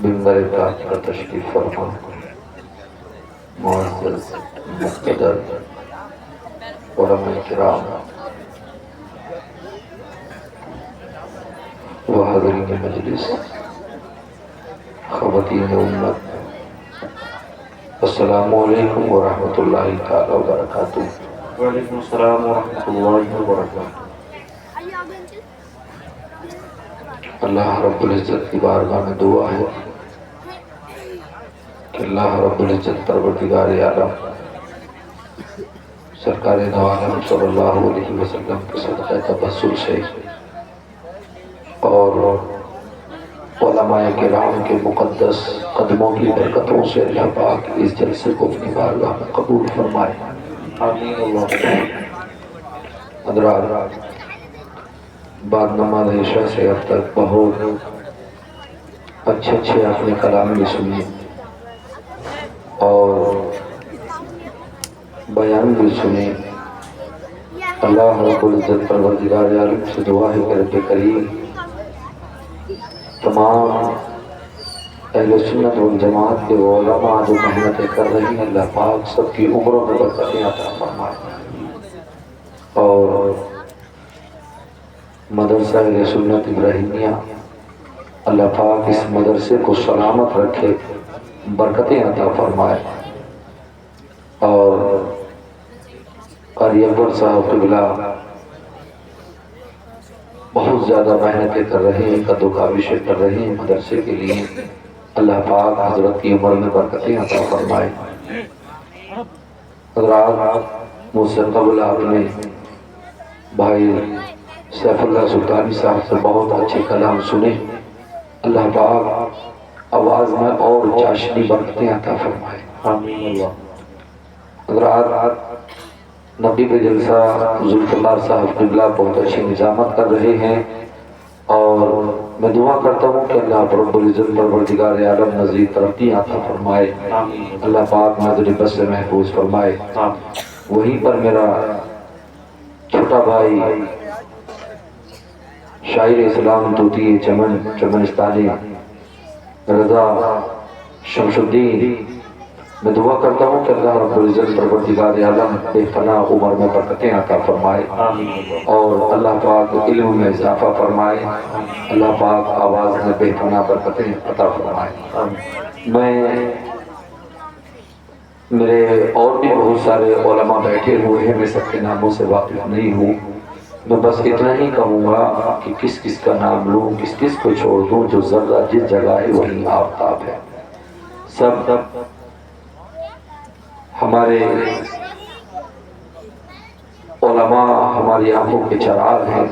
منبر پاک کا تشریف فرما معزز مقتدر علماء کرام و حاضرین مجلس، خواتین امت، السلام علیکم ورحمۃ اللہ تعالی وبرکاتہ۔ وعلیکم السلام ورحمۃ اللہ وبرکاتہ۔ اللہ رب العزت کی بارگاہ میں دعا ہے کہ اللہ رب العزت پروردگار عالم سرکار دو عالم صلی اللہ علیہ وسلم کے صدقہ تبسل سے اور علماء کرام کے مقدس قدموں کی برکتوں سے اللہ پاک اس جلسے کو اپنی بارگاہ میں قبول فرمائے، آمین اللہ۔ حضرات، بعد نماز عشاء سے اب تک بہت اچھے آپ نے کلام بھی سنی اور بیان بھی سنے۔ اللہ رب العزت پروردگار عالم سے دعا ہے کہ رب کریم تمام اہل سنت والجماعت کے علماء جو محنتیں کر رہی ہیں، اللہ پاک سب کی عمروں میں برکتیں عطا فرمائے، اور مدرسہ اہل سنت ابراہیمیہ اللہ پاک اس مدرسے کو سلامت رکھے، برکتیں عطا فرمائے، اور قاری اکبر صاحب قبلہ بہت زیادہ محنتیں کر رہے ہیں، قد و کاوشیں کر رہے ہیں مدرسے کے لیے، اللہ پاک حضرت کی عمر میں برکتیں عطا فرمائے۔ حضرات، مجھ سے قبل آپ نے بھائی سیف اللہ سلطانی صاحب سے بہت اچھے کلام سنے، اللہ پاک آواز میں اور چاشنی برکتیں عطا فرمائے، آمین اللہ۔ حضرات، نبی کے جلسہ ذوالفقار صاحب قبلہ بہت اچھی نظامت کر رہے ہیں، اور میں دعا کرتا ہوں کہ اللہ رب العزت پروردگار عالم مزید ترقی عطا فرمائے، اللہ پاک نظر بس سے محفوظ فرمائے۔ وہیں پر میرا چھوٹا بھائی شاعر اسلام طوطی چمنستانی رضا شمس الدین، میں دعا کرتا ہوں کہ اللہ رب العزت پروردگار عالم بے پناہ عمر میں برکتیں عطا فرمائے، اور اللہ پاک علم میں اضافہ فرمائے، اللہ پاک آواز میں بے پناہ برکتیں عطا فرمائے۔ میں میرے اور بھی بہت سارے علماء بیٹھے ہوئے ہیں، میں سب کے ناموں سے واقف نہیں ہوں، میں بس اتنا ہی کہوں گا کہ کس کس کا نام لوں، کس کس کو چھوڑ دوں، جو ذرہ جس جگہ ہے وہیں آفتاب ہے۔ سب ہمارے علماء ہماری آنکھوں کے چراغ ہیں،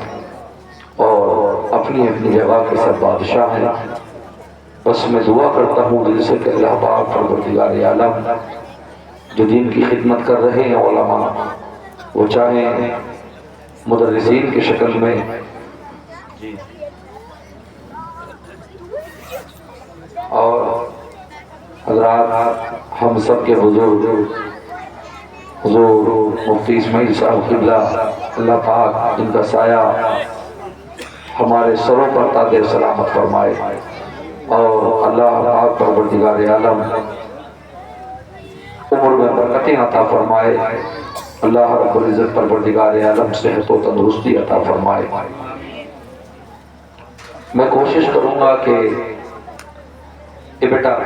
اور اپنی اپنی جگہ کے سب بادشاہ ہیں۔ بس میں دعا کرتا ہوں دل سے کہ اللہ پاک پروردگار عالم جو دین کی خدمت کر رہے ہیں علماء، وہ چاہیں مدرسین کی شکل میں اور حضرات ہم سب کے بزرگ حضور مفتی اسماعیل صاحب قبلہ، اللہ پاک ان کا سایہ ہمارے سروں پر تاج سلامت فرمائے، اور اللہ پاک پروردگار عالم عمر میں برکتیں عطا فرمائے، اللہ رب العزت پروردگار عالم صحت و تندرستی عطا فرمائے۔ میں کوشش کروں گا کہ اے بیٹا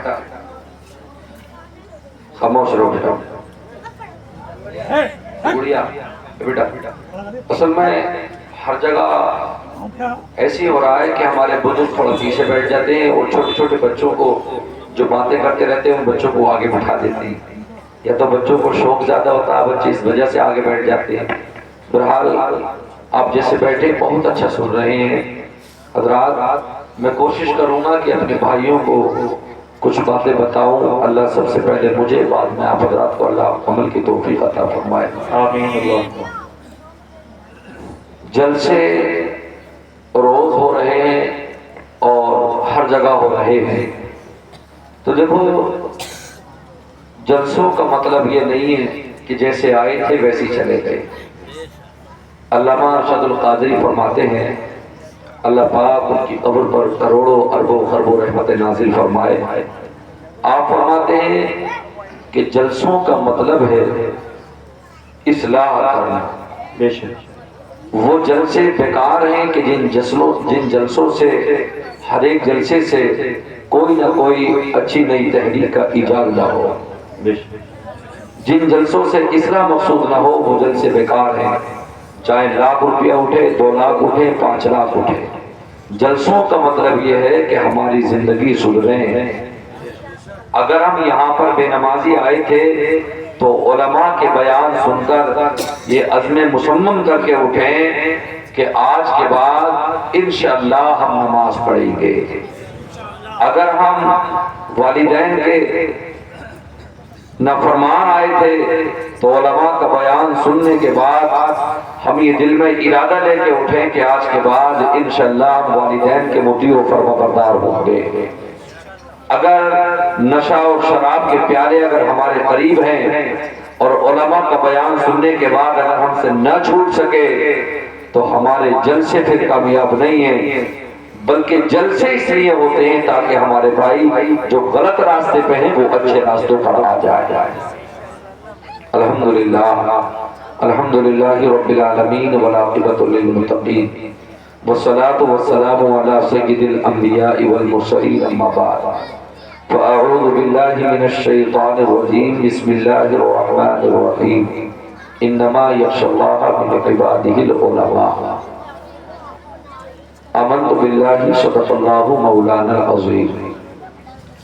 خاموش رہو، بیٹا گڑیا بیٹا، اصل میں ہر جگہ ایسی ہو رہا ہے کہ ہمارے بزرگ تھوڑا پیچھے بیٹھ جاتے ہیں، اور چھوٹے چھوٹے بچوں کو جو باتیں کرتے رہتے ہیں ان بچوں کو آگے بٹھا دیتے ہیں، یا تو بچوں کو شوق زیادہ ہوتا ہے، بچے اس وجہ سے آگے بیٹھ جاتے ہیں۔ بہرحال آپ جیسے بیٹھے بہت اچھا سن رہے ہیں۔ حضرات، میں کوشش کروں گا کہ اپنے بھائیوں کو کچھ باتیں بتاؤں، اللہ سب سے پہلے مجھے، بعد میں آپ حضرات کو اللہ عمل کی توفیق عطا فرمائے، آمین اللہ۔ جلسے روز ہو رہے ہیں اور ہر جگہ ہو رہے ہیں، تو دیکھو جلسوں کا مطلب یہ نہیں ہے کہ جیسے آئے تھے ویسے چلے گئے۔ علامہ ارشد القادری فرماتے ہیں اللہ پاک ان کی قبر پر کروڑوں اربوں خربوں رحمت نازل فرمائے۔ آپ فرماتے ہیں کہ جلسوں کا مطلب ہے اصلاح کرنا۔ بے شک وہ جلسے بیکار ہیں کہ جن جلسوں سے ہر ایک جلسے سے کوئی نہ کوئی اچھی نئی تحریک کا ایجاد نہ ہو۔ بے شک جن جلسوں سے اصلاح مقصود نہ ہو وہ جلسے بیکار ہیں، چاہے لاکھ روپیہ اٹھے، 2 لاکھ اٹھے، 5 لاکھ اٹھے۔ جلسوں کا مطلب یہ ہے کہ ہماری زندگی سدھرے۔ اگر ہم یہاں پر بے نمازی آئے تھے تو علماء کے بیان سن کر یہ عزم مصمم کر کے اٹھیں کہ آج کے بعد انشاءاللہ ہم نماز پڑھیں گے۔ اگر ہم والدین کے نافرمان آئے تھے تو علماء کا بیان سننے کے بعد ہم یہ دل میں ارادہ لے کے اٹھیں کہ آج کے بعد انشاءاللہ ہم والدین کے مطیع و فرمانبردار ہوں گے۔ اگر نشہ اور شراب کے پیالے اگر ہمارے قریب ہیں اور علماء کا بیان سننے کے بعد اگر ہم سے نہ چھوٹ سکے تو ہمارے جلسے پھر کامیاب نہیں ہیں، بلکہ جلسے اس لیے ہوتے ہیں تاکہ ہمارے بھائی جو غلط راستے پہ ہیں وہ اچھے راستوں پر آ جائے۔ الحمدللہ الحمدللہ رب العالمین والعاقبۃ للمتقین والصلاة والسلام علی سید الانبیاء والمرسلین اما بعد فاعوذ باللہ من الشیطان الرجیم بسم اللہ الرحمن الرحیم انما یخشی اللہ من عبادہ العلماء آمنت باللہ صدق اللہ مولانا العظیم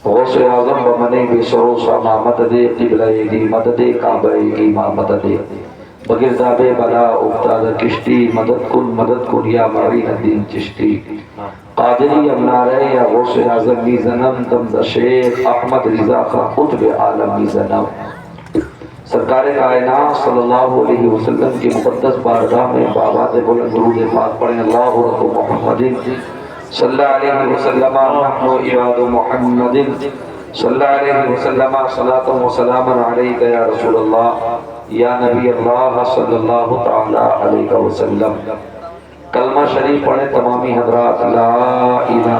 غوث اعظم بمنے بے سرو ساما مدد قبلہ دی مدد کعبہ ایما مدد بگرداب بلا افتاد کشتی مدد کن یا معین الدین چشتی قادری امنارے یا غوث اعظم می زنم دمز شیخ احمد رضا کا قطب عالم می زنم۔ سرکار کائنات صلی اللہ علیہ وسلم کی مقدس بارگاہ میں بآواز بلند درود پاک پڑھیں۔ اللہ رب محمد صلی اللہ علیہ وسلم نحن عباد محمد صلی اللہ علیہ وسلم صلاۃ و سلام علیک یا رسول اللہ یا نبی اللہ صلی اللہ تعالی علیہ وسلم۔ کلمہ شریف پڑھیں تمامی حضرات۔ لا الہ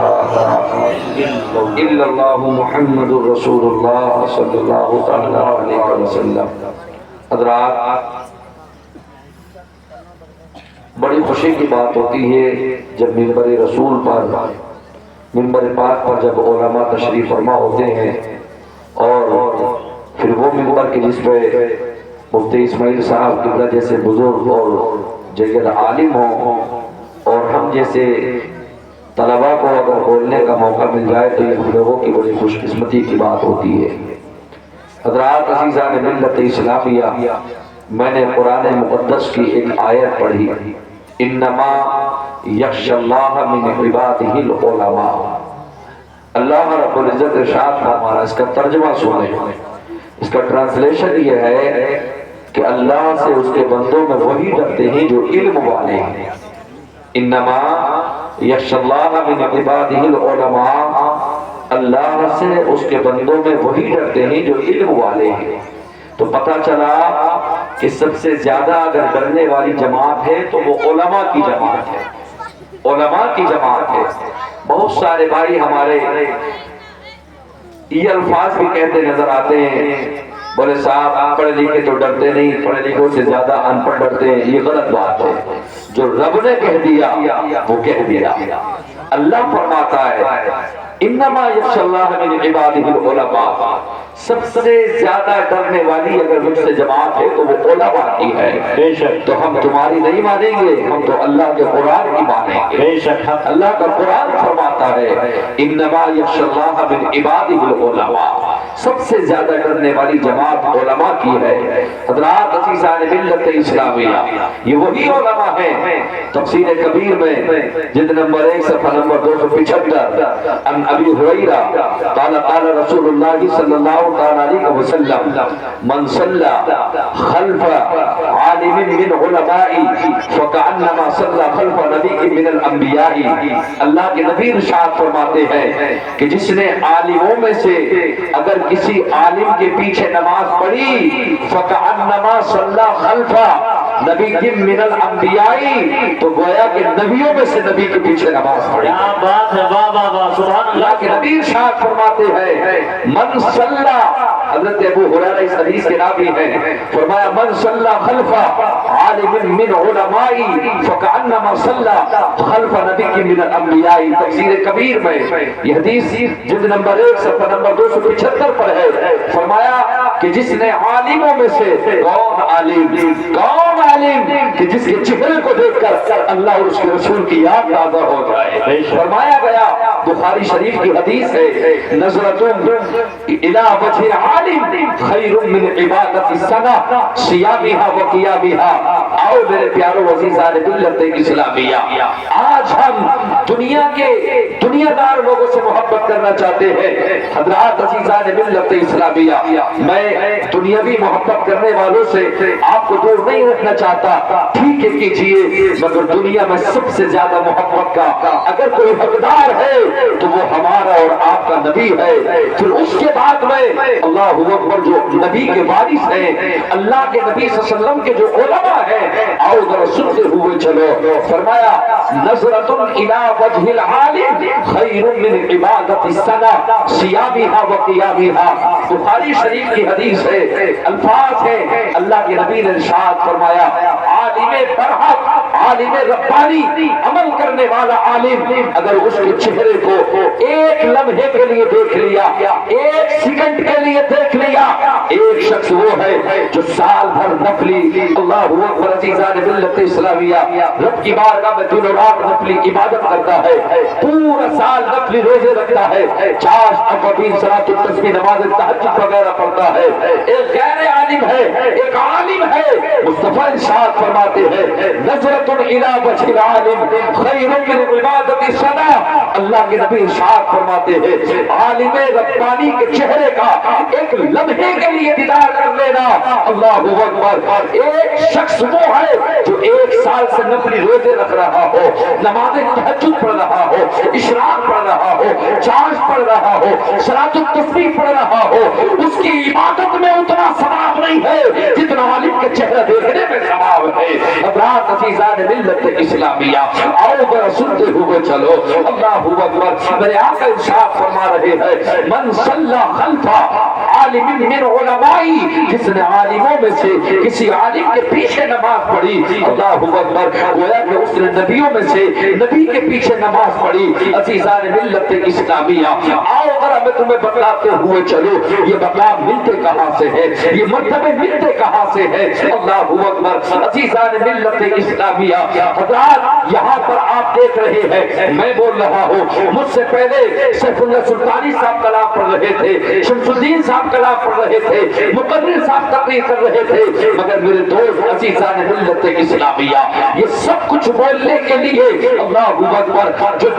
الا اللہ محمد رسول اللہ صلی اللہ تعالی علیہ وسلم۔ حضرات بڑی خوشی کی بات ہوتی ہے جب منبر رسول پر منبر پاک پر جب علماء تشریف فرما ہوتے ہیں اور پھر وہ منبر کے جس پہ مفتی اسماعیل صاحب قبلہ جیسے بزرگ اور جگہ عالم ہوں اور ہم جیسے طلباء کو اگر بولنے کا موقع مل جائے تو یہ لوگوں کی بڑی خوش قسمتی کی بات ہوتی ہے۔ حضرات عزیزان ملت اسلامیہ، میں نے قرآن مقدس کی ایک آیت پڑھی، انما یخشی اللہ من عبادہ العلماء۔ اللہ رب العزت ارشاد فرمایا، اس کا ترجمہ سنیں، اس کا ٹرانسلیشن یہ ہے کہ اللہ سے اس کے بندوں میں وہی ڈرتے ہیں جو علم والے ہیں۔ انما یخشی اللہ من عبادہ العلماء، اللہ سے اس کے بندوں میں وہی ڈرتے ہیں جو علم والے ہیں۔ تو پتہ چلا کہ سب سے زیادہ اگر ڈرنے والی جماعت ہے تو وہ علماء کی جماعت ہے، علماء کی جماعت ہے۔ بہت سارے بھائی ہمارے یہ الفاظ بھی کہتے نظر آتے ہیں، بولے صاحب پڑھے لکھے تو ڈرتے نہیں، پڑھے لکھوں سے زیادہ ان پڑھ ڈرتے ہیں۔ یہ غلط بات ہے، جو رب نے کہہ دیا وہ کہہ دیا۔ اللہ فرماتا ہے انما یخشی اللہ من عبادہ العلماء، سب سے زیادہ ڈرنے والی اگر مجھ سے جماعت ہے تو وہ علماء کی ہے۔ بے شک تو ہم تمہاری نہیں مانیں گے، ہم تو اللہ کے قرآن کی مانیں گے۔ بے شک اللہ کا قرآن فرماتا ہے انما یخشی اللہ من عبادہ العلماء، سب سے زیادہ ڈرنے والی جماعت علماء کی ہے۔ حضرات عزیزان ملت اسلامیہ، یہ وہی علماء ہیں۔ تفسیر کبیر میں جلد نمبر 1 صفحہ نمبر 275 ان ابی ہریرہ قال قال رسول اللہ صلی اللہ تعالی علیہ وسلم من صلى خلف عالم من علماء فكأنما صلى خلف نبی من الانبیاء۔ اللہ کے نبی ارشاد فرماتے ہیں کہ جس نے عالموں میں سے اگر کسی عالم کے پیچھے نماز پڑھی فكأنما صلى خلف، نبی کی من الانبیاء تو گویا کہ نبیوں میں سے نبی کے پیچھے نماز پڑھی. کیا بات ہے، واہ واہ واہ، سبحان اللہ اللہ. کے نبی ارشاد فرماتے ہیں من صلی، حضرت ابو ہریرہ اس حدیث کے راوی ہیں، فرمایا من صلی خلف عالم من علمائی فکأنما صلی خلف نبی کی من الانبیاء. تفسیر کبیر میں یہ حدیث جلد نمبر 1 صفحہ نمبر 275 پر ہے. فرمایا کہ جس نے عالموں میں سے، کون عالم کہ جس کے چہرے کو دیکھ کر اللہ اور اس کے رسول کی یاد تازہ ہو جائے. فرمایا گیا بخاری شریف کی حدیث ہے نظرۃ الی وجہ العالم خیر من عبادت السنہ صیامها و قیامها. آؤ میرے پیارو عزیزان ملت اسلامیہ، آج ہم دنیا کے دنیا دار لوگوں سے محبت کرنا چاہتے ہیں. حضرات عزیزان ملت اسلامیہ، میں دنیاوی محبت کرنے والوں سے آپ کو دور نہیں رکھنا چاہتا. ٹھیک ہے کیجئے، مگر دنیا میں سب سے زیادہ محبت کا اگر کوئی حقدار ہے تو وہ ہمارا اور آپ کا نبی ہے. پھر اس کے بعد میں اللہ اکبر جو نبی کے وارث ہیں، اللہ کے نبی صلی اللہ علیہ وسلم کے جو علماء ہیں، آؤ ذرا سنتے ہوئے چلو. فرمایا نظرۃ الی وجہ العالم خیر من عبادت السنہ صیامها و قیامها. بخاری شریف کی حدیث ہے، الفاظ ہیں اللہ کے نبی نے ارشاد فرمایا عالم برحق، عالم ربانی، عمل کرنے والا عالم، اگر اس کے چہرے کو ایک لمحے کے لیے دیکھ لیا، ایک سیکنڈ کے لیے دیکھ لیا، ایک شخص وہ ہے جو سال بھر نفلی، اللہ اکبر عزیزان ملت اسلامیہ، رب کی بارگاہ میں دن و رات نفلی عبادت کرتا ہے، پورا سال نفلی روزے رکھتا ہے، 4 اوابین صلاۃ التسبیح نماز تہجد وغیرہ پڑھتا ہے. ایک غیر عالم ہے، ایک عالم ہے. مصطفیٰ ارشاد فرماتے ہیں نظرۃ الی وجہ العالم خیر من عبادت السنہ. اللہ کے نبی ارشاد فرماتے ہیں عالم ربانی کے چہرے کا ایک لمحے کے لیے دیدار کر لینا. اللہ اکبر. ایک شخص وہ ہے جو 1 سال سے نفلی روزے رکھ رہا ہو، نماز تہجد پڑھ رہا ہو، اشراق پڑھ رہا ہو، چاش پڑھ رہا ہو، صلاۃ التسبیح پڑھ رہا ہو، اس کی عبادت میں اتنا ثواب نہیں ہے جتنا عالم کے چہرہ دیکھنے میں ثواب ہے. حضرات عزیزان ملت اسلامیہ، آؤ ذرا سنتے ہوئے چلو. اللہ اکبر. میرے آقا ارشاد فرما رہے ہیں من صلی خلف عالم من علمائی، جس نے عالموں میں سے کسی عالم کے پیچھے نماز پڑھی، اللہ اکبر، گویا کہ اس نے نبیوں میں سے نبی کے پیچھے نماز پڑھی. عزیزان ملت اسلامیہ، آؤ ذرا میں تمہیں بتلاتے ہوئے چلو یہ مقام ملتے کہاں سے ہے، یہ مرتبے ملتے کہاں سے ہے. اللہ اکبر. عزیزان ملت اسلامیہ، حضرات یہاں پر آپ دیکھ رہے ہیں میں بول رہا ہوں، مجھ سے پہلے سیف اللہ سلطانی صاحب کلام پڑھ رہے تھے، شمس الدین صاحب کلام پڑھ رہے تھے، مقرر صاحب تقریر کر رہے تھے، مگر میرے دوست عزیزان ملت اسلامیہ، یہ سب کچھ بولنے کے لیے اللہ اکبر جو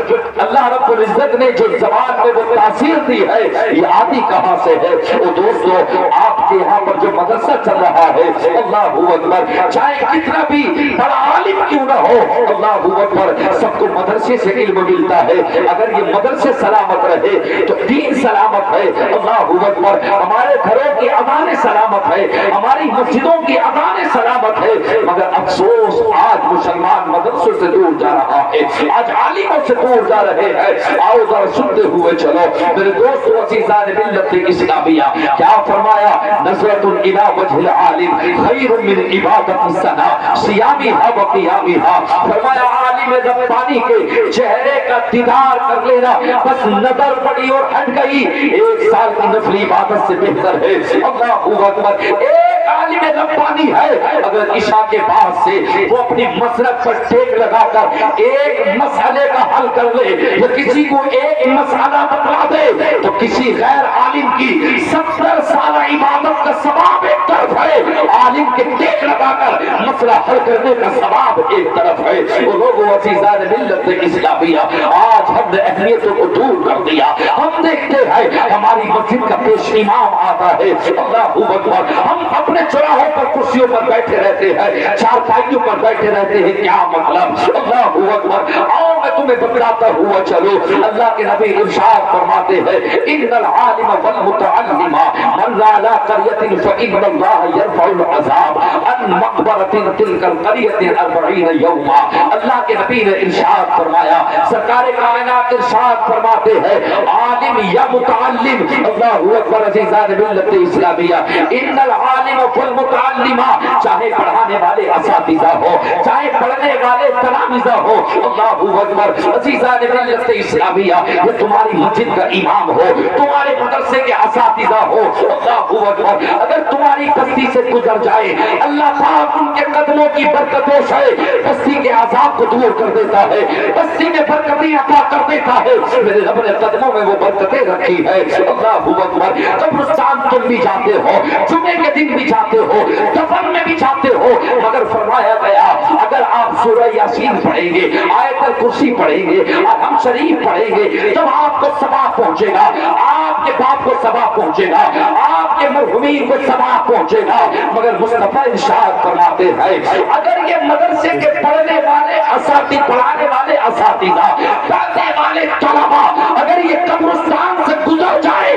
اللہ رب العزت نے جو زبان میں وہ تاثیر دی ہے، یہ آتی کہاں سے ہے؟ وہ دوستو، آپ کے یہاں پر جو مدرسہ چل رہا ہے، اللہ اکبر، چاہے کتنا بھی بڑا عالم کیوں نہ ہو، اللہ اکبر، سب کو مدرسے سے علم ملتا ہے. اگر یہ مدرسے سلامت رہے تو دین سلامت ہے. اللہ اکبر. ہمارے گھروں کی اذانیں سلامت ہے، ہماری مسجدوں کی اذانیں سلامت ہے. مگر افسوس آج مسلمان مدرسوں سے دور جا رہا ہے، آج عالموں سے دور جا رہے ہیں. آؤ ذرا سنتے ہوئے چلو میرے دوستو عزیزان ملت اسلامیہ، کیا فرمایا نظرۃ الی وجہ العالم خیر من عبادت السنہ صیامها و قیامها. فرمایا عالم ربانی کے چہرے کا دیدار کر لینا، بس نظر پڑی اور ہٹ گئی، 1 سال کی نفلی عبادت سے بہتر ہے. اللہ اکبر. ایک عالم ربانی ہے، اگر عشاء کے بعد سے وہ اپنی مسلک پر ٹیک لگا کر ایک مسئلے کا حل کر لے یا کسی کو ایک مسئلہ بتلا دے تو کسی غیر عالم کی 70 سالہ عبادت کا ثواب ایک طرف ہے، عالم کے ٹیک لگا کر مسئلہ حل کرنے کا ثواب ایک طرف ہے. وہ لوگوں عزیزان ملت اسلامیہ، آج ہم نے اہمیتوں کو دور کر دیا. ہم دیکھتے ہیں ہماری مسجد کا پیش امام آتا ہے, اللہ اکبر, ہم اپنے چوراہوں پر کرسیوں پر بیٹھے رہتے ہیں, چارپائیوں پر بیٹھے رہتے ہیں. کیا مطلب؟ اللہ اکبر. آؤ میں تمہیں بتلاتا ہوا چلو. اللہ کے نبی ارشاد فرماتے ہیں ان العالم والمتعلم من لا لا قرية فإن الله يرفع العذاب عن مقبرة تلك القرية 40 يوما. اللہ کے نبی نے ارشاد فرمایا, سرکار کائنات ارشاد فرماتے ہیں عالم یا متعلم, اللہ اکبر عزیزان ملت اسلامیہ, ان العالم والمتعلم, چاہے پڑھانے والے اساتذہ ہو, چاہے پڑھنے والے تلامذہ ہو, اللہ اکبر عزیزان ملت اسلامیہ, یہ تمہاری مسجد کا امام ہو, تمہارے مدرسے کے اساتذہ ہو, اللہ اکبر, اگر تمہاری بستی سے گزر جائے, اللہ پاک ان کے قدموں کی برکتوں سے بستی کے عذاب کو دور کر دیتا ہے, بستی میں برکتیں عطا کر دیتا ہے. میرے رب نے قدموں میں وہ برکتیں رکھی ہے. اللہ اکبر. قبرستان تم بھی جاتے ہو, جمعے کے دن بھی جاتے ہو, دفن میں بھی جاتے ہو, مگر فرمایا گیا اگر آپ سورہ یاسین پڑھیں گے, آیت الکرسی پڑھیں گے, ہم شریف پڑھیں گے, تب آپ کو ثواب پہنچے گا, آپ کے باپ کو ثواب پہنچے گا, آپ کے مرحومین کو ثواب پہنچے گا. مگر مصطفیٰ ارشاد فرماتے ہیں اگر یہ مدرسے کے پڑھنے والے اساتذہ, پڑھانے والے اساتذہ, پڑھنے والے طلبا اگر یہ قبرستان سے گزر جائے,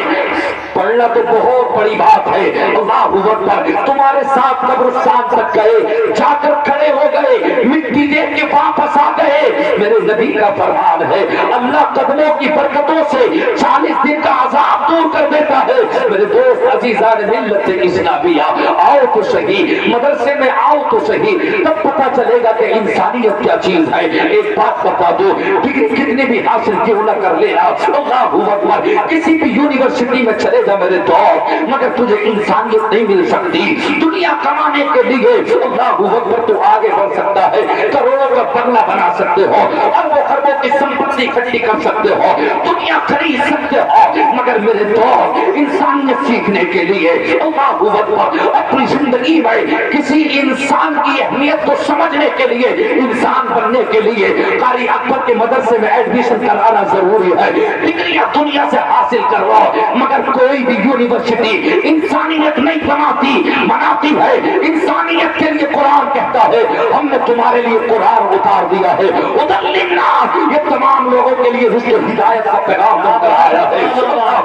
پڑھنا تو بہت بڑی بات ہے, اللہ اکبر, تمہارے ساتھ قبرستان تک گئے, جا کر کھڑے ہو گئے, مٹی دیکھ کے واپس آ گئے, میرے نبی کا فرمان ہے اللہ قدموں کی برکتوں سے 40 دن کا عذاب دور کر دیتا ہے. میرے دوست عزیزان ملت اسلامیہ, آؤ تو صحیح, مدرسے میں آؤ تو صحیح, تب پتہ چلے گا کہ انسانیت کیا چیز ہے. ایک بات بتا دو, ڈگری کتنی بھی حاصل کیوں نہ کر لینا, اللہ اکبر, کسی بھی یونیورسٹی میں چلے جا میرے دوست, مگر تجھے انسانیت نہیں مل سکتی. دنیا کمانے کے لیے اللہ اکبر تو آگے بڑھ سکتا ہے, کروڑوں کا بنگلہ بنا سکتے ہو, اربوں خربوں کی سمپتی اکٹھی کر سکتے ہو, دنیا خرید سکتے ہو, مگر میرے دوست انسانیت سیکھنے کے لیے, اللہ اکبر, اپنی زندگی میں کسی انسان کی اہمیت کو سمجھنے کے لیے, انسان بننے کے لیے قاری اکبر کے مدرسے میں ایڈمیشن کرانا ضروری ہے. ڈگریاں دنیا سے حاصل کرو, مگر کوئی بھی یونیورسٹی انسانیت نہیں بناتی ہے. انسانیت کے لیے قرآن کہتا ہے ہم نے تمہارے لیے قرآن اتار دیا ہے, ادھر لکھنا, یہ تمام لوگوں کے لیے رشتے ہدایت کا پیغام کر آیا ہے.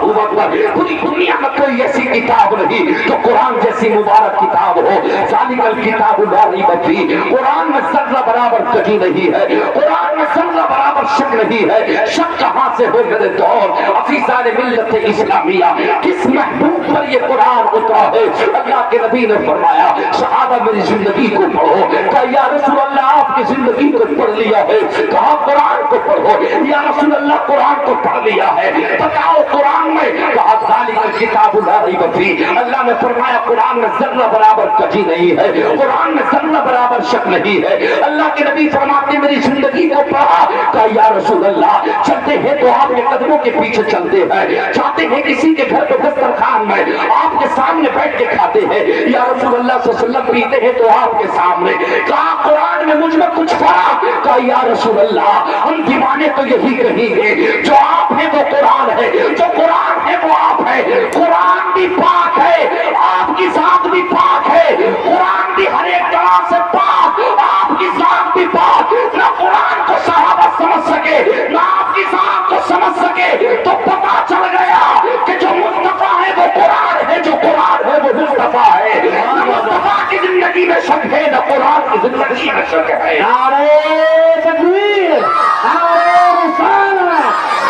پوری دنیا میں کوئی ایسی کتاب نہیں جو قرآن جیسی مبارک کتاب ہو. ذالک الکتاب لا ریب فیہ, قرآن میں ذرہ برابر کمی نہیں ہے, قرآن میں ذرہ برابر شک نہیں ہے. شک کہاں سے ہو میرے دور عزیزان ملت اسلامیہ, کس محبوب پر یہ قرآن اترا ہے. اللہ کے نبی نے فرمایا صحابہ میری زندگی کو پڑھو, کہا یا رسول اللہ آپ کی زندگی کو پڑھ لیا ہے, کہا قرآن کو پڑھو, یا رسول اللہ قرآن کو پڑھ لیا ہے, بتاؤ قرآن میں, کہا ذالک الکتاب لا ریب فیہ, اللہ نے فرمایا قرآن میں ذرہ برابر کجی نہیں ہے, قرآن میں ذرہ برابر شک نہیں ہے. اللہ کے نبی فرماتے میری زندگی کو پڑھا, کہا یا رسول اللہ چلتے ہیں تو آپ کے قدموں کے پیچھے چلتے ہیں, چاہتے ہیں کسی کے گھر پہ دسترخوان میں آپ کے سامنے بیٹھ کے کھاتے ہیں, یا رسول اللہ صلی اللہ علیہ وسلم پیتے ہیں تو آپ کے سامنے, کہا قرآن میں مجھ میں کچھ فرق, کہا یا رسول اللہ ہم دیوانے تو یہی کہیں گے جو آپ ہیں وہ قرآن ہے, جو قرآن ہے وہ آپ ہے. قرآن بھی پاک ہے, آپ کی ذات بھی پاک ہے, قرآن بھی ہر ایک طرح سے پاک, آپ کی ذات بھی پاک. نہ قرآن کو صحابہ سمجھ سکے, نہ آپ کی ذات کو سمجھ سکے, تو پتہ چل گیا کہ جو مصطفیٰ ہے وہ قرآن ہے, جو قرآن ہے وہ مصطفیٰ ہے. نہ مصطفیٰ کی زندگی میں شک ہے, نہ قرآن کی زندگی میں شک ہے. نعرہ تکبیر, نعرہ رسالت,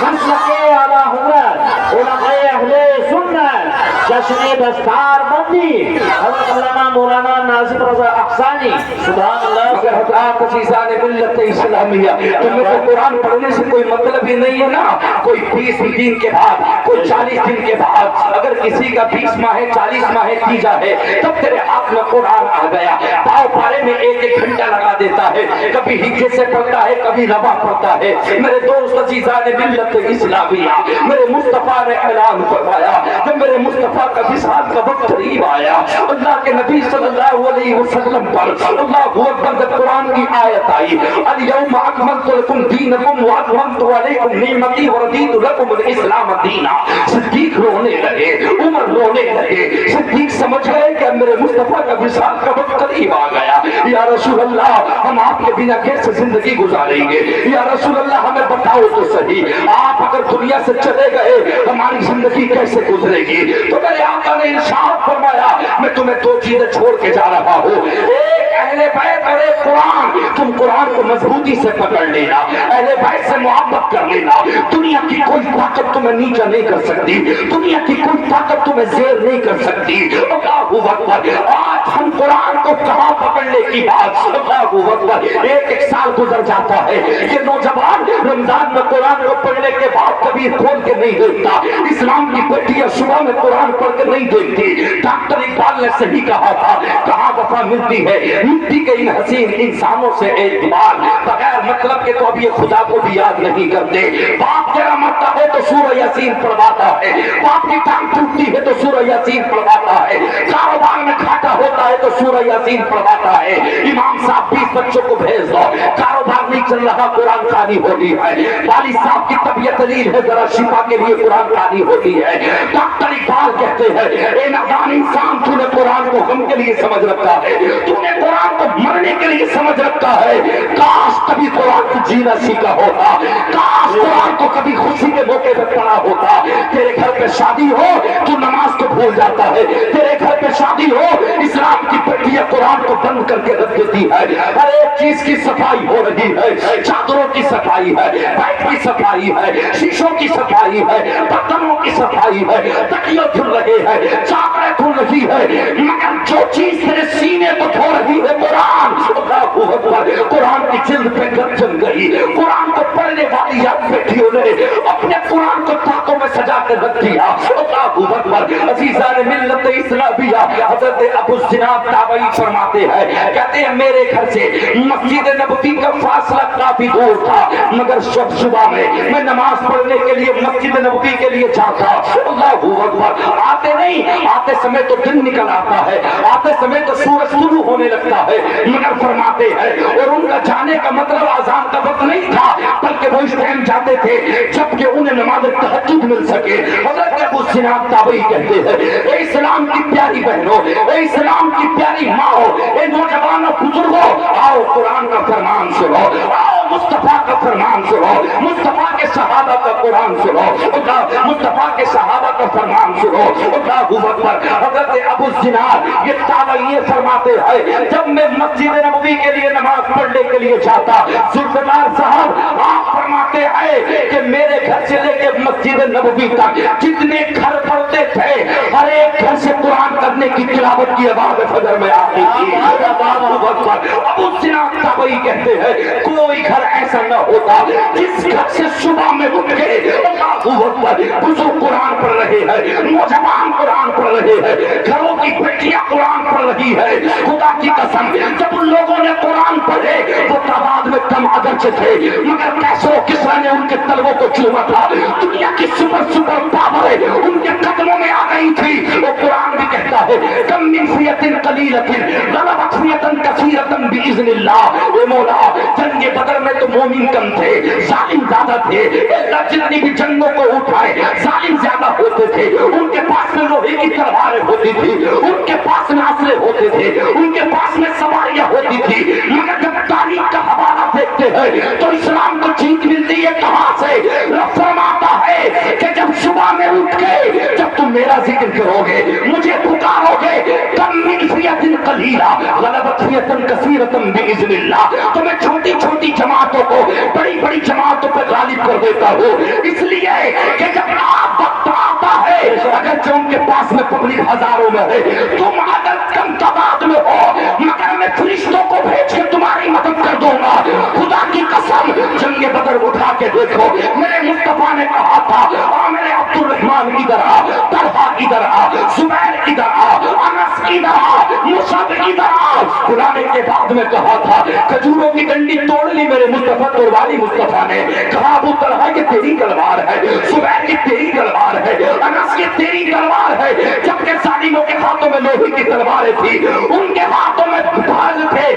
مسلک اعلی حضرت علماء اہل سنت, جشن دستار بندی حضرت علامہ مولانا ناظم رضا احسانی, سبحان اللہ. اگر حضرات عزیزان ملت اسلامیہ تمہیں تو قرآن پڑھنے سے کوئی مطلب ہی نہیں ہے نا, کوئی 20 دن کے بعد, کوئی 40 دن کے بعد, اگر کسی کا 20 ماہ 40 ماہ تیجا ہے تب تیرے ہاتھ میں قرآن آ گیا, پاؤ پارے میں 1 گھنٹہ لگا دیتا ہے, کبھی ہجے سے پڑھتا ہے, کبھی ربا پڑھتا ہے. میرے دوست عزیزان ملت اسلامیہ, میرے مصطفیٰ نے اعلان فرمایا, جب میرے مصطفیٰ का विसाल का वक्त करीब आया, अल्लाह के नबी सल्लल्लाहु अलैहि वसल्लम पर अल्लाहु अकबर जब कुरान की आयत आई, अल यौम अकमलतु लकुम दीनकुम व अतममतु अलैकुम निअमती व रदीतु लकुम अल इस्लाम दीना। सिद्दीक रोने लगे, उमर रोने लगे। सिद्दीक समझ गए कि मेरे मुस्तफा का विसाल का वक्त करीब आ गया। या रसूल अल्लाह, हम आपके बिना कैसे जिंदगी गुजारेंगे? या रसूल अल्लाह, हमें बताओ तो सही, आप अगर दुनिया से चले गए हमारी जिंदगी कैसे गुजरेगी? तो मेरे आका ने इरशाद फरमाया, मैं तुम्हें दो चीजें छोड़ के जा रहा हूँ। एक अहले बैत और एक कुरान। तुम कुरान को मजबूती से पकड़ लेना, अहले बैत से मोहब्बत कर लेना। दुनिया की कोई ताकत तुम्हें नीचा नहीं कर सकती, दुनिया की कोई ताकत तुम्हें जेर नहीं कर सकती। अल्लाहू अकबर। आज हम कुरान को कहां पकड़ने की बात, अल्लाहू अकबर। एक साल गुजर जाता है, ये नौजवान रमजान में कुरान को पढ़ने के बाद कभी खोल के नहीं देखता। इस्लाम की बेटियां सुबह में कुरान पढ़ के नहीं देखती। डॉक्टर इकबाल ने सही कहा था, कहाँ वफा मिलती है मिट्टी के इन हसीन इंसानों से एतबार। बगैर मतलब के तो अब ये खुदा को भी याद नहीं करते। बाप तेरा मरता है तो सूरह यासीन पढ़वाता है, बाप की टांग टूटती है तो सूरह यासीन पढ़वाता है, कारोबार में घाटा होता है तो सूरह यासीन पढ़वाता है। इमाम साहब 20 बच्चों को भेज दो, कारोबार नहीं चल रहा, कुरान खानी होती है। वालिद साहब की तबीयत अलील है, जरा शिफा के लिए कुरान खानी होती है। डॉक्टर इकबाल कहते हैं, ए नादान इंसान, तूने कुरान को गम के लिए समझ रखा है, तूने कुरान को मरने के लिए समझ रखा है। काश कभी कुरान को जीना सीखा होता, काश कुरान को कभी खुशी के मौके पर पढ़ा होता। तेरे घर पे शादी हो तू नमाज को भूल जाता है, तेरे घर पे शादी हो इस्लाम की बेटियां कुरान को बंद करके रख देती है। हर एक चीज की सफाई हो रही है, चादरों की सफाई है, बैठ की सफाई है, शीशों की सफाई है, बर्तनों की सफाई है, तकिया धुल रहे हैं, चादरें धुल रही है, मगर जो चीज तेरे सीने को धो रही है कुरान। कुरान की जिल्द पे गर्जन गई, कुरान को पढ़ने वाली बेटियों ने अपने कुरान को ताकों में सजा कर रख दिया। अजीज़ान मिल्लत इस्लामिया हज़रत अबू ज़िनाद ताबई फरमाते हैं, कहते हैं मेरे घर से मस्जिद नबवी का फासला काफी दूर था, मगर सुबह में मैं नमाज पढ़ने के लिए मस्जिद नबवी के लिए जाता। अल्लाहू अकबर। आते नहीं, आते समय तो दिन निकल आता है, आते समय तो सूरज शुरू होने लगता है, मगर फरमाते हैं और उनका जाने का मतलब आजान का वक्त नहीं था, बल्कि वो इस टाइम जाते थे जबकि उन्हें नमाज तहज्जुद मिल सके। हज़रत अबू ज़िनाद ताबई कहते हैं, ए इस्लाम की प्यारी बहनों, ए इस्लाम की प्यारी माओ, ए नौजवानों बुजुर्गों, आओ कुरान का फरमान सुनो, आओ मुस्तफा का फरमान सुनो, मुस्तफा के सहाबा का कुरान सुनो, मुस्तफा के सहाबा का फरमान सुनो। अल्लाहू अकबर। हज़रत अबू ज़िनाद ये ताबई ये फरमाते हैं, जब मैं मस्जिद नबवी के लिए नमाज पढ़ने के लिए जाता, जुल्फ़िकार साहब आप फरमाते हैं कि मेरे घर से लेके मस्जिद नबवी तक जितने घर पढ़ते थे, हर एक घर से कुरान करने की तिलावत की आवाज़ फजर में आती थी। अबू ज़िनाद ताबई कहते हैं, कोई घर ऐसा न होता जिस घर से सुबह में उठ के बुजुर्ग कुरान पढ़ रहे हैं, नौजवान कुरान पढ़ रहे हैं, घरों की बेटियां कुरान पढ़ रही है। खुदा की कसम, जब उन लोगों ने कुरान पढ़े वो तादाद में कम अगरचे थे, मगर कैसरो किसरा ने उनके तलवों को चूमा था। दुनिया की सुपर पावरें उनके कदमों में आ गई थी। वो कुरान भी कहता है, कम मिन फियतिन कलीलतिन गलबत फियतन कसीरतन बिइज़्निल्लाह। ए मौला, जंगे बदर में तो मोमिन कम थे, जालिम ज्यादा थे। अल्लाह जितनी भी जंगों को उठाए, जालिम ज्यादा होते थे। उनके पास में लोहे की तलवारें होती थी, उनके पास में असले होते थे, उनके पास में सवारियां होती थी, मगर जब तारीख का हवाला देखते हैं तो इस्लाम को जीत मिलती है कहां से? रब फरमाता है कि जब सुबह में उठ के जब तुम मेरा जिक्र करोगे, मुझे पुकारोगे, कम मिन फियतिन कलीला गलबत फियतन कसीरतन बिइज़्निल्लाह, तो मैं छोटी छोटी जमातों को बड़ी बड़ी जमातों पर गालिब कर देता हूँ। इसलिए कि जब आप वक्त आता है, अगर जो उनके पास में पब्लिक हजारों में है, तुम अगर कम तादाद में हो, मगर मैं फरिश्तों को भेज के तुम्हारी मदद कर दूंगा। खुदा की कसम, जंगे बदर उठा के देखो, मेरे मुस्तफा ने कहा था, मेरे अब्दुल रहमान इधर आ, तलहा इधर आ, जुबैर इधर आ, अनस इधर आ, मुसअब इधर आ। बुलाने के बाद में कहा था, खजूरों की डंडी तोड़ ली मेरे मुस्तफा, तोड़वाली मुस्तफा ने कहा, अबू तलहा کی تیری تلوار ہے، زبیر کی تیری تلوار ہے، انس کی تیری تلوار ہے، جبکہ ظالموں کے ہاتھوں میں لوہے کی تلواریں تھی، ان کے ہاتھوں میں ڈھال تھے،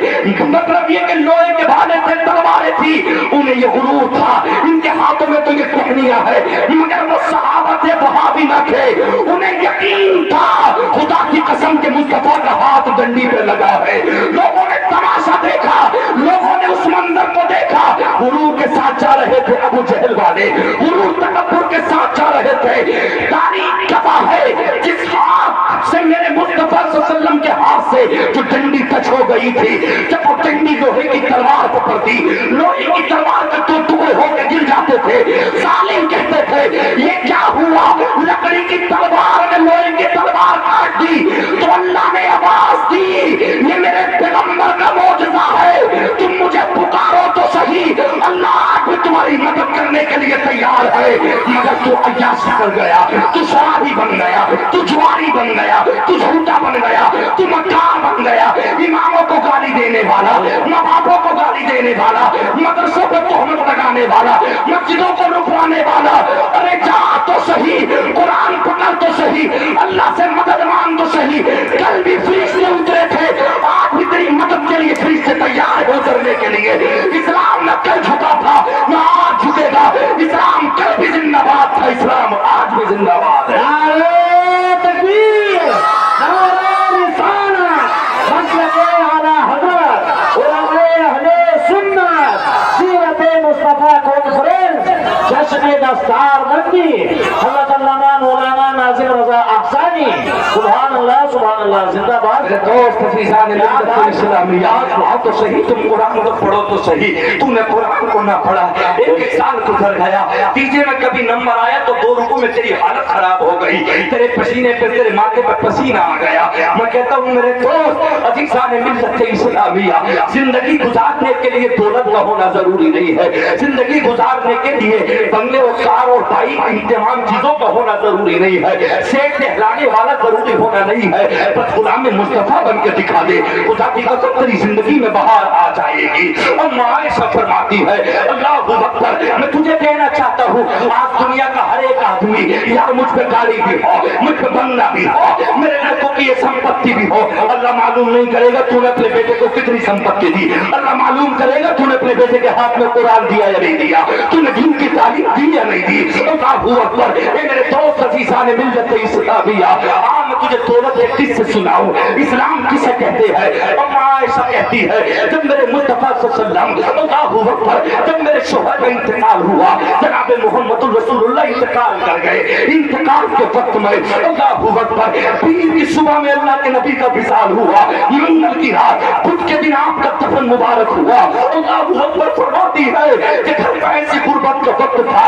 مطلب یہ کہ لوہے کے بھالے تھے، تلواریں تھی، انہیں یہ غرور تھا ان کے ہاتھوں میں تو یہ ٹہنیاں ہے، مگر وہ صحابہ تھے وہاں بھی نہ تھے، انہیں یقین تھا خدا کی قسم کے مصطفیٰ کا ہاتھ ڈنڈی پہ لگا ہے۔ لوگوں نے تماشا دیکھا، لوگوں نے اس منظر کو دیکھا، غرور کے ساتھ جا رہے تھے ابو جہل والے، غرور تکبر کے ساتھ جا رہے تھے۔ تاریخ گواہ ہے جس ہاتھ سے میرے مصطفیٰ صلی اللہ علیہ وسلم کے ہاتھ سے جو ڈنڈی ٹچ ہو گئی تھی، جب وہ ڈنڈی لوہے کی تلوار پر پڑتی، لوہے کی تلوار کے دو ٹکڑے ہو کے گر جاتے تھے، ظالم کہتے تھے یہ کیا ہوا، لکڑی کی تلوار نے لوہے کی تلوار کاٹ دی، تو اللہ نے آواز دی یہ میرے پیغمبر کا معجزہ ہے، تم مجھے پکارو تو صحیح، اللہ آج بھی تمہاری مدد کرنے کے لیے تیار ہے، مگر تو عیاش کر گیا، تو شرابی بن گیا، تو جواری بن گیا، تو جھوٹا بن گیا، تو مکار بن گیا، اماموں کو گالی دینے والا، ماں باپوں کو گالی دینے والا، مدرسوں کو تہمت لگانے والا، مسجدوں کو رکوانے والا، ارے جا تو صحیح، قرآن پکڑ تو صحیح، اللہ سے مدد مانگ تو صحیح، کل بھی فرشتے اترے تھے، آج بھی تیری مدد کے لیے فرشتے تیار ہو اترنے کے لیے، اسلام نہ کل جھکا تھا نہ آج جھکے گا، اسلام کل بھی زندہ باد تھا، اسلام آج بھی زندہ باد ہے۔ نعرہ تکبیر، نعرہ رسالت، مسلک اعلیٰ حضرت، علماء اہل سنت، سیرت مصطفیٰ کانفرنس، جشن دستار بندی، حضرت علامہ مولانا ناظم رضا احسانی، سبحان اللہ زندہ باد۔ دوست فیضان ملت اسلامیات پڑھو تو صحیح، تم قرآن تو پڑھو تو صحیح، تم نے قرآن کو نہ پڑھا، ایک سال گزر گیا، تیجے میں کبھی نمبر آیا تو 2 رکوع میں تیری حالت خراب ہو گئی، تیرے پسینے پہ تیرے ماتھے پہ پسینہ آ گیا۔ میں کہتا ہوں میرے دوست عزیزان ملت اسلامیہ، زندگی گزارنے کے لیے دولت کا ہونا ضروری نہیں ہے، زندگی گزارنے کے لیے بنگلے اور کار اور بائک ان تمام چیزوں کا ہونا ضروری نہیں ہے، سیٹ کہلانے والا ضروری ہونا نہیں ہے، بس غلام مصطفیٰ بن کے دکھا دے، خدا کی قسم تیری زندگی میں بہار آ جائے گی۔ اور عائشہ فرماتی ہے اللہ اکبر، میں تجھے کہنا چاہتا ہوں آج دنیا کا ہر ایک آدمی یار مجھ پہ گاڑی بھی ہو، مجھ پہ بنگلہ بھی ہو، میرے لڑکوں کی یہ سمپتی بھی ہو، اللہ معلوم نہیں کرے گا تو نے اپنے بیٹے کو کتنی سمپتی دی، اللہ معلوم کرے گا تو نے اپنے بیٹے کے ہاتھ میں قرآن دیا یا نہیں دیا، تو نے دین کی تعلیم دی یا نہیں دی۔ اللہ اکبر، اے میرے دوست عزیزان ملت اسلامیہ، آج میں تجھے دولت ایک کس سے سناؤں، اسلام کسے کہتے ہیں؟ اور عائشہ کہتی ہے جب میرے مصطفیٰ صلی اللہ علیہ وسلم، اللہ اکبر، جب میرے شوہر کا انتقال ہوا، جناب محمد الرسول اللہ انتقال کر گئے، انتقال کے وقت میں اللہ اکبر پیر کی صبح میں اللہ کے نبی کا وصال ہوا، منگل کی رات بدھ کے دن آپ کا دفن مبارک ہوا۔ اللہ اکبر فرماتی ہے کہ گھر میں ایسی غربت کا وقت تھا،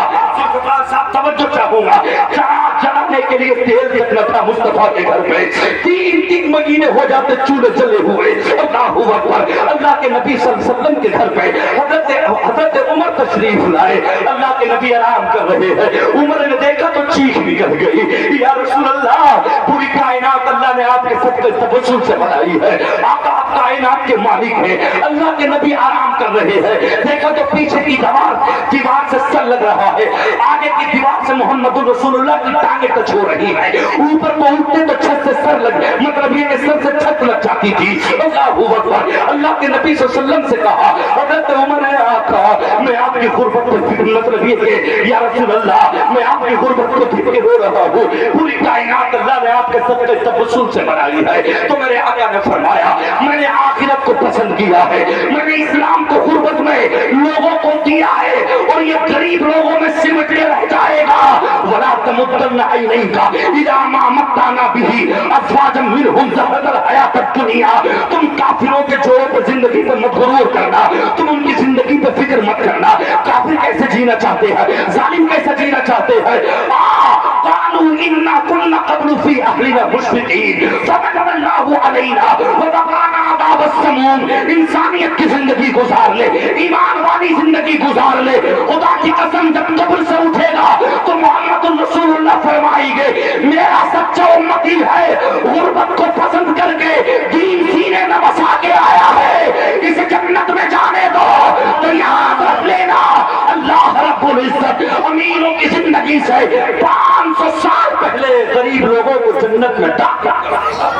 صاحب توجہ چاہوں گا، چراغ جلانے کے لیے تیل تک نہ تھا مصطفیٰ کے گھر پہ، 3 مہینے ہو جاتے چولہے جلے ہوئے۔ اللہ اکبر، اللہ کے نبی صلی اللہ علیہ وسلم کے گھر پہ حضرت عمر تشریف لائے، اللہ کے نبی آرام کر رہے ہیں، عمر نے دیکھا تو چیخ نکل گئی، یا رسول اللہ پوری کائنات اللہ نے آپ کے صدقے تبسم سے بنائی ہے، آقا آپ کائنات کے مالک ہیں، اللہ کے نبی آرام کر رہے ہیں، دیکھا تو پیچھے کی دیوار سے سر لگ رہا ہے، آگے کی دیوار سے محمد الرسول اللہ کی ٹانگیں ٹچ ہو رہی ہیں، اوپر پہنچتے تو چھت سے سر لگ، مطلب یہ کہ سر سے چھت لگ جاتی تھی۔ اللہ اکبر، اللہ کے نبی صلی اللہ علیہ وسلم سے کہا حضرت عمر نے آقا میں آپ کی غربت کو فکر، مطلب یہ کہ یا رسول اللہ میں آپ کی غربت کو دیکھ کے رو رہا ہوں، پوری کائنات اللہ نے آپ کے صدقے تبسم سے بنائی ہے، تو میرے آقا نے فرمایا میں نے آخرت کو پسند کیا ہے، میں نے اسلام کو غربت میں لوگوں کو دیا ہے اور یہ غریب لوگوں میں سمٹ کے رہ جائے گا۔ وَلَا تَمُدَّنَّ عَيْنَيْكَ إِلَىٰ مَا مَتَّعْنَا بِهِ أَزْوَاجًا مِّنْهُمْ زَهْرَةَ الْحَيَاةِ الدُّنْيَا، تم کافروں کے جوڑوں پہ زندگی پہ مت غرور کرنا، تم ان کی زندگی پہ فکر مت کرنا، کافر کیسے جینا چاہتے ہیں، ظالم کیسے جینا چاہتے ہیں، قَالُوا إِنَّا كُنَّا قَبْلُ فِي أَهْلِنَا مُشْفِقِينَ فَمَنَّ اللَّهُ عَلَيْنَا وَوَقَانَا عَذَابَ السَّمُومِ، انسانیت کی زندگی گزار لے، ایمان والی زندگی گزار لے، خدا کی قسم جب قبر سے اٹھے گا تو محمد الرسول اللہ فرمائیں گے میرا سچا امتی ہے، غربت کو پسند کر کے دین سینے میں بسا کے آیا ہے، اسے جنت میں جانے دو، تو یاد رکھ لینا اللہ رب العزت امینوں کی زندگی سے 500 سال پہلے غریب لوگوں کو جنت میں داخل کرا.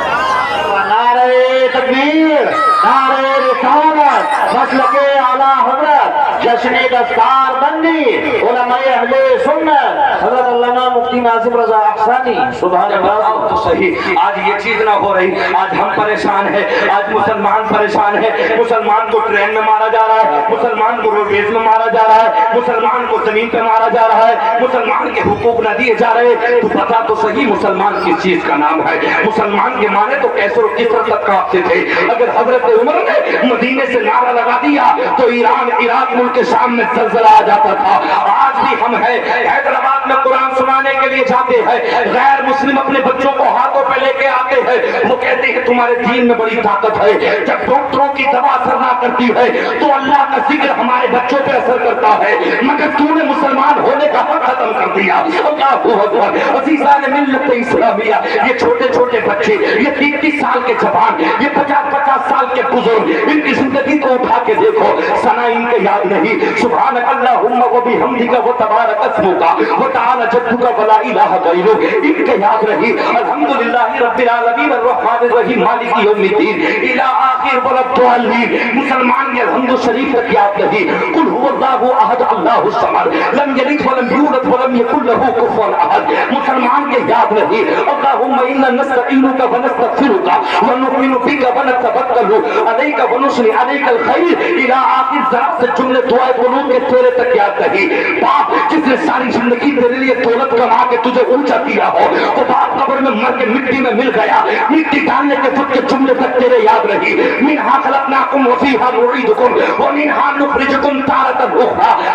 نعرہ تکبیر، نعرہ رسالت، مسلک اعلیٰ حضرت، جشن دستار بندی، علماء اہل سنت، حضرت علامہ مفتی ناظم رضا احسانی. سبحان اللہ. تو صحیح آج یہ چیز نہ ہو رہی. آج ہم پریشان ہیں، آج مسلمان پریشان ہیں. مسلمان کو ٹرین میں مارا جا رہا ہے، مسلمان کو روڈ ویز میں مارا جا رہا ہے، مسلمان کو زمین پہ مارا جا رہا ہے، مسلمان کے حقوق نہ دیے جا رہے. تو بتا تو صحیح مسلمان کس چیز کا نام ہے؟ مسلمان کے معنی تو کیسر و کسر تک کانپتے تھے. اگر حضرت عمر نے مدینے سے نعرہ لگا دیا تو ایران عراق ملک کے شام میں زلزلہ آ جاتا تھا. آج بھی ہم ہیں حیدرآباد میں قرآن سنانے کے لیے جاتے ہیں، غیر مسلم اپنے بچوں کو ہاتھوں پہ لے کے آتے ہیں. وہ کہتے ہیں تمہارے دین میں بڑی طاقت ہے. جب ڈاکٹروں کی دوا اثر نہ کرتی ہے تو اللہ کا ذکر ہمارے بچوں پہ اثر کرتا ہے. مگر تو نے مسلمان ہونے کا حق ختم کر دیا. اللہ اکبر. عزیزان ملت اسلامیہ، یہ چھوٹے چھوٹے بچے، یہ 30 سال کے جوان، یہ 50 سال کے بزرگ، ان کی زندگی کو اٹھا کے دیکھو، ثنا ان کے یاد نہیں. سبحانک اللہم و بحمدک و تبارک اسمک و تعالی جدک ولا الہ غیرک، ان کے یاد رہی. الحمدللہ رب العالمین الرحمن الرحیم مالک یوم الدین الی آخر ولا الضالین. مسلمان کے الحمد شریف تک یاد رہی. قل هو اللہ احد اللہ الصمد لم یلد ولم یولد ولم یکن له کفوا احد. مسلمان کے یاد رہی. اللہم انا نستعینک ونستغفرک ونؤمن بک ونتوکل علیک ونثنی علیک الخیر الی آخر ذات سے جملے دعائے قنوت کے تیرے تک یاد رہی. باپ جس نے ساری زندگی تیرے لیے دولت کما کے تجھے اونچا کیا ہو، وہ باپ قبر میں مر کے مٹی میں مل گیا، مٹی ڈالنے کے خود کے جملے تک تیرے یاد رہی. منہا خلقناکم وفیہا نعیدکم ومنہا نخرجکم تارۃ اخری.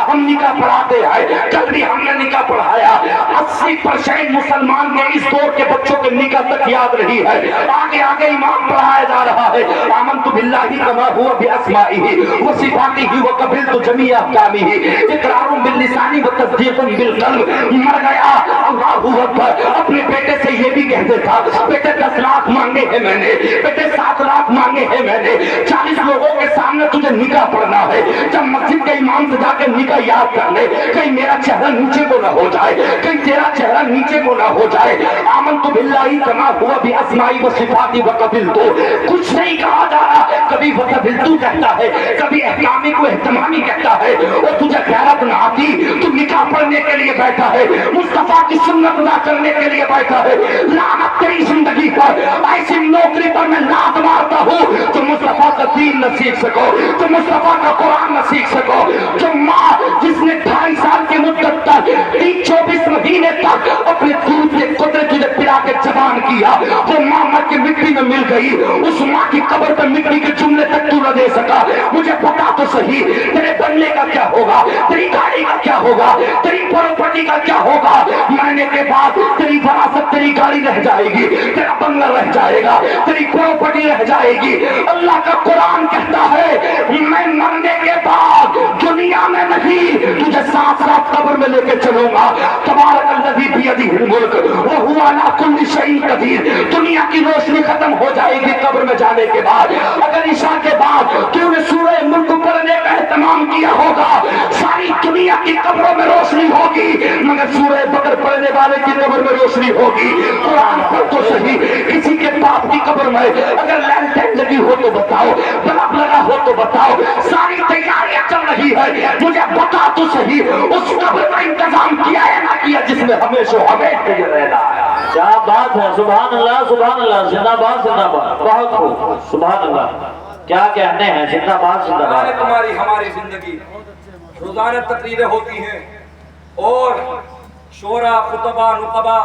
ہم نکاح پڑھاتے ہیں، کل بھی ہم نے نکاح پڑھایا. 80% مسلمان کے اس دور کے بچوں کے نکاح تک یاد رہی ہے. آگے آگے امام پڑھایا جا رہا ہے. آمنت باللہ کما هو باسمائہ وصفاتہ وقبلت جمیع احکامہ. اقرار باللسان وتصدیق بالقلب. مر گیا. اللہ اکبر. اپنے بیٹے سے یہ بھی کہتے تھا، بیٹے 10 لاکھ مانگے ہیں میں نے، بیٹے 7 لاکھ مانگے ہیں میں نے، 40 لوگوں کے سامنے تجھے نکاح پڑھنا ہے. جب مسجد کے امام سے جا کے نکاح یاد کر لے، کہیں میرا چہرہ نیچے کو نہ ہو جائے، کہیں تیرا چہرہ نیچے کو نہ ہو جائے. آمنت باللہ کما ہوا باسمائی وصفاتی وقبلت. کچھ نہیں کہا جا رہا. کبھی وقبلت کہتا ہے، کبھی احکامی کو اہتمامی کہتا ہے. اور تجھے غیرت نہ آتی، تو نکاح پڑھنے کے لیے بیٹھا ہے، مصطفیٰ کی سنت ادا کرنے کے لیے بیٹھا ہے. لعنت تیری زندگی پر. ایسی نوکری پر میں لات مارتا ہوں جو مصطفیٰ کا دین نہ سیکھ سکو، جو مصطفیٰ کا قرآن نہ سیکھ سکو. جو ماں جس نے 2.5 سال کی مدت تک 24 مہینے تک اپنے دودھ کے قطرے تجھے پلا کے جوان کیا، وہ ماں مر کے مٹی میں مل گئی. اس ماں کی قبر پر مٹی کے جملے تک تو نہ دے سکا. مجھے بتا تو صحیح، تیرے بننے کا کیا ہوگا، تیری گاڑی کا کیا ہوگا، تیری پراپرٹی کا کیا ہوگا. مرنے کے بعد تیری وراثت، تیری گاڑی رہ جائے گی، تیرا بنگلہ رہ جائے گا، تیری پراپرٹی رہ جائے گی. اللہ کا قرآن کہتا ہے میں مرنے کے بعد دنیا میں نہیں، تجھے ساتھ ساتھ قبر میں لے کے چلوں گا. تبارک الذی بیدہ الملک وہو علی کل شیء قدیر. دنیا کی روشنی ختم ہو جائے گی قبر میں جانے کے بعد. اگر عشاء کے بعد تو نے سورہ ملک پڑھنے کا اہتمام کیا ہوگا، ساری دنیا کی قبروں میں روشنی ہوگی، مگر سورہ بقرہ پڑھنے والے کی قبر میں روشنی ہوگی. قرآن پڑھ تو صحیح. کسی کے باپ کی قبر میں اگر لینٹین لگی ہو تو بتاؤ، بلب لگا ہو تو بتاؤ، ساری تیاریاں چل رہی ہے، مجھے بتا تو صحیح اس قبر کا انتظام کیا ہے نہ کیا جس میں ہمیشہ ہمیں رہنا ہے. کیا بات ہے. سبحان اللہ، سبحان اللہ. زندہ باد، زندہ باد. بہت خوب. سبحان اللہ. کیا کہنے ہیں. زندہ باد، زندہ باد. تمہاری ہماری زندگی روزانہ تقریریں ہوتی ہیں اور شورا خطبہ نقبہ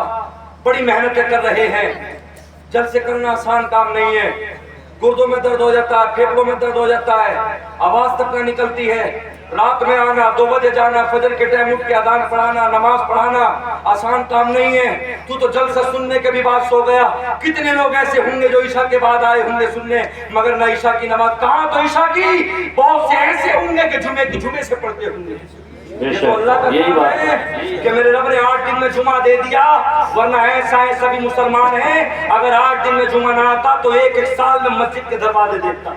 بڑی محنتیں کر رہے ہیں. جلسے کرنا آسان کام نہیں ہے. گردوں میں درد ہو جاتا ہے، پھیپڑوں میں درد ہو جاتا ہے، آواز تک نہ نکلتی ہے. رات میں آنا، 2 بجے جانا، فجر کے ٹائم اٹھ کے اذان پڑھانا، نماز پڑھانا آسان کام نہیں ہے. تو جلسہ سننے کے بھی بعد سو گیا. کتنے لوگ ایسے ہوں گے جو عشاء کے بعد آئے ہوں گے سننے، مگر نہ عشاء کی نماز کہاں تو عشاء کی. بہت سے ایسے ہوں گے کہ جمعے سے پڑھتے ہوں گے. یہ تو اللہ کا کام ہے کہ میرے رب نے 8 دن میں جمعہ دے دیا، ورنہ ایسا بھی مسلمان ہیں اگر 8 دن میں جمعہ نہ آتا تو 1 سال میں مسجد کے دروازے دیکھتا.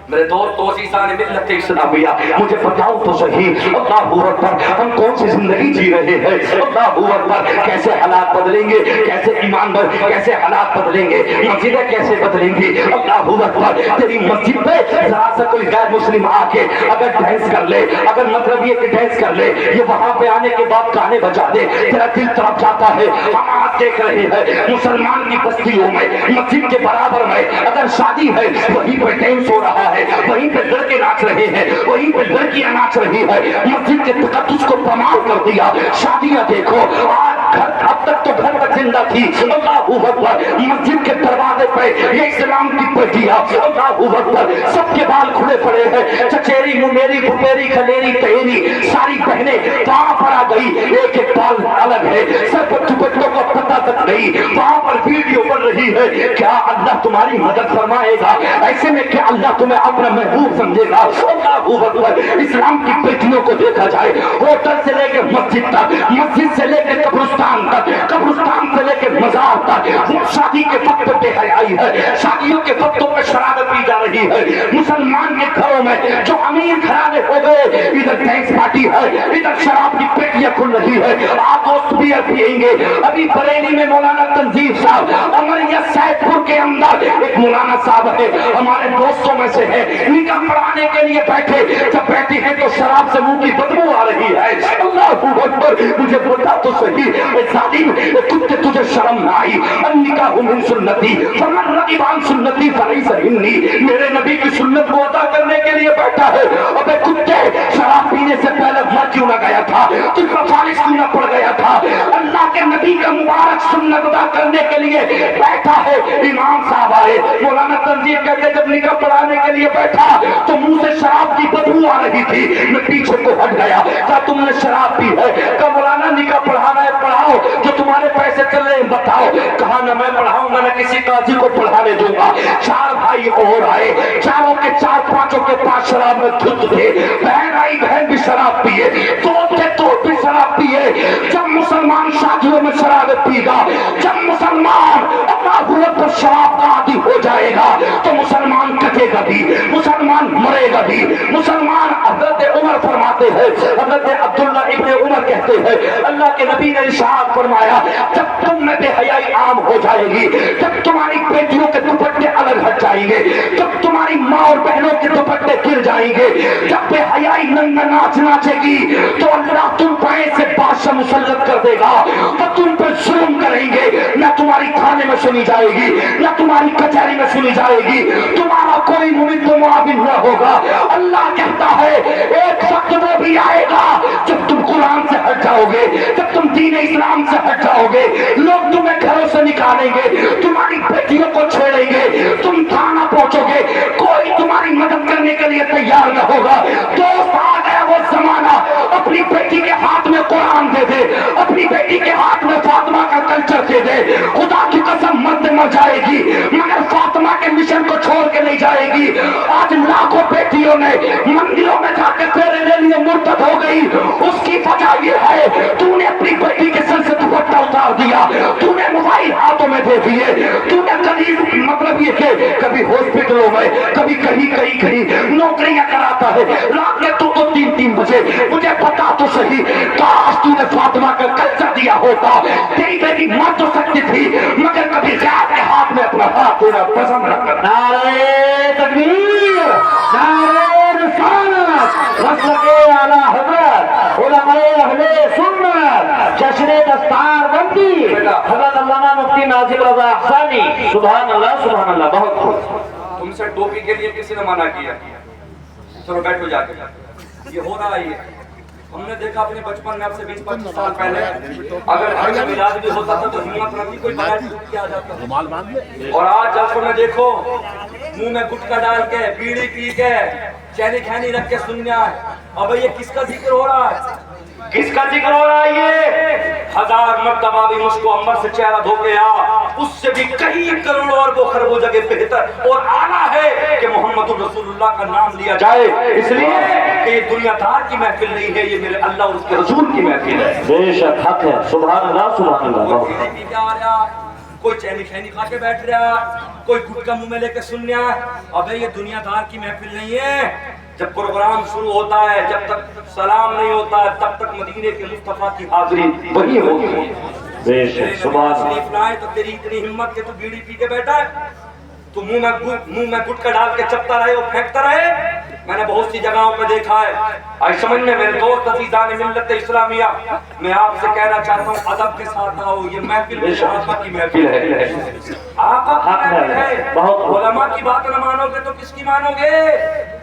میرے دوست عزیزان ملت اسلامیہ، مجھے بتاؤ تو صحیح، اللہ اکبر، ہم کون سی زندگی جی رہے ہیں؟ اللہ اکبر، کیسے حالات بدلیں گے، کیسے ایمان کیسے حالات بدلیں گے، مسجدیں کیسے بدلیں گی؟ اللہ اکبر، تیری مسجد پہ ذرا سا کوئی غیر مسلم آ کے اگر ڈانس کر لے، اگر مطلب یہ کہ ڈانس کر لے، یہ وہاں پہ آنے کے بعد گانے بجا دے، تیرا دل طرف جاتا ہے۔ ہم آج دیکھ رہے ہیں مسلمان کی بستیوں میں مسجد کے برابر میں اگر شادی ہے وہیں پہ ڈانس ہو رہا ہے، وہیں پہ لڑکے ناچ رہے ہیں، وہیں پہ لڑکیاں ناچ رہی ہے۔ مسجد کے تقدس کو پامال کر دیا۔ شادیاں دیکھو، آج گھر اب تک تو گھر تک زندہ تھی، اللہ اکبر، مسجد کے دروازے پہ یہ اسلام کی پٹیاں، اللہ اکبر، سب کے بال کھلے پڑے ہیں، چچیری ممیری پھپھیری خلیری تہیری ساری بہنیں وہاں پر آ گئی، ایک ایک بال الگ ہے، سب دوپٹوں کو پتہ تک نہیں، وہاں پر ویڈیو بن رہی ہے۔ کیا اللہ تمہاری مدد فرمائے گا؟ ایسے میں کیا اللہ تمہیں اپنا محبوب سمجھے گا؟ اللہ اکبر، اسلام کی بیٹیوں کو دیکھا جائے، ہوٹل سے لے کے مسجد تک، مسجد سے لے کے قبرستان تک، قبرستان سے لے کے مزار تک، وہ شادی کے وقت پہ حیائی ہے، شادیوں کے وقتوں پہ شراب پی جا رہی ہے۔ مسلمان کے گھروں میں جو امیر گھرانے ہو گئے، ادھر ڈانس پارٹی ہے، ادھر شراب کی پیٹیاں کھل رہی ہے، آپ دوست بیئر پیئیں گے۔ ابھی بریلی میں مولانا تنظیر صاحب، امریہ سید پور کے اندر ایک مولانا صاحب ہے، ہمارے دوستوں میں سے ہے، نکاح پڑھانے کے لیے بیٹھے، جب بیٹھے ہیں تو شراب سے منہ کی بدبو آ رہی ہے۔ اللہ اکبر، مجھے بتا تو صحیح، اے ظالم، اے کتے، تجھے شرم نہ آئی؟ النکاح من سنتی فمن رغب عن سنتی فلیس منی، میرے نبی کی سنت کو ادا کرنے کے لیے بیٹھا ہے۔ ابے کتے، شراب پینے سے پہلے مر کیوں نہ گیا تھا؟ تجھ پر فارغ کیوں نہ پڑ گیا تھا؟ اللہ کے نبی کا مبارک سنت ادا کرنے کے لیے بیٹھا ہے۔ امام صاحب آئے، مولانا تنظیر کہتے جب نکاح پڑھانے کے لیے بیٹھا تو منہ سے شراب کی بدبو آ رہی تھی، میں پیچھے کو ہٹ گیا، کہا تم نے شراب پی ہے؟ کہا مولانا نکاح پڑھانا ہے پڑھاؤ، جو تمہارے پیسے چل رہے ہیں بتاؤ۔ کہا نہ میں پڑھاؤں گا نہ کسی قاضی کو پڑھانے دوں گا۔ چار بھائی اور آئے، چاروں کے چار پانچوں کے پاس شراب میں دھت تھے، بہن آئی، بہن بھی شراب پیے، دوست تھے تو بھی شراب پیے۔ جب مسلمان شادیوں میں شراب پی گا، جب مسلمان اللہ پر شراب کا عادی ہو جائے گا تو مسلمان کٹے گا بھی، مسلمان مرے گا بھی۔ مسلمان حضرت عمر فرماتے ہیں، حضرت عبداللہ ابن عمر کہتے ہیں، اللہ کے نبی نے ارشاد فرمایا جب تم میں بے حیائی عام ہو جائے گی، جب تمہاری بیٹیوں کے دوپٹے الگ ہٹ جائیں گے، جب تمہاری ماں اور بہنوں کے دوپٹے گر جائیں گے، جب بے حیائی ننگا ناچ ناچے گی تو اللہ تم پائیں سے بادشاہ مسلط کر دے گا، تو تم پر ظلم کریں گے، نہ تمہاری تھانے میں سنی جائے گی، نہ تمہاری کچہری میں سنی جائے گی، تمہارا کوئی ممد و معاون نہ ہوگا۔ اللہ کہتا ہے ایک وقت وہ بھی آئے گا جب تم قرآن سے ہٹ جاؤ گے، جب تم دین اسلام سے ہٹ جاؤ گے، لوگ تمہیں گھروں سے نکالیں گے، تمہاری بیٹیوں کو چھیڑیں گے، تم تھانہ پہنچو گے، کوئی تمہاری مدد کرنے کے لیے تیار نہ ہوگا۔ دوست آ گیا وہ زمانہ، اپنی بیٹی کے ہاتھ میں قرآن دے دے، اپنی بیٹی کے ہاتھ میں فاطمہ کا کلچر دے دے، خدا کی قسم مرد مر جائے گی مگر فاطمہ کے مشن کو چھوڑ کے نہیں جائے گی۔ آج لاکھوں بیٹیوں نے مندروں میں جا کے پھیرے لے لیے، مرتد ہو گئی، اس کی وجہ یہ ہے تو نے اپنی بیٹی کے سر سے دوپٹہ اتار دیا، تو نے موبائل ہاتھوں میں دے دیے، تو نے کبھی مطلب یہ کہ کبھی ہاسپٹلوں میں کبھی کہیں نوکریاں کراتا ہے، رات کے تو 3 بجے۔ مجھے پتا تو صحیح، کاش تو نے فاطمہ کا کلچر دیا ہوتا، تیری بیٹی مر تو سکتی تھی مگر کبھی غیر کے ہاتھ میں اپنا ہاتھ دینا پسند نہ کرتا۔ نعرہ تکبیر، نعرہ رسالت، مسلک اعلی حضرت، علماء اہل سنت، جشن دستار بندی، حضرت علامہ مفتی ناظم رضا احسانی، سبحان اللہ سبحان اللہ۔ بہت خوش، تم سے ٹوپی کے لیے کسی نے منع کیا؟ چلو بیٹھو جا کے، یہ ہو رہا ہے۔ ہم نے دیکھا اپنے بچپن میں اب سے 20-25 سال پہلے اگر گھر میں میلاد بھی ہوتا تھا تو ہمت نہ تھی، کوئی بغیر ٹوپی کیا جاتا تھا۔ اور آج جب میں دیکھو منہ میں گٹکا ڈال کے، بیڑی پی کے، چینی کھینی رکھ کے سننا ہے، اب یہ کس کا ذکر ہو رہا ہے؟ کس کا ذکر ہو رہا ہے؟ یہ 1000 مرتبہ بھی مجھ کو انبر سے چہرہ دھو کے آ، اس سے بھی کئی کروڑوں اور وہ خربوں جگہ بہتر اور اعلیٰ ہے کہ محمد رسول اللہ کا نام لیا جائے، اس لیے کہ یہ دنیا دار کی محفل نہیں ہے، یہ میرے اللہ اور اس کے رسول کی محفل ہے۔ بے شک حق ہے، سبحان اللہ سبحان اللہ۔ کوئی چینی خینی کھا کے بیٹھ رہا، کوئی گٹکا منہ میں لے کے سن رہا۔ ابے یہ دنیا دار کی محفل نہیں ہے۔ جب پروگرام شروع ہوتا ہے، جب تک سلام نہیں ہوتا ہے، تب تک مدینے کے مصطفیٰ کی حاضری وہی ہوگی۔ بے شک سبحان اللہ۔ تشریف لائے تو تیری اتنی ہمت کہ تو بیڑی پی کے بیٹھا ہے، تو منہ میں گٹکا ڈال کے چپتا رہے اور پھینکتا رہے۔ میں نے بہت سی جگہوں پہ دیکھا ہے۔ آج سمجھ میں میرے دوست عزیزان ملت اسلامیہ، میں آپ سے کہنا چاہتا ہوں ادب کے ساتھ آؤ، یہ محفل آقا کی محفل ہے، آقا کی محفل ہے۔ علماء کی بات نہ مانو گے تو کس کی مانو گے؟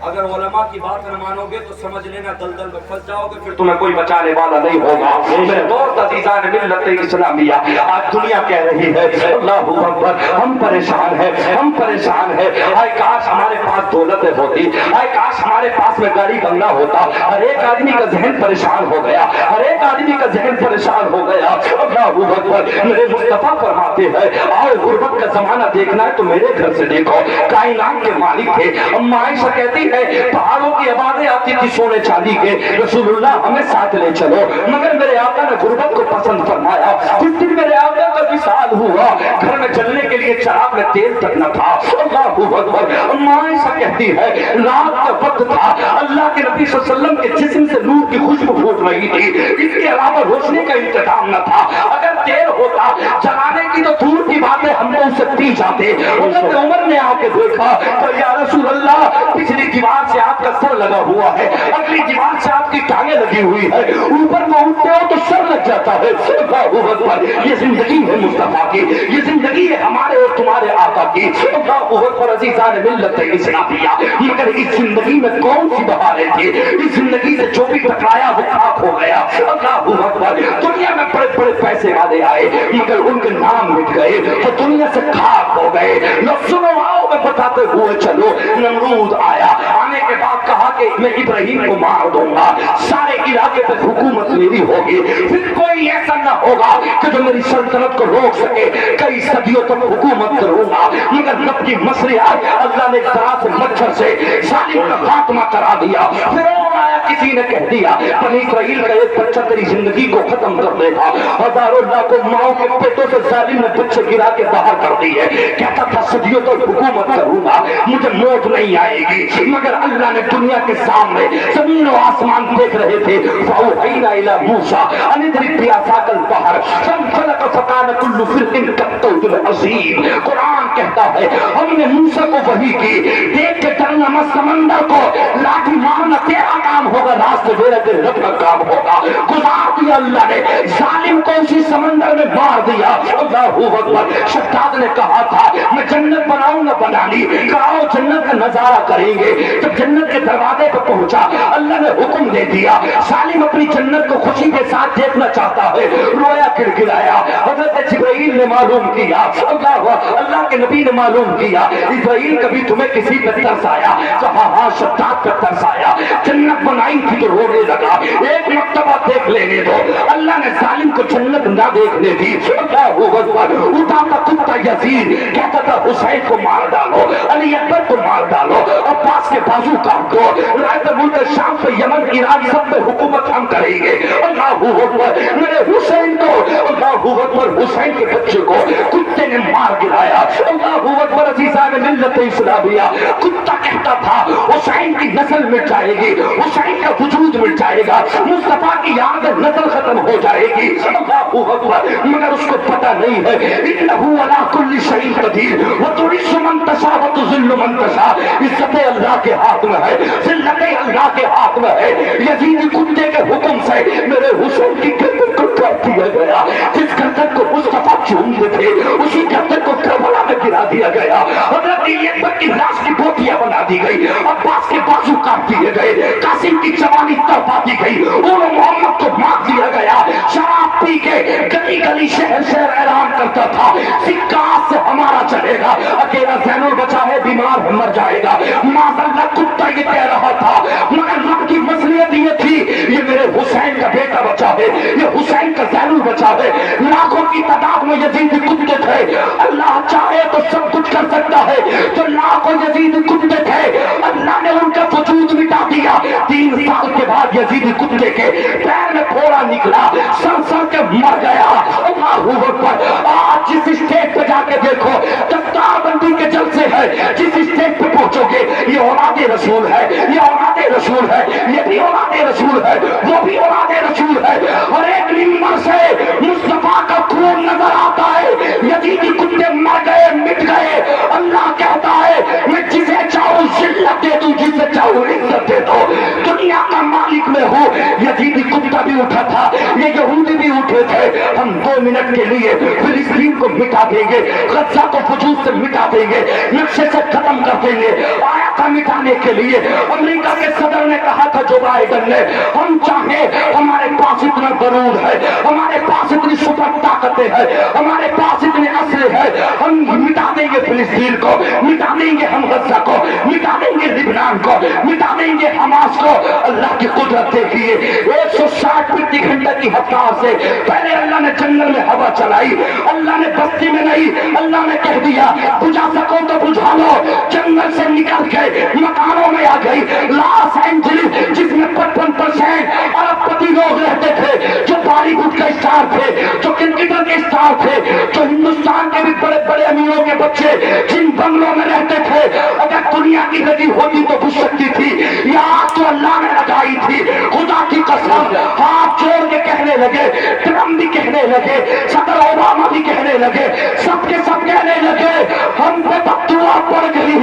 اگر علماء کی بات نہ مانو گے تو سمجھ لینا دلدل میں پھنس جاؤ گے، پھر تمہیں کوئی بچانے والا نہیں ہوگا۔ میرے دوست عزیزان ملت اسلامیہ، آج دنیا کہہ رہی ہے اللہ اکبر، ہم پریشان ہیں، ہم پریشان ہیں، ہائے کاش ہمارے پاس دولتیں ہوتی، ہائے کاش ہمارے پاس میں گاڑی بنگلہ ہوتا۔ ہر ایک آدمی کا ذہن پریشان ہو گیا، ہر ایک آدمی کا ذہن پریشان ہو گیا۔ اللہ اکبر، میرے مصطفیٰ فرماتے ہیں اور غربت کا زمانہ دیکھنا ہے تو میرے گھر سے دیکھو۔ کائنات کے مالک تھے، اما عائشہ کہتی ہے پہاڑوں کی آوازیں آتی تھی سونے چاندی کے، رسول اللہ ہمیں ساتھ لے چلو، مگر میرے آقا نے غربت کو پسند فرمایا۔ کچھ دن میرے آقا کا وصال ہوا، گھر میں چلنے کے لیے چراغ میں تیل تک نہ تھا۔ اللہ اکبر، اما عائشہ کہتی ہے رات کا وقت تھا، اللہ کے نبی صلی اللہ علیہ وسلم کے جسم سے نور کی خوشبو پھوٹ رہی تھی، اس کے علاوہ روشنی کا انتظام نہ تھا۔ اگر دیر ہوتا جلانے کی تو دور کی باتیں ہم کو اسے پی جاتے۔ حضرت عمر نے آ کے دیکھا تو یا رسول اللہ پچھلی دیوار سے آپ کا سر لگا ہوا ہے، اگلی دیوار سے آپ کی ٹانگیں لگی ہوئی ہے، اوپر کو اٹھتے ہو تو سر لگ جاتا ہے۔ اللہ اکبر، یہ زندگی ہے مصطفیٰ کی، یہ زندگی ہے ہمارے اور تمہارے آقا کی۔ اللہ اکبر، عزیزان ملت اسلامیہ، مگر اس زندگی میں کون سی بہاریں تھی؟ اس زندگی سے جو بھی ٹکرایا وہ خاک ہو گیا۔ اللہ اکبر، دنیا میں بڑے بڑے پیسے والے آئے مگر ان کے نام مٹ گئے، وہ دنیا سے خاک ہو گئے۔ لو سنو، آؤ میں بتاتے ہوئے چلو۔ نمرود آیا، آنے کے بعد کہا کہ میں ابراہیم کو مار دوں گا، سارے علاقے پہ حکومت میری ہوگی، پھر کوئی ایسا نہ ہوگا کہ جو میری سلطنت کو روک سکے، کئی صدیوں تک حکومت کروں گا۔ مگر رب کی مسری آئی، اللہ نے طرح سے مچھر سے ظالم کا خاتمہ کرا دیا۔ فرعون آیا، کسی نے کہہ دیا بنی اسرائیل کا ایک بچہ تیری زندگی کو ختم کر دے گا۔ ہزاروں لاکھوں ماؤں کے پیٹوں سے ظالم نے بچے گرا کے باہر کر دی ہے، کہتا تھا صدیوں تک حکومت کروں گا، مجھے موت نہیں آئے گی۔ مگر اللہ نے دنیا کے سامنے زمین و آسمان دیکھ رہے تھے، فَأَوْحَيْنَا إِلَىٰ مُوسَىٰ أَنِ اضْرِب بِّعَصَاكَ الْبَحْرَ فَانفَلَقَ فَكَانَ كُلُّ فِرْقٍ كَالطَّوْدِ الْعَظِيمِ۔ قرآن کہتا ہے ہم نے موسیٰ کو وحی کی، دیکھ کے ڈرنا مت سمندر کو، لاٹھی مارنا تیرا کام ہوگا، راستے دے رہے تیرے رب کا کام ہوگا۔ گزار دیا اللہ نے، ظالم کو اسی سمندر میں مار دیا۔ اللہ اکبر، شداد نے کہا تھا میں جنت بناؤں گا، بنا لی، کہاؤ جنت کا نظارہ کریں گے۔ جب جنت کے دروازے پہ پہنچا اللہ نے حکم دے دیا، ظالم اپنی جنت کو خوشی کے ساتھ دیکھنا چاہتا ہے، رویا گر گرایا۔ حضرت جبرائیل نے معلوم کیا، اللہ کے نبی نے معلوم کیا اسرائیل کبھی تمہیں کسی پہ ترس آیا؟ کہا ہاں، شداد پہ ترس آیا، جنت بنائی تھی تو رونے لگا، ایک مرتبہ دیکھ لینے دو۔ اللہ نے ظالم کو جنت نہ دیکھنے دی۔ اللہ اکبر، اٹھا تھا کتا یزید، کہتا تھا حسین کو مار ڈالو، علی اکبر کو مار ڈالو، عباس کے بازو کاٹ دو، رائے ملک شام پہ یمن ایران سب پہ حکومت ہم کریں گے۔ اللہ اکبر، میرے حسین کو، اللہ اکبر، حسین کے بچے کو کتے نے مار گرایا۔ اللہ اکبر، عزیزان ملت اسلامیہ، کتا کہتا تھا حسین کی نسل مٹ جائے گی، حسین کا وجود مٹ جائے گا، مصطفیٰ کی یاد نسل ختم ہو جائے گی۔ اللہ اکبر، مگر اس کو پتہ نہیں ہے انہ علی کل شیء قدیر وتعز من تشاء وتذل من تشاء۔ عزت اللہ کے ہاتھ میں ہے، ذلت اللہ کے ہاتھ میں ہے۔ یزید کتے کے حکم سے میرے حسین کی گردن کو کاٹ دیا گیا، جس گردن کو مصطفیٰ چومتے تھے اسی گردن کو کربلا میں گرا دیا گیا۔ حضرت علی اکبر کی لاش کی بوٹیاں بنا دی گئی، عباس کے بازو کاٹ دیے گئے، قاسم کی جوانی تڑپا دی گئی، اور محمد کو مار دیا گیا۔ شراب پی کے گلی گلی شہر شہر اعلان کرتا تھا سکہ سے ہمارا چلے گا، اکیلا زین البچا ہے، بیمار ہے، مر جائے گا۔ معذاللہ کتا یہ کہہ رہا تھا، مگر رب کی مصلحت یہ تھی یہ میرے حسین کا بیٹا بچا ہے، یہ حسین کا زین البچا ہے۔ لاکھوں کی تعداد میں یزید کتے تھے، اللہ چاہے تو سب کچھ کر سکتا ہے۔ جو لاکھوں یزید کتے تھے اللہ نے ان کا وجود مٹا دیا۔ 3 سال کے बाद यजीदी कुत्ते के पैर में फोड़ा निकला, सड़ के मर गया। अल्लाहू अकबर। आज जिस स्टेज पे जाके देखो दस्तारबंदी के जलसे है, जिस स्टेज पे पहुंचोगे ये औलादे रसूल है, ये औलादे रसूल है, ये भी औलादे रसूल है, वो भी औलादे रसूल है। और एक मिंबर से मुस्तफा का खून नजर आता है। यजीदी कुत्ते मर गए, मिट गए। अल्लाह कहता है मैं जिसे चाहूं जिल्लत दे दूं, जिसे चाहूं इज्जत दे दो। दुनिया का मालिक मैं हूं। यजीदी कुत्ता भी उठा था, ये यहूदी भी उठे थे। हम 2 मिनट के लिए फिलिस्तीन को मिटा देंगे, गज्जा को वजूद से मिटा देंगे, नक्शे से खत्म कर देंगे। आया था मिटाने के लिए। अमेरिका के सदर ने कहा था जो बाइडन ने, हम चाहे हमारे पास इतना बरूद है, हमारे पास इतनी सुपर ताकतें हैं, हमारे पास इतने असले हैं, हम मिटा देंगे फिलिस्तीन को, मिटा देंगे हम गज्जा को, मिटा देंगे लिबनान को, मिटा देंगे हमास को। अल्लाह की कुदरत देखिए। 160 प्रति घंटे की रफ्तार से पहले अल्लाह ने जंगल में हवा चलाई, अल्लाह ने बस्ती में नहीं, अल्लाह ने कह दिया बुझा सको तो बुझा लो। जंगल से निकल के मकानों में आ गई। लॉस एंजलिस जिसमें 55% अरबपति लोग रहते थे, जो बॉलीवुड के स्टार थे, जो क्रिकेटर के स्टार थे, जो हिंदुस्तान के भी बड़े बड़े अमीरों के बच्चे जिन बंगलों में रहते थे, अगर दुनिया की लगी होती तो बुझ सकती थी। यहाँ तो अल्लाह ने लगाई थी। खुदा की कसम हाथ जोड़ के कहने लगे, ट्रम्प भी कहने लगे, सदर ओबामा भी कहने लगे, सबके सब कहने लगे हम पे बददुआ पड़ गई।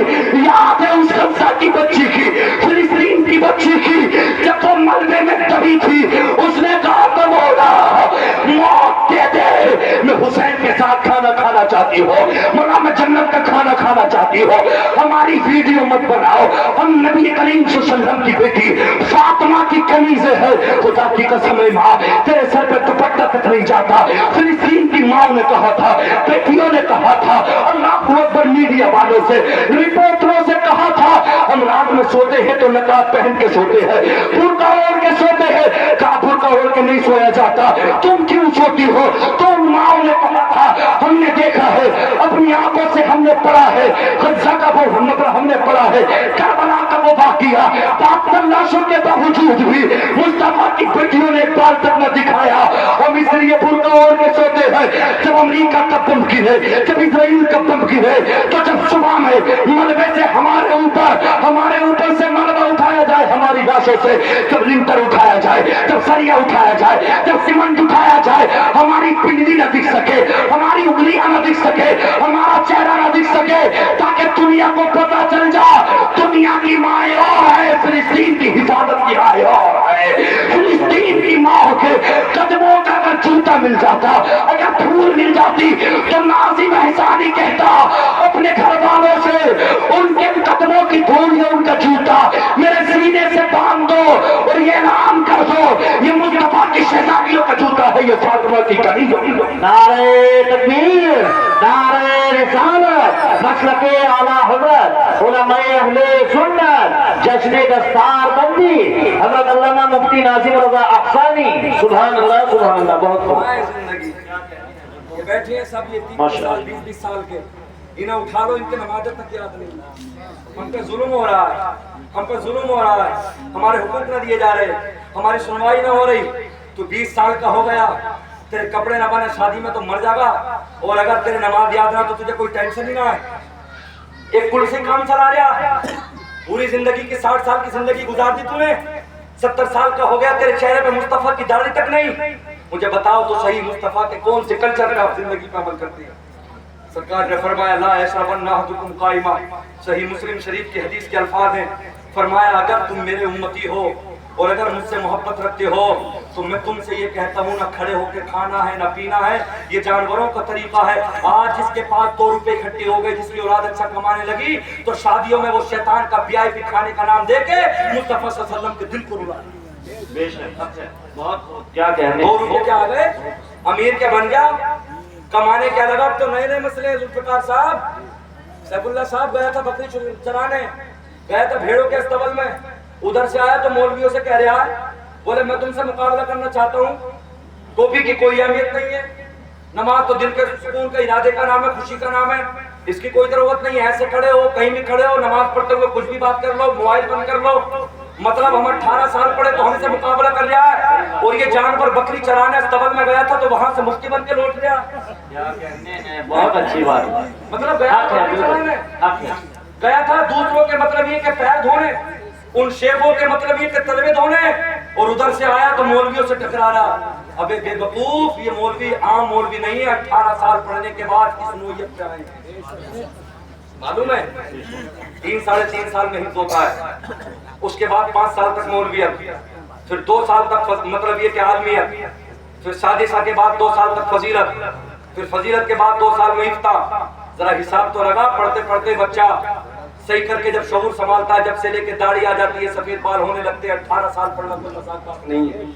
याद है उस गज्जा की बच्ची की, फिलिस्तीन की बच्ची की, जब वो मलबे में दबी थी, उसने कहा तो बोला मौत दे दे, मैं हुसैन के साथ खाना खाना चाहती हूँ, मगर मैं जन्नत का खाना खाना चाहती हूँ। हमारी वीडियो मत बनाओ, हम नबी करीम सल्लल्लाहु अलैहि वसल्लम की बेटी फातिमा की कमीज है। खुदा की कसम है माँ, तेरे सर पे दुपट्टा तक नहीं जाता। फिलिस्तीन की माँ ने कहा था, बेटियों ने कहा था, अल्लाह अकबर मीडिया वालों से, रिपोर्टरों से कहा था हम रात में सोते हैं तो नकाब पहन के सोते हैं, बुर्का ओढ़ के सोते हैं। कहा बुर्का ओढ़ के नहीं सोया जाता, तुम क्यों सोती हो? तुम माँ ने कहा था हमने देखा है, अपनी आंखों से हमने पढ़ा है, गज्जा का वो हमने पढ़ा है, करबला का वो वाकया, 72 लाशों के बावजूद भी मुस्तफा की बेटियों ने बाल तक न दिखाया। हम इसलिए बुर्का ओढ़ के सोते हैं। जब अमेरिका का बम गिरे, जब इजराइल का बम गिरे, तो जब सुबह में मलबे से हमारे ऊपर से मलबा उठाया जाए, हमारी लाशों से जब लिंटर उठाया जाए, जब सरिया उठाया जाए, जब सीमेंट उठाया जाए, हमारी पिंडली न दिख सके, हमारी उंगलियां न दिख सके, हमारा चेहरा न दिख सके, ताकि दुनिया को पता चल जाए दुनिया की माए और है, फिलिस्तीन की हिफाजत की आए और है। फिलिस्तीन की माँ के कदमों का अगर जूता मिल जाता, अगर फूल मिल जाती, तो नाज़िम एहसानी कहता अपने घर वालों से उनके कदमों की धूल या उनका जूता मेरे सीने से बांध दो और ये ऐलान कर दो ये मुस्तफा की शहजादियों का जूता है, ये फातिमा की कमीज। नारे तकबीर, नारे रिसालत, मसलके आला हज़रत, उलमाए अहले सुन्नत, जश्न दस्तार बंदी, हज़रत अल्लामा मुफ्ती नाज़िम रज़ा अफ़सानी। सुभान अल्लाह, सुभान अल्लाह। बहुत जिंदगी ये बैठे हैं सब, ये 30 साल 20 साल के, इन्हें उठा लो, इनके नमाज़ तक याद नहीं। हम पे जुल्म हो रहा है, हम पे जुल्म हो रहा है, हमारे हुकूक न दिए जा रहे, हमारी सुनवाई न हो रही। तो 20 साल का हो गया, तेरे कपड़े ना बने, शादी में तो मर जाएगा, और अगर तेरे नमाज याद ना तो तुझे कोई टेंशन ही ना है। एक कुल से काम चला रहा, पूरी जिंदगी की 60 साल की जिंदगी गुजार दी तूने, 70 साल का हो गया, तेरे चेहरे पे मुस्तफा की दाढ़ी तक नहीं। मुझे बताओ तो सही, मुस्तफा के कौन से कल्चर का जिंदगी पे अमल करती है? सरकार ने फरमाया ला यशरबन्ना अहदुकुम काइमा, सही मुस्लिम शरीफ की हदीस के अल्फाज हैं। फरमाया अगर तुम मेरे उम्मती हो और अगर मुझसे मोहब्बत रखते हो तो मैं तुमसे ये कहता हूँ, ना खड़े होकर खाना है ना पीना है, ये जानवरों का तरीका है। आज जिसके पास 2 रुपए इकट्ठे हो गए, जिसकी औलाद अच्छा कमाने लगी, तो शादियों में वो शैतान का वीआईपी खाने का नाम देके मुस्तफा सल्लल्लाहु अलैहि वसल्लम के दिल को रुला। बहुत क्या कहने, 2 रुपए क्या आ गए, अमीर क्या बन गया, कमाने क्या लगा। अब तो नए नए मसले हैं। जुल्फिकार साहब, सैफुल्लाह साहब गया था बकरी चराने, गया था भेड़ों के अस्तबल में, उधर से आया तो मौलवियों से कह रहा है, बोले मैं तुमसे मुकाबला करना चाहता हूँ, टोपी की कोई अहमियत नहीं है, नमाज तो दिल के सुकून का इरादे का नाम है, खुशी का नाम है, इसकी कोई जरूरत नहीं है। ऐसे खड़े हो, कहीं भी खड़े हो, नमाज पढ़ते हुए कुछ भी बात कर लो, मोबाइल बंद कर लो, मतलब हम 18 साल पढ़े तो हमसे मुकाबला कर रहा है, और ये जानवर बकरी चराने अस्तबल में गया था तो वहां से मुफ्ती बन के लौट गया। क्या कहने हैं, बहुत अच्छी बात है। मतलब गया था बकरी चराने, गया था दूसरों के मतलब ये कि पैर धोने, उन शेखों के मतलब ये कि तलवे धोने, और उधर से आया तो मौलवियों से टकरा रहा। अबे बेवकूफ, ये मौलवी आम मौलवी नहीं है, 18 साल पढ़ने के बाद इस नोयत पे आए, मालूम है? 3 साढ़े 3 साल में हिफ्ज़ होता है, उसके बाद 5 साल तक मौलवियत, फिर 2 साल तक मतलब ये कि आलमियत, फिर शादी के बाद 2 साल तक फजीलत, फिर फजीलत के बाद 2 साल में इफ्ता। जरा हिसाब तो लगा, पढ़ते पढ़ते बच्चा सही करके जब शऊर संभालता है, जब से लेके दाढ़ी आ जाती है, सफेद बाल होने लगते हैं, 18 साल पढ़ना कोई मजाक बात नहीं है,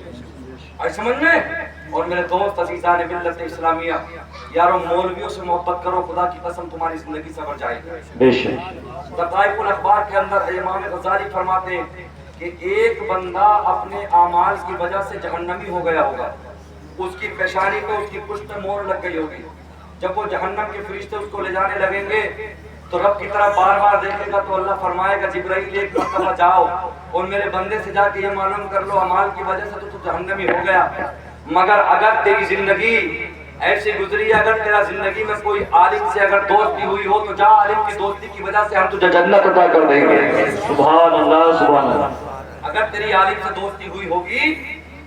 आई समझ में? और मेरे दोस्त अज़ीज़ान मिल्लत इस्लामिया, यारों मौलवियों से मोहब्बत करो, खुदा की कसम तुम्हारी जिंदगी सवर जाएगी बेशक। दक़ाइक़ुल अख़बार के अंदर इमाम गज़ाली फरमाते हैं कि एक बंदा अपने आमाल की वजह से जहन्नमी हो गया होगा, उसकी पेशानी पे उसकी पुष्ट पे मोहर लग गई होगी। जब वो जहन्नम के फरिश्ते उसको ले जाने लगेंगे तो रब की तरफ बार बार देखेगा तो अल्लाह फरमाएगा जिब्राइल एक मरतबा जाओ और मेरे बंदे से जाके ये मालूम कर लो अमाल की वजह से तो तू जहन्नमी हो गया, मगर अगर तेरी जिंदगी ऐसे गुजरी, अगर तेरा जिंदगी में कोई आलिम से अगर दोस्ती हुई हो तो जा, आलिम की दोस्ती की वजह से हम तुझे जन्नत अता कर देंगे। सुभान अल्लाह, सुभान अल्लाह। अगर तेरी आलिम से दोस्ती हुई होगी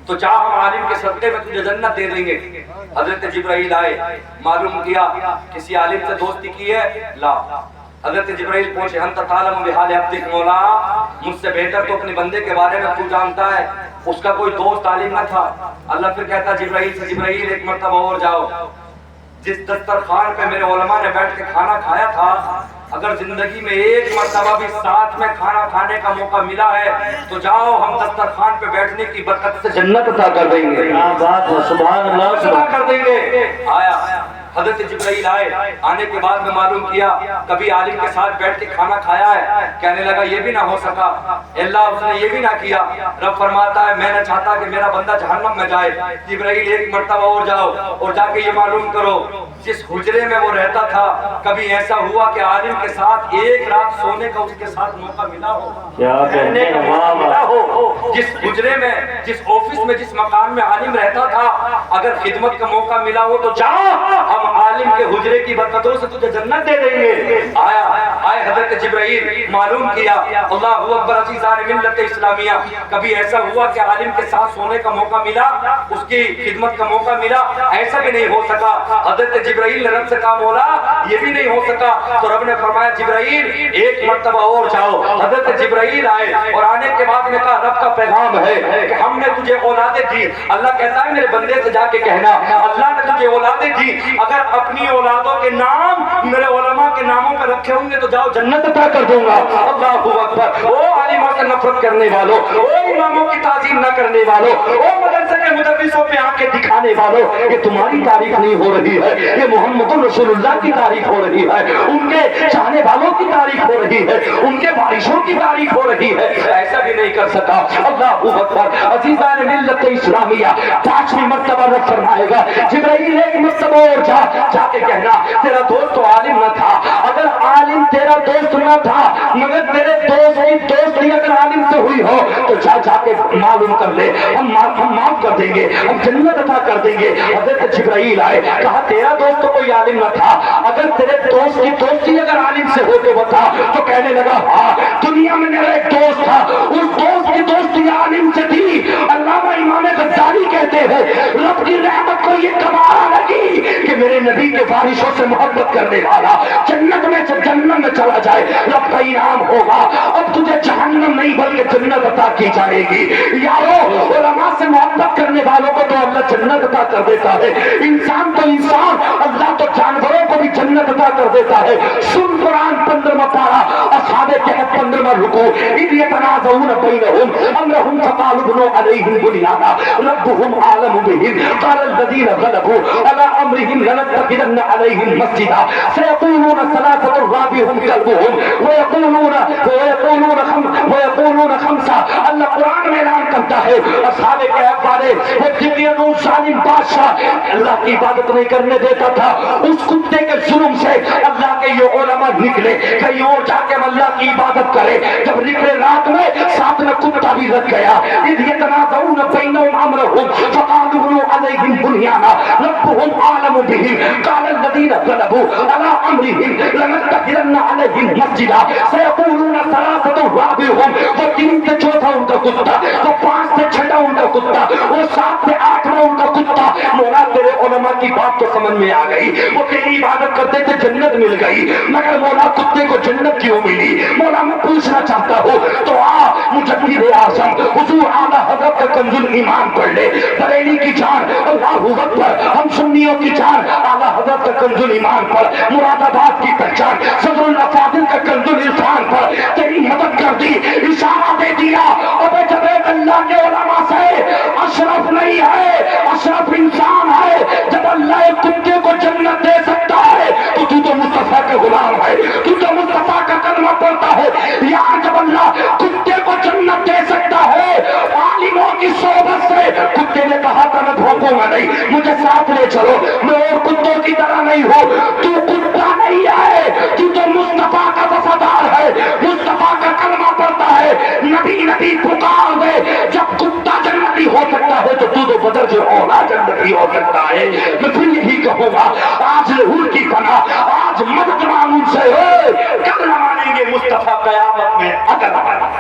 तो जा, हम आलिम के सदक़े में तुझे जन्नत दे देंगे। हजरत जिब्राइल आए, मालूम किया किसी आलिम से दोस्ती की है, ला। हजरत जिब्राइल पहुंचे, हम तालम बिहाल अब्दिक मौला, मुझसे बेहतर तो अपने बंदे के बारे में तू जानता है, उसका कोई दोस्त आलिम न था। अल्लाह फिर कहता जिब्राइल से, जिब्राइल एक मरतबा और जाओ, जिस दस्तरखान पे मेरे उलमा ने बैठ के खाना खाया था, अगर जिंदगी में एक मरतबा भी साथ में खाना खाने का मौका मिला है तो जाओ, हम दस्तरखान पे बैठने की बरकत से जन्नत अता कर देंगे। क्या बात है, सुभान अल्लाह, अता कर देंगे। आया हजरत जिब्राइल आए, आने के बाद में मालूम किया कभी आलिम के साथ बैठ के खाना खाया है, कहने लगा ये भी ना हो सका, अल्लाह उसने ये भी ना किया। रब फरमाता है मैं न चाहता कि मेरा बंदा जहन्नम में जाए, जिब्राइल एक मरतबा और जाओ और जाके ये मालूम करो जिस हुजरे में वो रहता था कभी ऐसा हुआ कि आलिम के साथ एक रात सोने का उसके साथ मौका मिला हो, क्या कहने का मौका मिला हो, जिस हुजरे में जिस ऑफिस में जिस मकान में आलिम रहता था अगर खिदमत का मौका मिला हो तो जा, हम आलिम के हुजरे की बरकतों से तुझे जन्नत दे देंगे। आए हजरत जिब्राइल, मालूम किया अल्लाहू अकबर, अज़ीज़ान मिल्लत इस्लामिया, कभी ऐसा हुआ कि आलिम के साथ सोने का मौका मिला, उसकी खिदमत का मौका मिला, ऐसा भी नहीं हो सका। हजरत जिब्राइल ने रब से कहा मौला ये भी नहीं हो सका, तो रब ने फरमाया जिब्राइल एक मरतबा और जाओ। हजरत जिब्राइल आए और आने के बाद में कहा रब का पैगाम है कि हमने तुझे औलादे दी। अल्लाह कहता है मेरे बंदे से जाके कहना अल्लाह ने तुझे औलादे दी, अगर अपनी औलादों के नाम मेरे उलमा के नामों पर रखे होंगे तो जाओ जन्नत अता कर दूंगा। अल्लाहू अकबर। ओ आलिमों से नफरत करने वालों, ओ इमामों की ताज़ीम न करने वालों, ओ मदरसे के मुदर्रिसों पे आंखें दिखाने वालों, ये तुम्हारी तारीफ नहीं हो रही है, ये मोहम्मद रसूलुल्लाह की तारीफ हो रही है, उनके चाहने वालों की तारीफ हो रही है, उनके बारिशों की तारीफ हो रही है, ऐसा भी नहीं कर सका। अल्लाहू अकबर। अज़ीज़ान मिल्लत इस्लामिया, 5वीं मर्तबा रब फरमाएगा जिब्राइल एक मर्तबा और जाके कहना तेरा दोस्त तो आलिम न था, अगर आलिम तेरा दोस्त न था मगर तेरे दोस्त की दोस्ती अगर आलिम से हुई हो तो जाके मालूम कर ले, हम माफ कर देंगे, हम जन्नत अता कर देंगे। हज़रत जिब्राइल आए, कहा तेरा दोस्त तो कोई आलिम न था, अगर तेरे दोस्त की दोस्ती अगर आलिम से होते बता, तो कहने लगा हाँ दुनिया में मेरा एक दोस्त था, उस दोस्त की दोस्ती आलिम से थी। अल्लामा इमाम गज़्ज़ाली कहते हैं रब की रहमत को ये कमाल लगी कि मेरे नबी के बारिशों से मोहब्बत करने वाला जन्नत में से जन्नत में चला जाए, रब का इनाम होगा, अब तुझे जहन्नम नहीं बल्कि जन्नत अता की जाएगी। यारो उलमा से मोहब्बत करने वालों को तो अल्लाह जन्नत अता कर देता है, इंसान तो इंसान, अल्लाह तो जानवरों को भी जन्नत अता कर देता है। सुन कुरान 15वां पारा असहाबे कहफ 15वां रुकू, इद यतनाज़ऊन बैनहुम अमरहुम फक़ालुब्नु अलैहिम बुनियाना रब्बुहुम आलमु बिहिम क़ाल अल्लज़ीना ग़लबू अला अम्रिहिम लनत्तखिज़न्ना अलैहिम मस्जिदा सयक़ूलून सलासतुर राबिहुम कल्बुहुम वयक़ूलून खम्सा। अल्लाह कुरान में ऐलान करता है असहाबे कहफ वाले وہ दिव्यानु जालिम बादशाह अल्लाह की इबादत नहीं करने देता था, उस कुत्ते के जुल्म से अल्लाह के ये उलमा निकले कहीं और जाके हम अल्लाह की इबादत करे। जब निकले रात में साथ में कुत्ता भी लग गया। इद यतनाज़ऊन बैनहुम अमरहुम फक़ालू बुनु अलैहिम बुनियाना रब्बुहुम आलमु बिहिम क़ाल अल्लज़ीना ग़लबू अला अम्रिहिम लनत्तखिज़न्ना अलैहिम मस्जिदा सयक़ूलूना सलासतु राबिहुम। वो 3 से चौथा उनका कुत्ता, वो 5 से छठा उनका कुत्ता, वो 7 से 8वां उनका कुत्ता। मौला तेरे उलमा की बात तो समझ में आ गई, वो तेरी इबादत करते थे जन्नत मिल गई, मगर मौला कुत्ते को जन्नत क्यों मिली? मौला मैं पूछना चाहता हूँ तो आ मुजद्दिद आज़म हुजूर आला हज़रत का कंजुल ईमान पढ़ ले। बरेली की जान अल्लाहू अकबर, हम सुन्नियों की जान आला हज़रत का कंजुल ईमान पर, मुरादाबाद की पहचान सदरुल अफादिल का कंजुल इरफान पर तेरी मदद कर दी, इशारा दे दिया। अबे जब अल्लाह के उलमा से अशरफ नहीं है, अशरफ इंसान है। जब अल्लाह एक कुत्ते को जन्नत दे सकता है तो तू तो मुस्तफा का गुलाम है, तू तो मुस्तफा का कलमा पढ़ता है। यार जब अल्लाह कुत्ते को जन्नत दे सकता है आलिमों की सोबत से, कुत्ते ने कहा था मैं भौंकूंगा नहीं, मुझे साथ ले चलो, मैं और कुत्तों की तरह नहीं हूँ। तू कुत्ता नहीं है, तू तो मुस्तफा का वफादार है, मुस्तफा का कलमा पढ़ता है, नबी नबी पुकार दे। जब कुत्ता जन्नती हो सकता है तो तू तो बदर जो औला जन्नती हो सकता है। मैं फिर यही कहूंगा आज लहूर की पना, आज मदद मांगू से कल न मानेंगे मुस्तफा कयामत में अगर।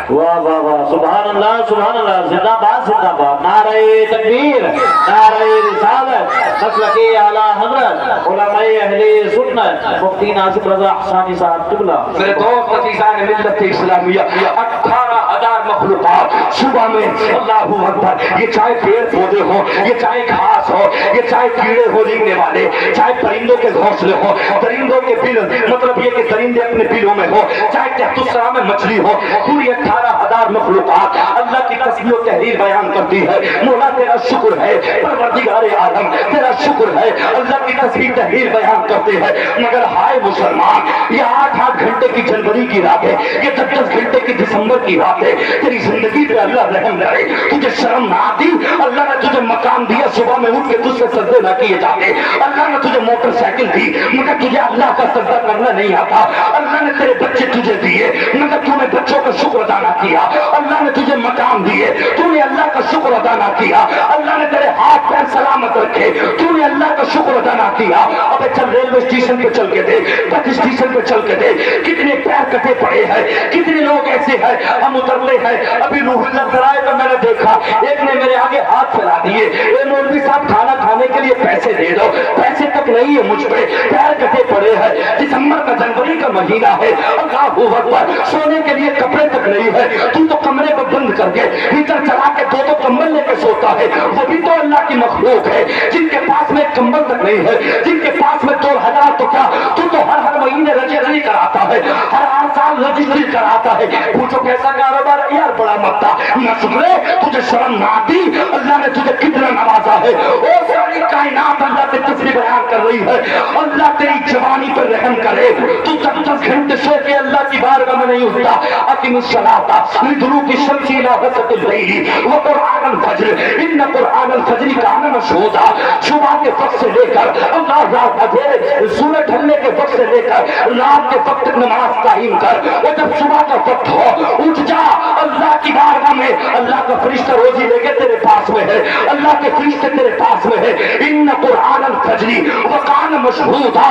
वाह वाह वाह, सुभान अल्लाह सुभान अल्लाह, जिंदाबाद जिंदाबाद, नारे तकबीर, नारे रिसालत, मसलके आला हजरत उलमाए अहले सुन्नत मुफ्ती नासिर रज़ा अहसानी साहब क़िबला। मेरे दोस्त अज़ीज़ान मिल्लत इस्लामिया 18,000 मखलूक़ात सुबह में अल्लाहू अकबर, ये चाहे पेड़ पौधे हो, ये चाहे घास हो, ये चाहे कीड़े हो रेंगने वाले, चाहे परिंदों के घोंसले हो, दरिंदों के बिल, मतलब ये कि दरिंदे अपने बिलों में हो, चाहे तहतुस्सरा में मछली हो, पूरी 18,000 मखलूक़ात अल्लाह की तस्बीह और तहरीर बयान करती है। मौला तेरा शुक्र है, परवरदिगार आलम तेरा शुक्र है, अल्लाह की तस्बीह तहरीर बयान करते हैं। मगर हाय मुसलमान, ये 8-8 घंटे की जनवरी की रात है, ये 10-10 घंटे की दिसंबर की रात है, तेरी जिंदगी पे अल्लाह रहम करे। तुझे शर्म ना आती? अल्लाह ने तुझे मकान दिया, सुबह में उठ के तुझसे सजदे ना किए जाते। अल्लाह ने तुझे मोटरसाइकिल दी, मगर तुझे अल्लाह का सजदा करना नहीं आता। अल्लाह ने तेरे बच्चे तुझे दिए, मगर तूने बच्चों का शुक्र अदा ना किया। अल्लाह ने तुझे मकान दिए, तूने अल्लाह का शुक्र अदा ना किया। अल्लाह ने तेरे हाथ पैर सलामत रखे, तूने अल्लाह का शुक्र अदा ना किया। अबे चल रेलवे स्टेशन पे चल के देख, बस स्टेशन पे चल के देख, कितने पैर कटे पड़े हैं, कितने लोग ऐसे हैं। हम उतरते हैं, अभी रूहुल्लाह सराय पे मैंने देखा, एक ने मेरे आगे हाथ फैला दिए, ए मौलवी साहब खाना खाने के लिए पैसे दे दो, पैसे तक नहीं है मुझ पे, पैर कटे पड़े हैं। दिसंबर का जनवरी का महीना है, अल्लाहू अकबर, सोने के लिए कपड़े तक नहीं है। तू तो कमरे को बंद करके हीटर चला के 2-2 कंबल लेके सोता है, वो भी तो अल्लाह की मखलूक है। जिनके पास में कंबल तक नहीं है, जिनके पास में 2000 तो क्या, तू तो हर महीने रजिस्ट्री कराता है, हर साल रजिस्ट्री कराता है। पूछो कैसा कारोबार है यार, बड़ा मत्ता न सुधरे, तुझे शर्म ना आती? अल्लाह ने तुझे कितना नवाजा है। ओ सारी कायनात अल्लाह की तस्बीह बयान कर रही है, अल्लाह तेरी जवानी पर रहम करे। तू 10-10 घंटे सो के अल्लाह की बारगाह में नहीं उठता। अकीमुस्सलाता लिदुलूकी शम्सी इला ग़सक़िल लैली व क़ुरआनल फ़ज्र इन्न क़ुरआनल फ़ज्रि कान मशहूदा। सुबह के वक्त से लेकर अल्लाह रात अंधेरे सूरज ढलने के वक्त से लेकर रात के वक्त तक नमाज कायम कर। और जब सुबह का वक्त हो उठ जा अल्लाह की बारगाह में, अल्लाह का फरिश्ता रोजी लेके तेरे पास में है, अल्लाह के फरिश्ते तेरे पास में है। इन्न क़ुरआनल फ़ज्रि व कान मशहूदा,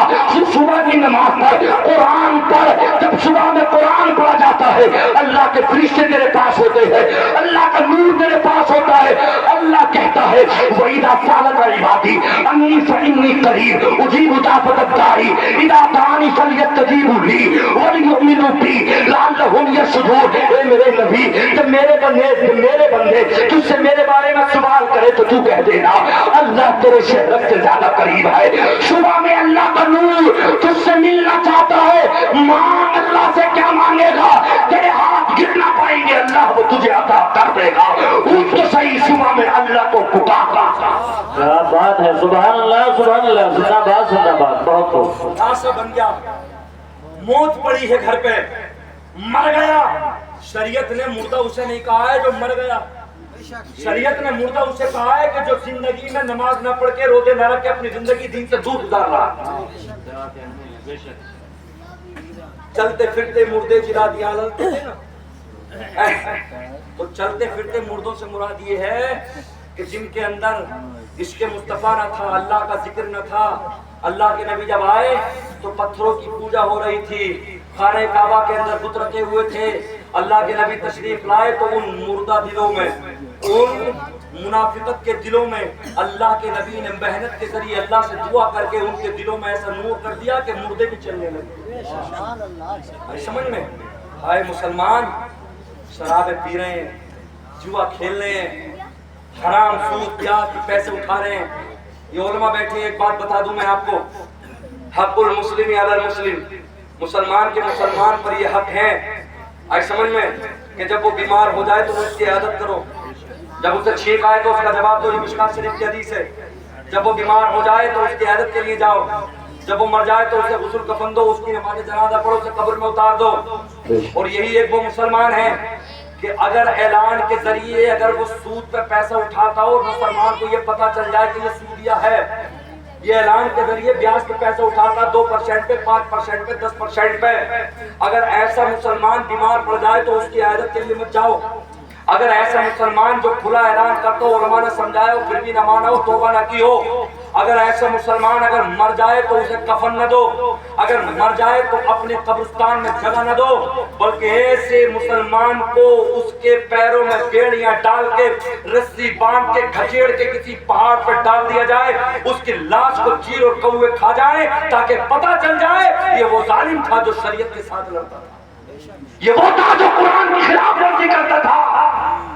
सुबह की नमाज पर कुरान पर, जब सुबह में कुरान पढ़ा जाता है अल्लाह के फरिश्ते तेरे पास होते हैं, अल्लाह का नूर तेरे पास होता है। अल्लाह कहता है वइदा सालका इबादी अन्नी फइन्नी करीब उजीबु दावतद दाई इदा दानी फलयस्तजीबू ली वलियुमिनु बी लअल्लहुम यरशुदून। ए मेरे नबी, जब मेरे बंदे तुझसे मेरे बारे में सवाल करे तो तू कह देना अल्लाह तेरे शहरत से ज्यादा करीब है। सुबह में अल्लाह का नूर तुझसे मिलना चाहता है, मांग अल्लाह से क्या मांगेगा, तेरे हाथ गिरना पाएंगे, अल्लाह वो तुझे अता कर देगा। उठ तो सही, सुबह में अल्लाह को पुकारा। क्या बात है, सुभान अल्लाह सुभान अल्लाह, जिंदाबाद जिंदाबाद। बहुत खूब, लाशा बन गया, मौत पड़ी है घर पे, मर गया। शरीयत ने मुर्दा उसे नहीं कहा है जो मर गया, शरीयत ने मुर्दा उससे कहा है कि जो जिंदगी में नमाज न पढ़ के रोजे न रख के अपनी जिंदगी दीन से दूर गुजार रहा है। चलते फिरते मुर्दे जिरा दिया ना, तो चलते फिरते मुर्दों से मुराद ये है कि जिनके अंदर इश्क़ मुस्तफ़ा न था, अल्लाह का जिक्र न था। अल्लाह के नबी जब आए तो पत्थरों की पूजा हो रही थी, खाने काबा के अंदर बुत रखे हुए थे। अल्लाह के नबी तशरीफ लाए तो उन मुर्दा दिलों में, उन मुनाफिकत के दिलों में अल्लाह के नबी ने मेहनत के जरिए अल्लाह से दुआ करके उनके दिलों में ऐसा नूर कर दिया कि मुर्दे भी चलने लगे। समझ में आए? मुसलमान शराबें पी रहे हैं, जुआ खेल रहे हैं, हराम सूद प्याज के पैसे उठा रहे हैं। ये उलमा बैठे, एक बात बता दूं मैं आपको, हक़ुल मुस्लिम अलल मुस्लिम, मुसलमान के मुसलमान पर ये हक है। आई समझ में कि जब वो बीमार हो जाए तो उसकी इयादत करो, जब उसे छींक आए तो उसका जवाब दो, ये मिशकात शरीफ की हदीस है। जब वो बीमार हो जाए तो उसकी इयादत के लिए जाओ, जब वो मर जाए तो उसे गुस्ल कफन दो, उसकी नमाज़ जनाजा पढ़ो, उसे कब्र में उतार दो। और यही एक वो मुसलमान है कि अगर ऐलान के जरिए अगर वो सूद पे पैसा उठाता हो, मुसलमान को ये पता चल जाए कि ये सूदिया है, ये ऐलान के जरिए ब्याज पे पैसा उठाता 2% पे, 5% पे, 10% पे, अगर ऐसा मुसलमान बीमार पड़ जाए तो उसकी इयादत के लिए मत जाओ। अगर ऐसा मुसलमान जो खुला ऐलान करता हो, उलमा ने समझाया हो, फिर भी न माना हो, तौबा न की हो, अगर ऐसा मुसलमान अगर मर जाए तो उसे कफन न दो, अगर मर जाए तो अपने कब्रिस्तान में जगह न दो, बल्कि ऐसे मुसलमान को उसके पैरों में बेड़ियां डाल के, रस्सी बांध के, घचेड़ के किसी पहाड़ पर डाल दिया जाए, उसकी लाश को चील और कौवे खा जाए, ताकि पता चल जाए ये वो जालिम था जो शरीयत के साथ लड़ता था, ये वो था जो कुरान की खिलाफ वर्जी करता था।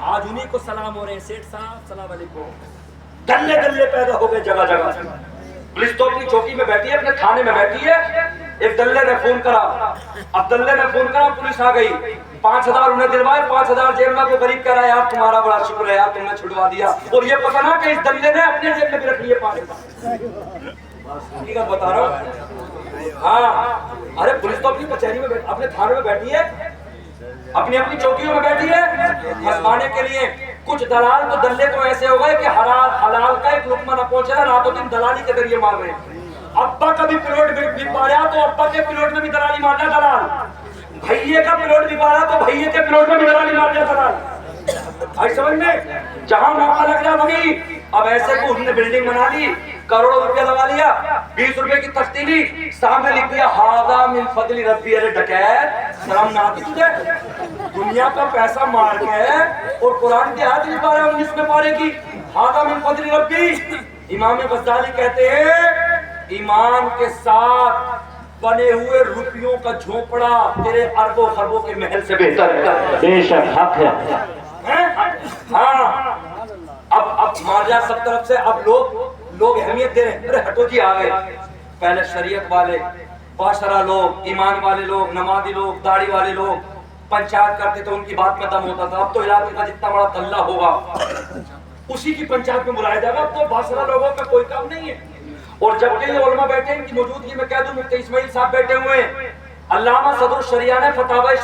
आज उन्हीं को सलाम हो रहे हैं, सेठ साहब सलाम अलैकुम। दल्ले दल्ले पैदा हो गए जगह जगह से। पुलिस तो अपनी चौकी में बैठी है, अपने थाने में बैठी है, एक दल्ले ने फोन करा, अब दल्ले ने फोन करा, पुलिस आ गई, 5,000 उन्हें दिलवाए, 5,000 जेब में। वो गरीब कह रहा है यार तुम्हारा बड़ा शुक्र है यार, तुमने छुड़वा दिया, और ये पता ना कि इस दल्ले ने अपने जेब में भी रख लिए 5,000। हकीकत बता रहा हूँ। हाँ, अरे पुलिस तो अपनी कचहरी में, अपने थाने में बैठी है, अपनी अपनी चौकियों में बैठी है, फंसवाने के लिए। कुछ दलाल तो दल्ले तो ऐसे हो गए कि हलाल का एक लुकमा न पहुंचे, रातों दिन दलाली के जरिए मार रहे हैं। अब्बा का भी प्लॉट बिक पा रहा तो अब्बा के प्लॉट में भी दलाली मार रहा दलाल, भैये का प्लॉट बिक पा रहा तो भैये के प्लॉट में भी दलाली मार रहा दलाल। आई समझ में? जहां मौका लग रहा वही। अब ऐसे को उन्होंने बिल्डिंग बना ली, करोड़ों रुपया लगा लिया, 20 रुपए की तख्ती ली, सामने लिख दिया हादा मिन फजली रब्बी। अरे डकैत, शर्म ना आती तुझे? दुनिया का पैसा मार के और कुरान की आयत लिखा रहा है 19वें पारे की, हादा मिन फजली रब्बी। इमाम गज़ाली कहते हैं ईमान के साथ बने हुए रुपयों का झोपड़ा तेरे अरबों खरबों के महल से बेहतर है। बेशक हक है। हाँ, अब मारिया सब तरफ से अब लोग अहमियत दे रहे हैं। अरे हटो जी, आ गए। पहले शरीयत वाले, बाशरा लोग, ईमान वाले लोग, नमाजी लोग, दाढ़ी वाले लोग पंचायत करते थे, उनकी बात में दम होता था। अब तो इलाके का जितना बड़ा तल्ला होगा उसी की पंचायत में बुलाया जाएगा। अब तो बाशरा लोगों का कोई काम नहीं है। और जबकि ये उलमा बैठे, इनकी मौजूदगी में कह दूं, मुफ्ती इस्माइल साहब बैठे हुए हैं। अल्लामा सदरुल शरिया ने फतावे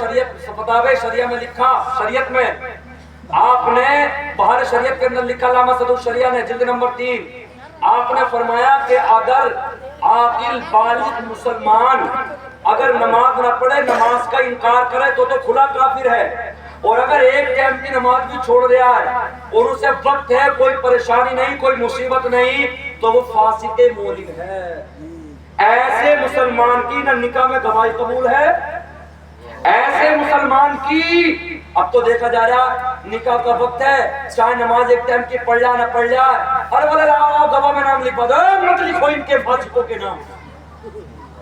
शरिया में लिखा, शरीयत में आपने बहार शरीयत के अंदर लिखा, अल्लामा सदरुल शरिया ने जिल्द नंबर 3, आपने फरमाया कि अगर आकिल बालिग मुसलमान अगर नमाज न पढ़े, नमाज का इनकार करे तो खुला काफिर है। और अगर एक टाइम की नमाज भी छोड़ दिया है और उसे वक्त है, कोई परेशानी नहीं, कोई मुसीबत नहीं, तो वो फासिके मोलिद है। ऐसे मुसलमान की न निकाह में गवाही कबूल है, ऐसे मुसलमान की अब तो देखा जा रहा निकाह का वक्त है, चाहे नमाज एक टाइम की पढ़ जा न पढ़ जा, अरे बोले आओ गवाह में नाम लिखवा दो, मत लिखो इनके फासिकों के नाम,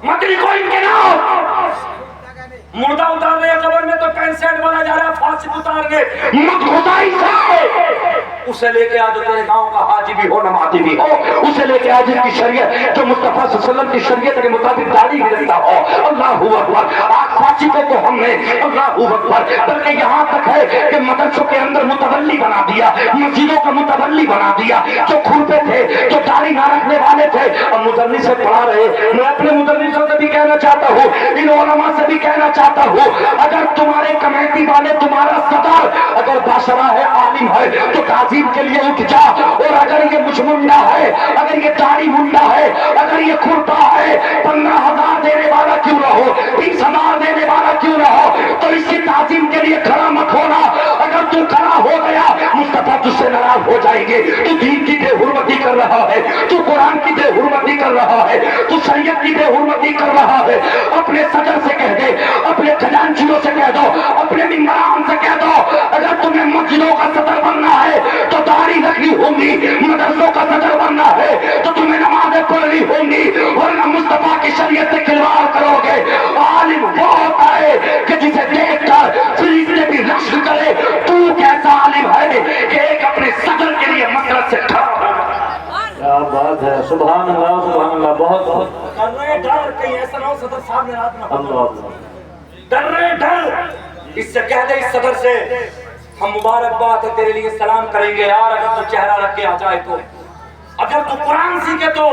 मत लिखो इनके नाम। मुर्दा उतार रहे कब्र में तो पैंट शर्ट वाला जा रहा है फासिक उतारने, मत खुदाई से उसे लेके आ जो तेरे गांव का हाजी भी हो, नमाजी भी हो, उसे लेके आ जिनकी शरीयत जो मुस्तफा सल्लल्लाहु अलैहि वसल्लम की शरीयत के मुताबिक दाढ़ी भी रखता हो। अल्लाहू अकबर। आज फासिकों को हमने अल्लाहू अकबर, बल्कि यहाँ तक है कि मदरसों के अंदर मुतवल्ली बना दिया, मस्जिदों का मुतवल्ली बना दिया। जो खुरपे थे, जो दाढ़ी ना रखने वाले تھے اب مدرس سے پڑھا رہے. میں اپنے مدرسوں سے بھی کہنا چاہتا ہوں, ان علماء سے بھی کہنا چاہتا ہوں, اگر تمہارے کمیٹی والے تمہارا صدر اگر باشرہ ہے, عالم ہے, تو تعظیم کے لیے اٹھ جا. اور اگر یہ مجمنڈا ہے, اگر یہ داڑھی منڈا ہے, اگر یہ کھرپا ہے, 15,000 دینے والا کیوں نہ ہو, 20,000 دینے والا کیوں نہ ہو, تو اس کی تعظیم کے لیے کھڑا مت ہونا. اگر تو کھڑا ہو گیا مصطفیٰ تجھ سے ناراض ہو جائیں گے. تو دین کی بے حرمتی کر رہا ہے, تو قرآن کی بے حرمتی کر رہا ہے, تو شریعت کی بے حرمتی کر رہا ہے. اپنے صدر سے کہہ دے, اپنے خزانچیوں سے کہہ دو, اپنے ممبران سے کہہ دو, اگر تمہیں مسجدوں کا صدر بننا ہے تو داڑھی رکھنی ہوگی, مدرسوں کا صدر بننا ہے تو تمہیں نمازیں پڑھنی ہوگی, ورنہ مصطفیٰ کی شریعت سے کھلواڑ کرو گے. عالم وہ ہوتا ہے کہ جسے دیکھ کر فرشتے بھی رشک کرے. تو کیسا عالم ہے کہ ایک اپنے صدر کے لیے مسجد سے کھڑا ہو. کیا بات ہے, سبحان اللہ سبحان اللہ. بہت بہت ڈر رہے ڈر, کہیں ایسا نہ ہو صدر صاحب نے رات میں اللہ. ڈر رہے ڈر. اس سے کہہ دے, اس صدر سے ہم مبارکباد ہے تیرے لیے سلام کریں گے یار, اگر تو چہرہ رکھ کے آ جائے تو, اگر تو قرآن سیکھے تو.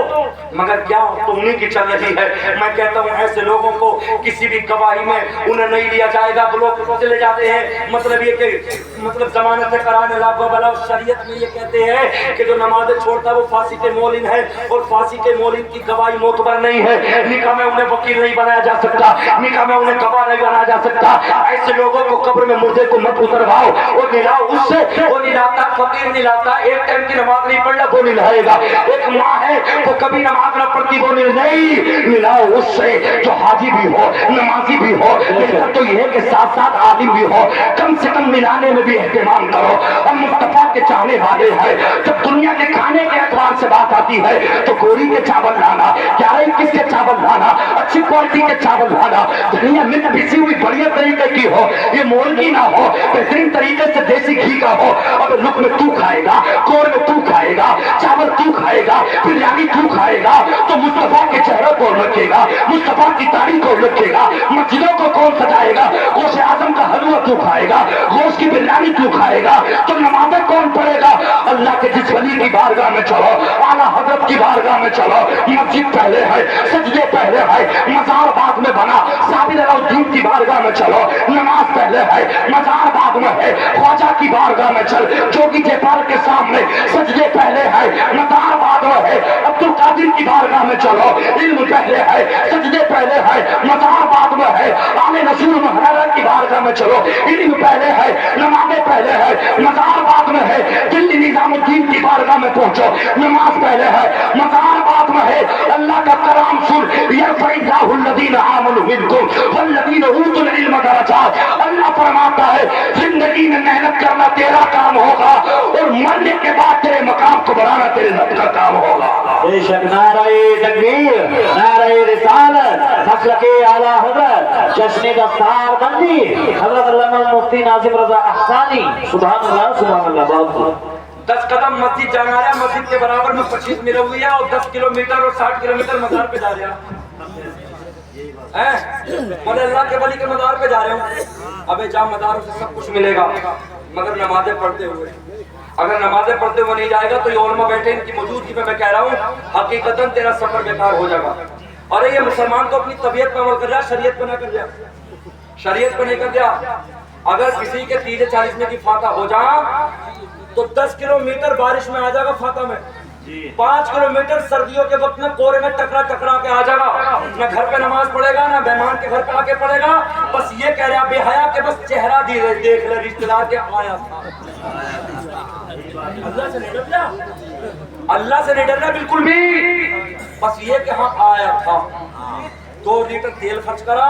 مگر کیا تو انہیں کی چل رہی ہے. میں کہتا ہوں ایسے لوگوں کو کسی بھی گواہی میں انہیں نہیں لیا جائے گا. تو لوگ چلے جاتے ہیں, مطلب یہ کہ مطلب ضمانت کرانے لاگو بلا. شریعت میں یہ کہتے ہیں کہ جو نمازیں چھوڑتا ہے وہ پھانسی کے مولن ہے, اور پھانسی کے مولن کی گواہی معتبر نہیں ہے. نکاح میں انہیں وکیل نہیں بنایا جا سکتا, نکاح میں انہیں گواہ نہیں بنایا جا سکتا. ایسے لوگوں کو قبر میں مردے کو مت اترواؤ, اور نلاؤ اس سے. وہ نلاتا فقیر نلاتا, ایک ٹائم کی نماز نہیں پڑھنا وہ نلائے گا. ایک ماں ہے وہ کبھی نماز نہ پڑھتی وہ نہیں. ملاؤ اس سے جو حاجی بھی ہو, نمازی بھی ہو, لیکن تو یہ کہ ساتھ ساتھ عالم بھی ہو. کم سے کم ملانے میں بھی اہتمام کرو. اور مصطفیٰ کے چاہنے والے ہیں. جب دنیا کے کھانے کے اعتبار سے بات آتی ہے تو گوری کے چاول لانا, 11-21 کے چاول لانا, اچھی کوالٹی کے چاول لانا, دنیا میں پسی ہوئی بڑھیا طریقے کی ہو, یہ مولکی نہ ہو, بہترین طریقے سے دیسی گھی کا ہو. اب لک میں تو کھائے گا, کور میں تو کھائے گا, چاول تو کھائے گا, بریانی تو کھائے گا, تو مصطفیٰ کے چہرے کو رکھے گا, مصطفیٰ کی داڑھی کو رکھے گا, مسجدوں کو کون سجائے گا, غوث اعظم کا حلوہ تو کھائے گا, غوث کی بریانی تو کھائے گا, تو نمازیں کون پڑھے گا. اللہ کے جس ولی کی بارگاہ میں چلو, اعلیٰ حضرت کی بارگاہ میں چلو, مسجد پہلے ہے, سجدے پہلے ہے, مزار بعد میں بنا. صابر الدین کی بارگاہ میں چلو, نماز پہلے ہے, مزار بعد میں ہے. خواجہ کی بارگاہ میں چل, جوگی جیپال کے سامنے سجدے پہلے ہے, مزار بعد میں ہے. عبد القادر کی بارگاہ میں چلو, علم پہلے ہے, سجدے پہلے ہے, مزار بعد میں ہے. آل رسول محرہ کی بارگاہ میں چلو, علم پہلے ہے, نمازیں پہلے ہے, مزار بعد میں ہے. دلی نظام الدین کی بارگاہ میں پہنچو, نماز پہلے ہے, مزار بعد میں ہے. اللہ کا کلام سن, یرفع اللہ الذین آمنوا منکم والذین اوتوا العلم درجات. اللہ فرماتا ہے زندگی میں محنت کرنا تیرا کام ہوگا, اور مرنے کے بعد تیرے مقام کو بڑھانا تیرے رب کا کام ہوگا. بے شک. نعرہ تکبیر, نعرہ رسالت, مسلک اعلیٰ حضرت, جشن دستار بندی حضرت علامہ مفتی ناظم رضا احسانی. سبحان اللہ سبحان اللہ. بہت بہت 10 قدم مسجد جانا ہے, مسجد کے برابر میں 25 میل ہوئی ہے, اور 10 کلومیٹر اور 60 کلومیٹر مزار پہ جا رہے ہیں. بولے اللہ کے ولی کے مزار پہ جا رہے ہوں. ابے جا, مزاروں سے سب کچھ ملے گا مگر نمازیں پڑھتے ہوئے. اگر نمازیں پڑھتے ہوئے نہیں جائے گا تو یہ علماء بیٹھے ان کی موجودگی میں کہہ رہا ہوں حقیقتاً تیرا سفر بیکار ہو جائے گا. اور یہ مسلمان تو اپنی طبیعت پر عمل کر رہا, شریعت پہ نہ کر جا, شریعت پہ نہیں کر جا. اگر کسی کے 30-40 میں کی فاتح ہو جا تو 10 کلومیٹر بارش میں آ جائے گا فاتح میں, 5 کلومیٹر سردیوں کے وقت میں کورے میں ٹکرا کے آ جائے گا. نہ گھر پہ نماز پڑھے گا, نہ مہمان کے گھر پہ آ کے پڑھے گا. بس یہ کہہ رہا بے حیا کہ بس چہرہ دیکھ لے, رشتہ دار کے آیا تھا. اللہ سے نہیں ڈرنا, اللہ سے نہیں ڈرنا بالکل بھی. بس یہ کہ ہاں آیا تھا, 2 لیٹر تیل خرچ کرا,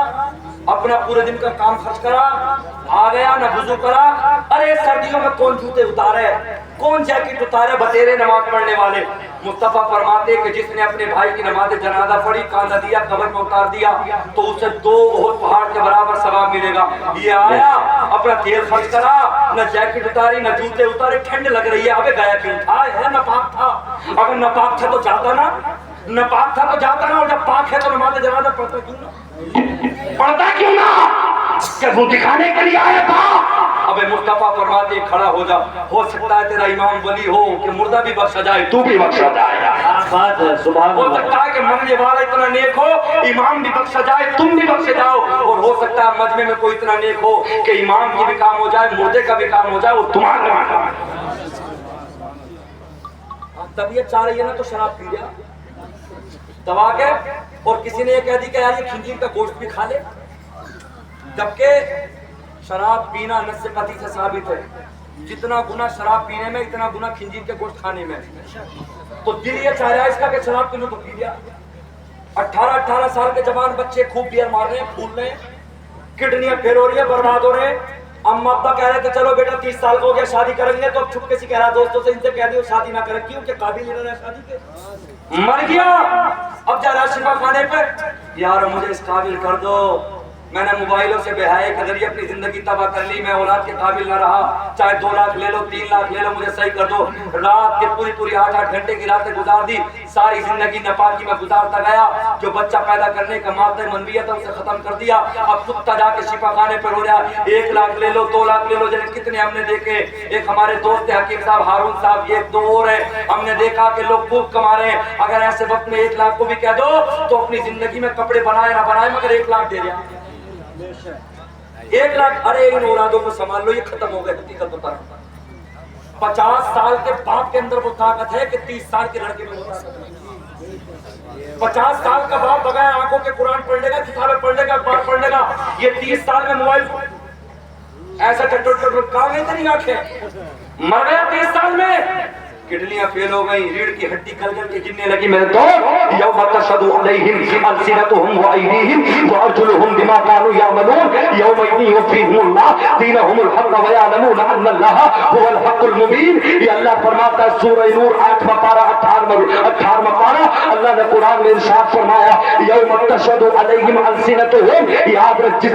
اپنا پورے دن کا کام خرچ کرا, آ گیا, نہ وضو کرا. ارے سردیوں میں کون جوتے اتارے, کون جیکٹ اتارے, بتیرے نماز پڑھنے والے. مصطفیٰ فرماتے کہ جس نے اپنے بھائی کی نماز جنازہ پڑھی, کاندھا دیا, قبر میں اتار دیا, تو اسے 2 احد پہاڑ کے برابر ثواب ملے گا. یہ آیا, اپنا تیل خرچ کرا, نہ جیکٹ اتاری, نہ جوتے اتارے, ٹھنڈ لگ رہی ہے, ابے گیا کیوں تھا, ناپاک تھا. اگر ناپاک تھا تو جاتا نا, ناپاک تھا تو جاتا نا, اور جب پاک ہے تو نماز جنازہ پڑھتا کیوں نا, پڑھتا کیوں نا, کہ وہ دکھانے کے لیے آیا تھا अब मुस्तफा फरमाते खड़ा हो जा, हो सकता है तेरा इमाम वली हो कि मुर्दा भी बख्शा जाए, तू भी बख्शा जाएगा। बात है, सुभान हो अल्लाह। सकता है कि मरने वाला इतना नेक हो, इमाम भी बख्शा जाए, तुम भी बख्शे जाओ, और हो सकता है मजमे में कोई इतना नेक हो कि इमाम की भी काम हो जाए, मुर्दे का भी काम हो जाए, और तुम्हारा तबीयत चाह रही है ना तो शराब पी लिया दबा के, और किसी ने ये कह दी कि यार ये खिंजीर का गोश्त भी खा ले, जबकि शराब पीना नस्से कती से साबित है, जितना गुना शराब पीने में इतना गुना खिंजीर के गोश्त खाने में। तो दिल ये चाह रहा है इसका कि शराब पीने तो पी लिया। 18-18 साल के जवान बच्चे खूब बियर मार रहे हैं, फूल रहे हैं, किडनियां फेल हो रही है, बर्बाद हो रहे हैं। अम्मा अब्बा कह रहे थे चलो बेटा 30 साल का हो गया शादी करेंगे, तो अब चुपके से कह रहा दोस्तों से इनसे कह दियो शादी ना करें, क्यों? कि काबिल नहीं रहा शादी के, मर गया। अब जा रहा शिफा खाने पे, यार मुझे इस काबिल कर दो, मैंने मोबाइलों से बेहाये के जरिए अपनी जिंदगी तबाह कर ली, मैं औलाद के काबिल ना रहा, चाहे 2 लाख ले लो 3 लाख ले लो, मुझे सही कर दो। रात के पूरी 8-8 घंटे की रातें गुजार दी, सारी जिंदगी नापाकी में गुजारता गया। जो बच्चा पैदा करने का मादे मनवियत उसे खत्म कर दिया, अब कुत्ता जाके शिफा खाने पर रो रहा, 1 लाख ले लो 2 लाख ले लो, जैसे कितने हमने देखे। एक हमारे दोस्त हकीम साहब, हारून साहब, एक 2 और है, हमने देखा कि लोग खूब कमा रहे हैं। अगर ऐसे वक्त में 1 लाख को भी कह दो तो अपनी जिंदगी में कपड़े बनाए ना बनाए मगर 1 लाख दे रहा, 1 लाख। अरे इन औलादों को संभाल लो, ये खत्म हो गए। हकीकत बता रहा हूं, 50 साल के बाप के अंदर वो ताकत है कि 30 साल के लड़के में वो ताकत नहीं। 50 साल का बाप बगैर आंखों के कुरान पढ़ लेगा, किताबें पढ़ लेगा, अखबार पढ़ लेगा, ये 30 साल में मोबाइल ऐसा चटोट कहाँ गई तेरी आंखें, मर गया 30 साल में, किडनियां फेल हो गई, रीढ़ की हड्डी गल गल के गिरने लगी। मेरे दोस्त यौम तशहदु अलैहिम अलसिनतुहुम व अयदीहिम व अर्जुलुहुम बिमा कानू यअमलून यौमइज़ युवफ़्फ़िहुमुल्लाह दीनहुमुल हक़ व यअलमून अन्नल्लाह हुवल हक़्क़ुल मुबीन। ये अल्लाह फरमाता है सूरह नूर 8वां पारा 18वां पारा, अल्लाह ने कुरान में इरशाद फरमाया यौम तशहदु अलैहिम अलसिनतुहुम, याद रख जिस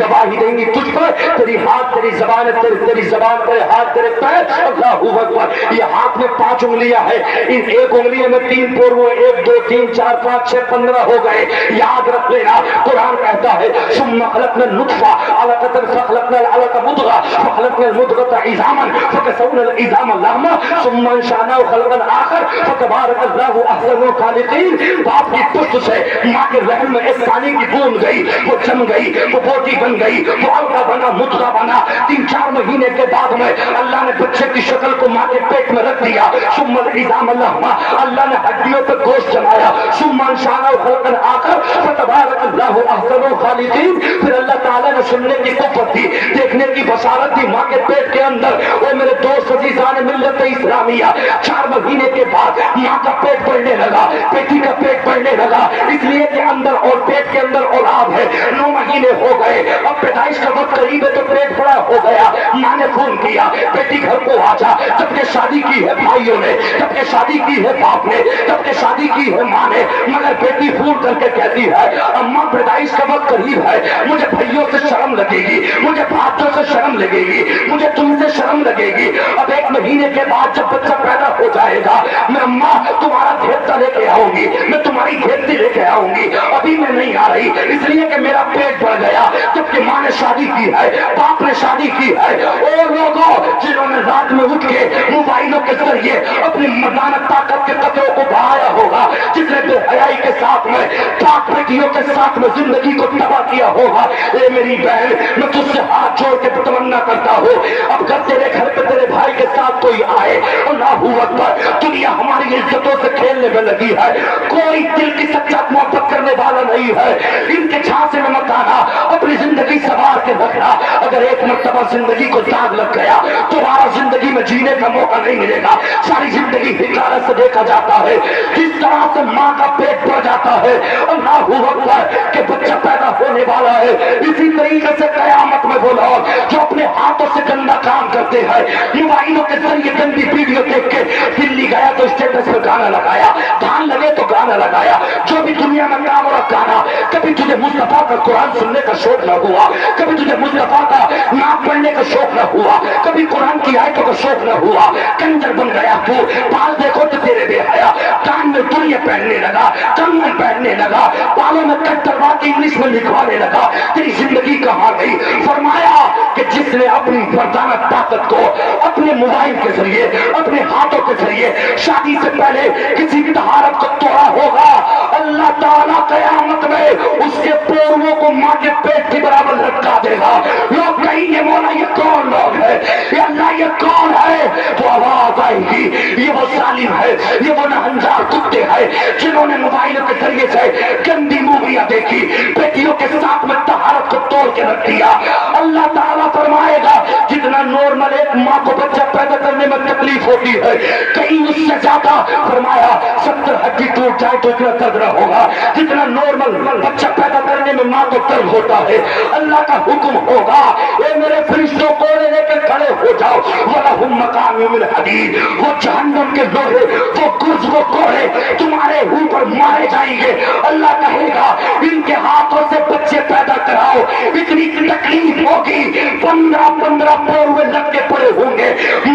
गवाही देंगी तुझ पर तेरी हाथ, तेरी ज़बान, तेरी ज़बान, तेरे हाथ, तेरे पैर। अल्लाहू अकबर। हाथ में 5 उंगलियां है, इन एक उंगलियों में 3 पोर, 1 2 3 4 5 6 15 हो गए। याद रख लेना, कुरान कहता है सुम्मा खलकना नुत्फा अलकतन फखलकना अलका मुद्गा फखलकना मुद्गता इज़ामन फकसौना इज़ाम लहमा सुम्मा इंशाना खलकन आखर फतबारकल्लाहु अहसनुल खालिकीन। बाप की पुष्ट से मां के रहम में एक पानी की बूंद गई, वो जम गई, वो बोटी बन गई, वो अलका बना, मुद्गा बना। 3-4 महीने के बाद में अल्लाह ने बच्चे की शक्ल को मां के पेट में रख दिया। सुम्मल इज़ाम लहमा, अल्लाह ने हड्डियों पे गोश्त जमाया। सुम्मा इंशाना खलकन आखर फतबारकल्लाहु अहसनुल खालिकीन। फिर अल्लाह ताला ने सुनने की कुव्वत दी, देखने की बसारत दी मां के पेट के अंदर। वो मेरे दोस्त अजीज़ान मिल्लत इस्लामिया, 4 महीने के बाद मां का पेट बढ़ने लगा, बेटी का पेट बढ़ने लगा, इसलिए कि अंदर और पेट के अंदर औलाद है। 9 महीने हो गए, अब पैदाइश का वक्त करीब है तो पेट बड़ा हो गया। मां ने फोन किया बेटी घर को आ जा, जबकि शादी की है भाइयों ने, जबकि शादी की है बाप ने, जबकि शादी की है मां ने, मगर बेटी फोन करके कहती है अम्मा पैदाइश का वक्त करीब है, मुझे भाइयों से शर्म लगेगी, मुझे भाइयों से शर्म लगेगी, मुझे तुमसे शर्म लगेगी। अब 1 महीने के बाद जब बच्चा पैदा हो जाएगा मैं अम्मा तुम्हारा घेरता लेके आऊंगी, मैं तुम्हारी घेरती लेके आऊंगी। अभी मैं नहीं आ रही इसलिए कि मेरा पेट बढ़ गया, जबकि मां ने शादी की है, बाप ने शादी की है। और लोगों जिन्होंने रात में उठ के मोबाइलों के जरिए अपनी मर्दाना ताकत के कदरों को बढ़ाया होगा, जिसने बेहयाई के साथ में पाक बेटियों के साथ में जिंदगी को तबाह किया होगा, ए मेरी बहन मैं तुझसे हाथ जोड़ के तमन्ना करता हूँ अब घर तेरे घर पे तेरे भाई के साथ कोई आए, अल्लाहू अकबर। दुनिया हमारी इज्जतों से खेलने में लगी है, कोई दिल की सच्चा मोहब्बत करने वाला नहीं है। इनके झांसे में मत आना, अपनी जिंदगी संवार के रखना। अगर एक मर्तबा जिंदगी को दाग लग गया दोबारा जिंदगी में जीने का मौका नहीं मिलेगा। सारी जिंदगी हिकारत से देखा जाता है, जिस तरह से मां का पेट बढ़ जाता है अल्लाहू अकबर के बच्चा पैदा होने वाला है, इसी तरीके से कयामत में वो लोग जो अपने हाथों से गंदा काम करते हैं, मोबाइलों के जरिए गंदी वीडियो देख के दिल्ली गया तो स्टेटस पे गाना लगाया, धान लगे तो गाना लगाया, जो भी दुनिया में काम और गाना। कभी तुझे मुस्तफा का कुरान सुनने का शौक न हुआ, कभी तुझे मुस्तफा का नाम पढ़ने का शौक न हुआ, कभी कुरान की आयतों का शौक न हुआ, कंजर बन गया तू। बाल देखो तो तेरे बेहया, कान में दुनिया पहनने लगा, कंगन पहनने लगा, बालों में कटरवा के इंग्लिश में लिखवाने लगा, तेरी जिंदगी कहाँ गई? फरमाया कि जिसने अपनी मर्दाना ताकत को अपने मोबाइल के जरिए, अपने हाथों के जरिए शादी से पहले किसी की तहारत को तोड़ा होगा, अल्लाह ताला कयामत में उसके पोरों को माँ के पेट के बराबर लटका देगा। लोग कहेंगे मौला ये कौन लोग है, ये अल्लाह ये कौन है? तो आवाज आएगी ये वो जालिम है, ये वो नहंजार कुत्ते हैं जिन्होंने मोबाइलों के जरिए से गंदी मूवियां देखी, बेटियों के साथ में तहारत को तोड़ के रख दिया। अल्लाह ताला फरमाएगा जितना नॉर्मल एक माँ को बच्चा पैदा करने में तकलीफ होती है, कहीं उससे ज्यादा फरमाया 70 हड्डी टूट जाए तो इतना दर्द न होगा जितना नॉर्मल बच्चा पैदा करने में माँ को दर्द होता है। अल्लाह का हुक्म होगा ए मेरे फरिश्तों कोड़े लेकर खड़े हो जाओ, वलहुम मकामिन मिन हदीद, वो जहन्नम के लोहे, वो गुर्ज, वो कोड़े तुम्हारे ऊपर मारे जाएंगे। अल्लाह कहेगा इनके हाथों से बच्चे पैदा कराओ, इतनी तकलीफ होगी, 15-15 पोरुए लटके पड़े होंगे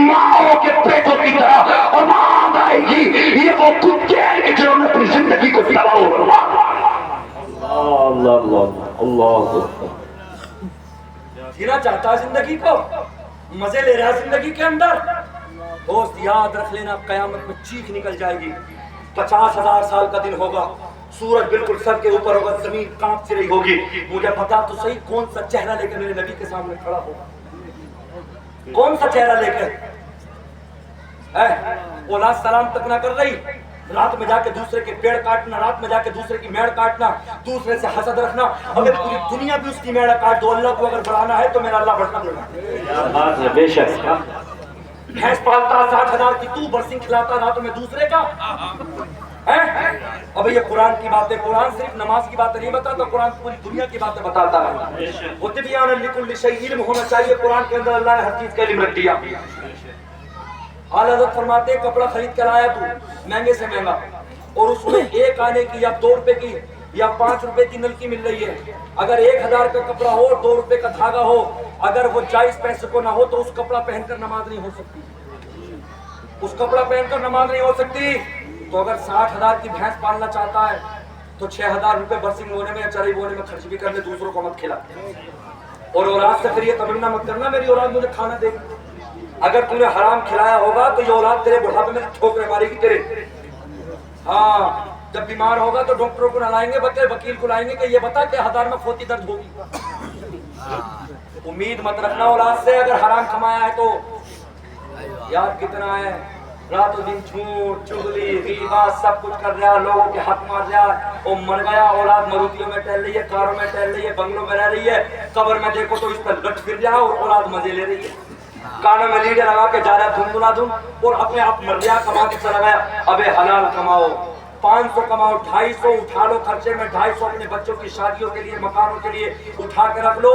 माओ के पेटों की तरह। आवाज आएगी ये वो कुत्ते हैं जिन्होंने अपनी जिंदगी को तबाह करवा। जीना चाहता है जिंदगी को, मजे ले रहा है जिंदगी के अंदर, दोस्त याद रख लेना कयामत में चीख निकल जाएगी। 50,000 साल का दिन होगा, सूरज बिल्कुल सर के ऊपर होगा, जमीन कांप सी रही होगी। मुझे पता तो सही कौन सा चेहरा लेकर मेरे नबी के सामने खड़ा होगा, कौन सा चेहरा लेकर? औलाद सलाम तक ना कर रही, रात में जाके दूसरे के पेड़ काटना, रात में जाके दूसरे की मेड़ काटना, दूसरे से हसद रखना। अगर पूरी दुनिया भी उसकी मेड़ काट दो, अल्लाह को अगर बढ़ाना है तो मेरा अल्लाह बढ़ता देगा। बेशक भैंस पालता 60,000 की, तू बरसिंग खिलाता रातों में दूसरे का है। अब ये कुरान की बातें, कुरान सिर्फ नमाज की बातें नहीं बताता, कुरान पूरी दुनिया की बातें बताता है। वो तिबियान लिकुल्लि शै, इल्म होना चाहिए कुरान के अंदर, अल्लाह ने हर चीज का इल्म रख दिया। आला हज़रत फरमाते कपड़ा खरीद कर आया तू महंगे से महंगा, और उसमें एक आने की या 2 रुपए की या 5 रुपए की नलकी मिल रही है। अगर 1000 का कपड़ा हो, 2 रुपए का धागा हो, अगर वो 40 पैसे को ना हो तो उस कपड़ा पहनकर नमाज नहीं हो सकती, उस कपड़ा पहनकर नमाज नहीं हो सकती। तो अगर 60,000 की भैंस पालना चाहता है तो 6,000 रुपए बरसिंग बोने में या चराई बोने में खर्च भी करने, दूसरों को मत खिला। और औलाद से फिर ये तमन्ना मत करना मेरी औलाद मुझे खाना देगी। अगर तूने हराम खिलाया होगा तो ये औलाद तेरे बुढ़ापे में ठोकरे मारेगी तेरे। हाँ, जब बीमार होगा तो डॉक्टरों को ना लाएंगे, बल्कि वकील को लाएंगे कि ये बता कि 1000 में फोती दर्द होगी। उम्मीद मत रखना औलाद से, अगर हराम कमाया है तो। यार कितना है, रातों दिन झूठ चुगली गीबा सब कुछ कर रहा, लोगों के हक मार रहा, वो मर गया। औलाद मारुतियों में टहल रही है, कारों में टहल रही है, बंगलों में रह रही है, कब्र में देखो तो इस पर लट फिर रहा और औलाद मजे ले रही है। कानों में लीडर लगा के जा रहा है धुन धुना धुन, और अपने आप मर गया, कमा के चला गया। अबे हलाल कमाओ, 500 कमाओ, 250 उठा लो खर्चे में, 250 अपने बच्चों की शादियों के लिए, मकानों के लिए उठा के रख लो।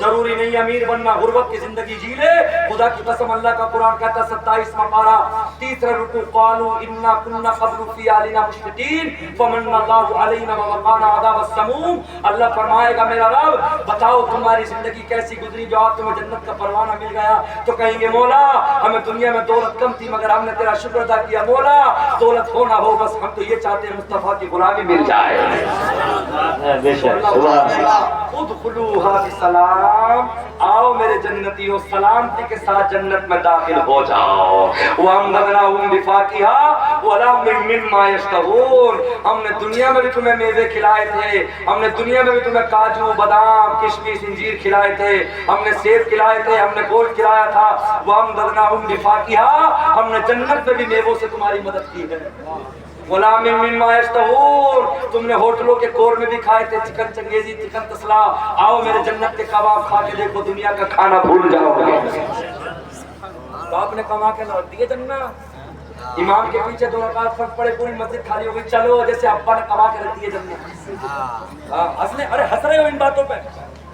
जरूरी नहीं अमीर बनना, गुर्बत की जिंदगी जी ले। खुदा की कसम, अल्लाह का कुरान कहता 27वां पारा 3रा रुकू, क़ालू इन्ना कुन्ना क़ब्लु फ़ी आलिना मुश्फ़िक़ीन फ़मन्नल्लाहु अलैना व वक़ाना अज़ाबस समूम। अल्लाह फरमाएगा मेरा रब बताओ तुम्हारी जिंदगी कैसी गुजरी, जो आज तुम्हें जन्नत का परवाना मिल गया तो कहेंगे मौला हमें दुनिया में दौलत कम थी मगर हमने तेरा शुक्र अदा किया। मौला दौलत हो ना हो, बस हम तो ये चाहते हैं मुस्तफा की गुलामी मिल जाए। उदखुलूहा बिसलाम, आओ मेरे जन्नतियों सलामती के साथ जन्नत में दाखिल हो जाओ। वअमददनाहुम बिफाकिहा व लहमिम मिम्मा यश्तहून, हमने दुनिया में भी तुम्हें मेवे खिलाए थे, हमने दुनिया में भी तुम्हें काजू बादाम किशमिश इंजीर खिलाए थे, हमने सेब खिलाए थे, हमने गोश्त खिलाया था। वअमददनाहुम बिफाकिहा, हमने जन्नत में भी मेवों से तुम्हारी मदद की है। गुलामिन मिम्मा यश्तहून, तुमने होटलों के कोर में भी खाए थे चिकन चंगेजी, चिकन तसला। आओ मेरे जन्नत के कबाब खा के देखो, दुनिया का खाना भूल जाओगे। बाप ने कमा के लौट दिए जन्नत, इमाम के पीछे 2 रकात फर्ज पड़े, पूरी मस्जिद खाली हो गई। चलो जैसे अब्बा ने कमा के रख दिए जन्नत। हंसने, अरे हंस रहे हो इन बातों पे,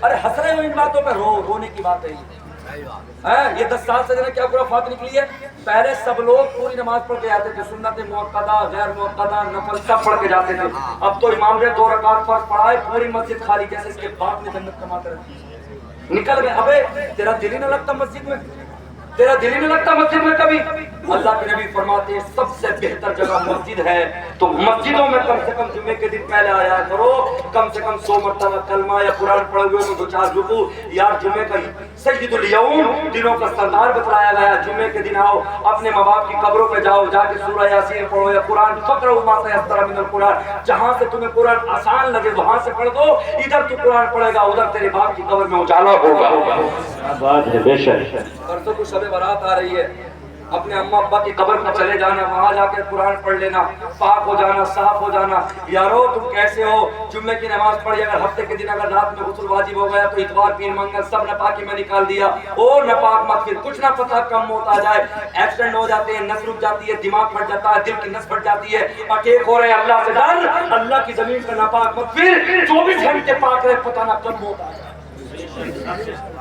अरे हंस रहे हो इन बातों पे, रोने की बात है ये 10 साल से क्या खुराफात निकली है। पहले सब लोग पूरी नमाज पढ़ के आते थे, सुन्नत मुअक्कदा गैर मुअक्कदा नफल सब पढ़ के जाते थे। अब तो इमाम ने 2 रकात फर्ज पढ़ाए, पूरी मस्जिद खाली, जैसे इसके बाप ने जन्नत कमा कर निकल गए। अबे तेरा दिल ही न लगता मस्जिद में, तेरा दिल ही नहीं लगता मस्जिद में कभी? अल्लाह के नबी फरमाते हैं सबसे बेहतर जगह मस्जिद है, तो मस्जिदों में कम से कम जुम्मे के दिन पहले आया करो, कम से कम 100 मरतबा कलमा या कुरान पढ़े हुए तो 2-4 रुकू। यार जुम्मे का सय्यदुल यौम, दिनों का सरदार बतलाया गया, जुम्मे के दिन आओ, अपने माँ बाप की कब्रों पे जाओ, जाके सूरह यासीन पढ़ो या कुरान फकरो मा तयस्सर मिनल कुरान, जहाँ से तुम्हें कुरान आसान लगे वहाँ से पढ़ दो। इधर तू कुरान पढ़ेगा, उधर तेरे बाप की कब्र में उजाला होगा। बात है बेशक। परसों को शब बारात आ रही है, अपने अम्मा अब्बा की कब्र पर चले जाना, वहां जाके कुरान पढ़ लेना, पाक हो जाना, साफ हो जाना। यारो तुम कैसे हो? जुम्मे की नमाज पढ़ी, अगर हफ्ते के दिन अगर रात में गुस्ल वाजिब हो गया तो इतवार पीर मंगल सब नापाकी में निकाल दिया। ओ नापाक मत, फिर कुछ ना पता कम मौत आ जाए, एक्सीडेंट हो जाते हैं, नस रुक जाती है, दिमाग फट जाता है, दिल की नस फट जाती है, अटैक हो रहे हैं। अल्लाह से डर, अल्लाह की जमीन का नापाक मत, फिर 24 घंटे पाक रहे, पता ना कब मौत आ जाए।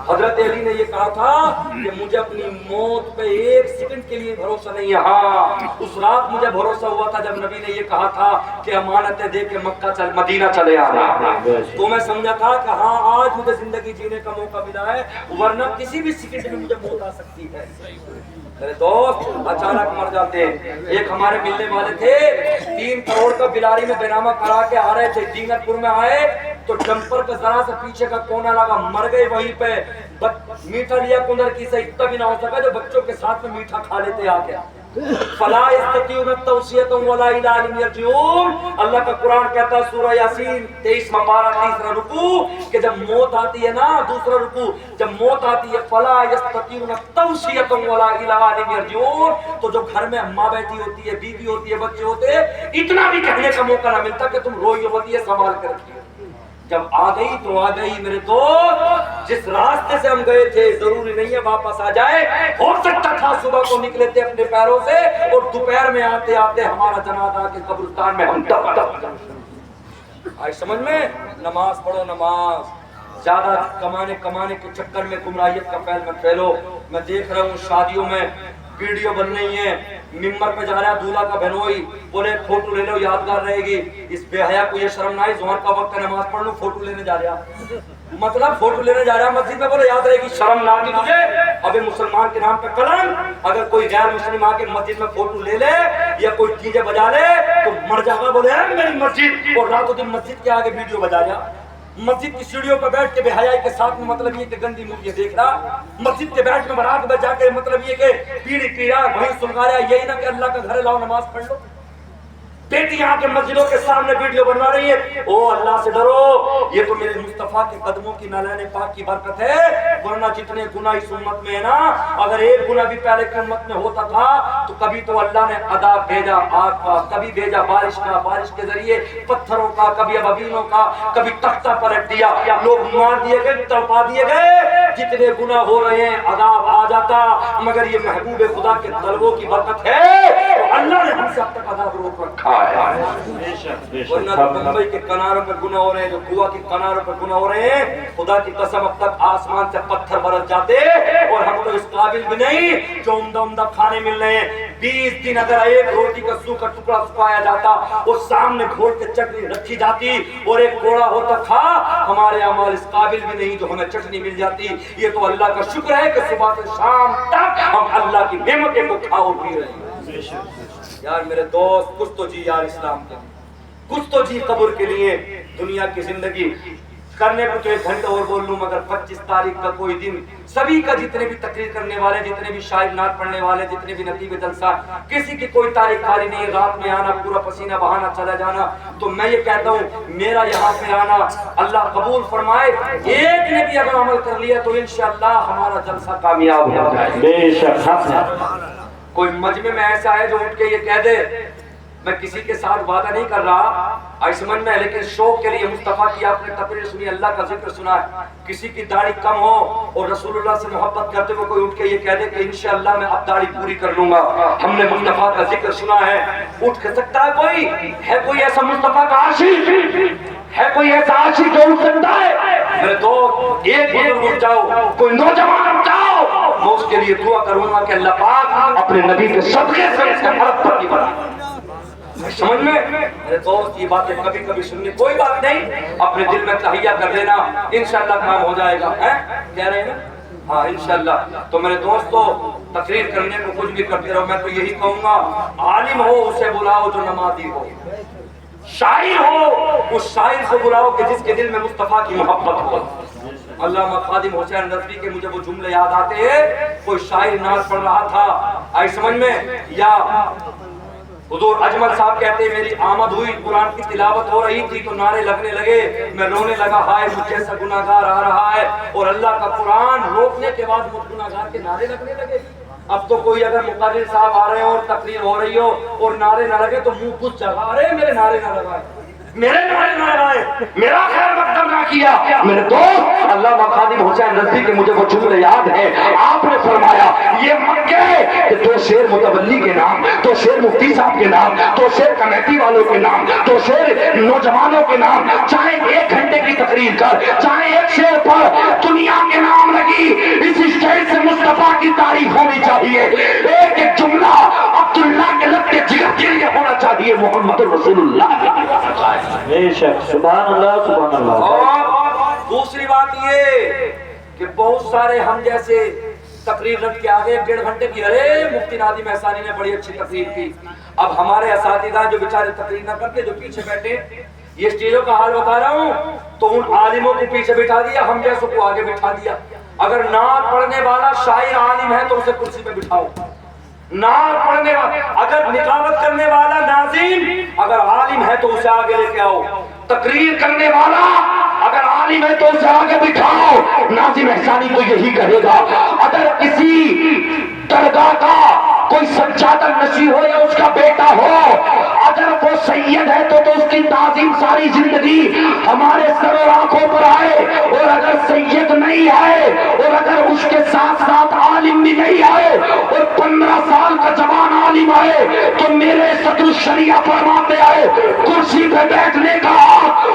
हजरत अली ने ये कहा था कि मुझे अपनी मौत पे 1 सेकंड के लिए भरोसा नहीं है। हाँ, उस रात मुझे भरोसा हुआ था जब नबी ने ये कहा था कि अमानतें दे के मदीना चले आना, तो मैं समझा था कि हाँ आज मुझे जिंदगी जीने का मौका मिला है, वरना किसी भी सेकंड में मुझे मौत आ सकती है। मेरे दोस्त अचानक मर जाते हैं। एक हमारे मिलने वाले थे, 3 करोड़ का बिलारी में बेनामा करा के आ रहे थे, दीनतपुर में आए तो डंपर पे जरा से पीछे का कोना लगा, मर गए वहीं पे। मीठा लिया कुंदर की से, इतना भी ना हो सका जो बच्चों के साथ में मीठा खा लेते आके। फला यस्ततीउन तौसियतुम वला इला अलिम यरजिऊन, अल्लाह का कुरान कहता है सूरह यासीन 23वां पारा 3रा रुकू कि जब मौत आती है ना, 2रा रुकू, जब मौत आती है फला यस्ततीउन तौसियतुम वला इला अलिम यरजिऊन, तो जो घर में माँ बैठी होती है, बीवी होती है, बच्चे होते हैं, इतना भी कहने का मौका ना मिलता कि तुम रोइयो मत, ये संभाल कर रखिए। जब आ गई तो आ गई मेरे दोस्त, जिस रास्ते से हम गए थे जरूरी नहीं है वापस आ जाए। हो सकता था सुबह को निकले थे अपने पैरों से और दोपहर में आते आते हमारा जनाजा के कब्रिस्तान में हम दब। आज समझ में, नमाज पढ़ो, नमाज ज्यादा कमाने के चक्कर में गुमराहियत का फैल मत फैलो। मैं देख रहा हूँ शादियों में वीडियो बन रही है, मिंबर पे जा रहा है दूल्हा का बहनोई, बोले फोटो ले लो यादगार रहेगी। इस बेहया को ये शर्म ना आई, ज़ोहर का वक्त है नमाज पढ़ लो, फोटो लेने जा रहा, मतलब फोटो लेने जा रहा है मस्जिद में, बोले याद रहेगी, शर्म ना आती तुझे? अबे मुसलमान के नाम पे कलम, अगर कोई गैर मुस्लिम आके मस्जिद में फोटो ले ले या कोई डीजे बजा ले तो मर जाएगा। बोले मेरी मस्जिद, और रातों दिन मस्जिद के आगे वीडियो बजा रहा, मस्जिद की सीढ़ियों पर बैठ के बेहयाई के साथ में, मतलब ये कि गंदी मूवी देख रहा, मस्जिद के बैठ में बारात में जाके, मतलब ये कि पीढ़ी पीढ़ा वहीं सुलगा रहा। यही ना कि अल्लाह का घर है, लाओ नमाज पढ़ लो। बेटियां के मस्जिदों के सामने वीडियो बनवा रही है। ओ अल्लाह से डरो, ये तो मेरे मुस्तफा के कदमों की नालाने पाक की बरकत है, वरना जितने गुनाह इस उम्मत में है ना, अगर एक गुनाह भी पहले की उम्मत में होता था तो कभी तो अल्लाह ने अदाब भेजा आग का, कभी भेजा बारिश का, बारिश के जरिए पत्थरों का, कभी अबीनों का, कभी तख्ता पलट दिया, लोग मार दिए गए, तड़पा दिए गए। जितने गुनाह हो रहे हैं अदाब आ जाता, मगर ये महबूब खुदा के तलबों की बरकत है तो अल्लाह ने हमसे अब तक अदाब रोक रखा है। वरना तो मुंबई के किनारों पर गुनाह हो रहे हैं, जो गोवा के किनारों पर गुनाह हो रहे हैं, खुदा की कसम अब तक आसमान से पत्थर बरस जाते और हम तो इस काबिल भी नहीं जो उम्दा उम्दा खाने मिल रहे हैं। 20 दिन अगर एक रोटी का सूखा टुकड़ा सुखाया जाता और सामने घोल के चटनी रखी जाती और एक कोड़ा होता था, हमारे अमाल इस काबिल भी नहीं जो हमें चटनी मिल जाती। ये तो अल्लाह का शुक्र है कि सुबह से शाम तक हम अल्लाह की नेमतें को खाओ पी रहे हैं। यार मेरे दोस्त, कुछ तो जी यार इस्लाम के, कुछ तो जी कब्र के लिए। दुनिया की जिंदगी करने को तो 1 घंटा और बोल लूं, मगर 25 तारीख का कोई दिन सभी का, जितने भी तकरीर करने वाले, जितने भी शायर नात पढ़ने वाले, जितने भी नतीब जलसा, किसी की कोई तारीख खाली नहीं है। रात में आना, पूरा पसीना बहाना, चला जाना। तो मैं ये कहता हूँ मेरा यहाँ पे आना अल्लाह कबूल फरमाए। एक ने भी अगर अमल कर लिया तो इंशाअल्लाह हमारा जलसा कामयाब हो जाए। बेशक कोई मजमे में ऐसा है जो उठ के ये कह दे, मैं किसी के साथ वादा नहीं कर रहा, आई समझ में, लेकिन शौक के लिए मुस्तफा की आपने तकरीर सुनी, अल्लाह का जिक्र सुना है, किसी की दाढ़ी कम हो और रसूलुल्लाह से मोहब्बत करते हुए कोई उठ के ये कह दे कि इंशाअल्लाह मैं अब दाढ़ी पूरी कर लूंगा, हमने मुस्तफा का जिक्र सुना है, उठ के सकता है कोई? है कोई ऐसा मुस्तफा का आशिक? है कोई ऐसा आशिक जो उठ सकता है? मेरे दोस्त, एक बुजुर्ग उठ जाओ, कोई नौजवान उठ जाओ, मैं उसके लिए दुआ करूंगा कि अल्लाह पाक अपने नबी के सदके से उसका मरद पर बना। समझ में मेरे दोस्त, ये बातें कभी कभी सुननी कोई बात नहीं, अपने दिल में तहिया कर लेना, इंशाअल्लाह काम हो जाएगा। हैं कह रहे हैं ना, हाँ इंशाल्लाह। तो मेरे दोस्तों, तकरीर करने को कुछ भी करते रहो, मैं तो यही कहूंगा, आलिम हो उसे बुलाओ जो नमाजी हो, शायर हो उस शायर को बुलाओ कि जिसके दिल में मुस्तफा की मोहब्बत हो। अल्लामा खादिम हुसैन नदवी के मुझे वो जुमले याद आते हैं, कोई शायर नाज पढ़ रहा था, आई समझ में, या हुजूर अजमल साहब कहते हैं मेरी आमद हुई, कुरान की तिलावत हो रही थी तो नारे लगने लगे, मैं रोने लगा, हाय मुझ जैसा गुनाहगार आ रहा है, और अल्लाह का कुरान रोकने के बाद मुझ गुनाहगार के नारे लगने लगे। अब तो कोई अगर मुकर्रिर साहब आ रहे हो और तकरीर हो रही हो और नारे ना लगे तो मुंह कुछ जगह, अरे मेरे नारे ना लगाए, मेरे नारे ना लगाए, मेरा खैर मकदम ना किया। मेरे दोस्त, अल्लामा खादिम हुसैन नदवी के मुझे वो जुमले याद हैं। आपने फरमाया ये मक्के कि तो शेर मुतवल्ली के नाम, तो शेर मुफ्ती साहब के नाम, तो शेर कमेटी वालों के नाम, तो शेर नौजवानों के नाम, चाहे 1 घंटे की तकरीर कर, चाहे एक शेर पर दुनिया के नाम लगी, इस स्टेज से मुस्तफा की तारीफ होनी चाहिए। एक एक जुमला अब्दुल्लाह के लब के जिगर के लिए होना चाहिए, मोहम्मद रसूलुल्लाह। बेशक, सुभान अल्लाह, सुभान अल्लाह। और दूसरी बात ये कि बहुत सारे हम जैसे तकरीर रट के आगे 1.5 घंटे की, अरे मुफ्ती नादिम एहसानी ने बड़ी अच्छी तकरीर की। अब हमारे असातिज़ा जो बेचारे तकरीर ना करते, जो पीछे बैठे, ये स्टेजों का हाल बता रहा हूँ, तो उन आलिमों को पीछे बिठा दिया, हम जैसों को आगे बिठा दिया। अगर नात पढ़ने वाला शायर आलिम है तो उसे कुर्सी पे बिठाओ, नात पढ़ने वाला, अगर निकाबत करने वाला नाज़िम अगर आलिम है तो उसे आगे लेके आओ, तकरीर करने वाला अगर आलिम है तो उसे आगे बिठाओ। नाज़िम एहसानी तो यही कहेगा, अगर किसी दरगाह का कोई सज्जादा नशी हो या उसका बेटा हो, अगर वो सैयद है तो उसकी ताज़ीम सारी जिंदगी हमारे सर और आंखों पर आए, और अगर सैयद नहीं आए और अगर उसके साथ साथ आलिम भी नहीं आए और 15 साल का जवान आलिम आए तो मेरे सदरुल शरिया फरमाते आए, कुर्सी पे बैठने का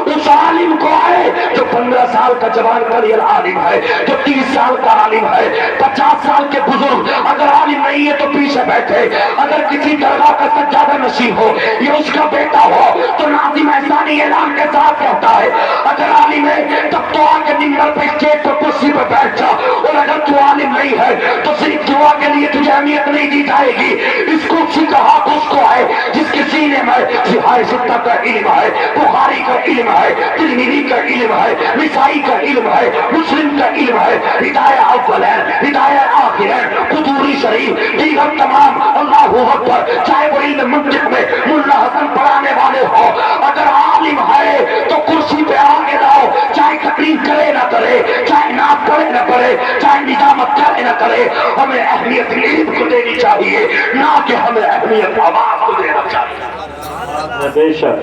उस आलिम को आए जो 15 साल का जवान करियर आलिम है, जो 30 साल का आलिम है, 50 साल के बुजुर्ग अगर आलिम नहीं है तो पीछे बैठे। अगर किसी दरगाह का सज्जादा नशीं हो, ये उसका बेटा हो, तो नाज़िम एहसानी ऐलान के साथ कहता है, अगर आलिम है तब तो आके मिंबर पे स्टेज पर कुर्सी पर बैठ जा, और अगर तू आलिम नहीं है तो सिर्फ दुआ के लिए तुझे अहमियत नहीं दी जाएगी। इस कुर्सी का हक उसको है जिसके सीने में सिहाए सित्ता का इल्म है, बुखारी का इल्म है, तिरमिज़ी का इल्म है, निसाई का इल्म है, मुस्लिम का इल्म है, हिदाया अव्वल है, हिदाया आखिर है, कुतूरी शरीफ, दीगर तमाम, अल्लाहु अकबर, चाहे वो इल्म मंतिक में मुल्ला हसन पढ़ाने वाले हो, अगर आलिम है तो कुर्सी पे आगे लाओ, चाहे तकरीर करे ना करे, चाहे नात करे ना करे, चाहे निजामत करे ना करे, हमें अहमियत इल्म को देनी चाहिए, ना कि हमें अहमियत आवाज को देना चाहिए। बेशक।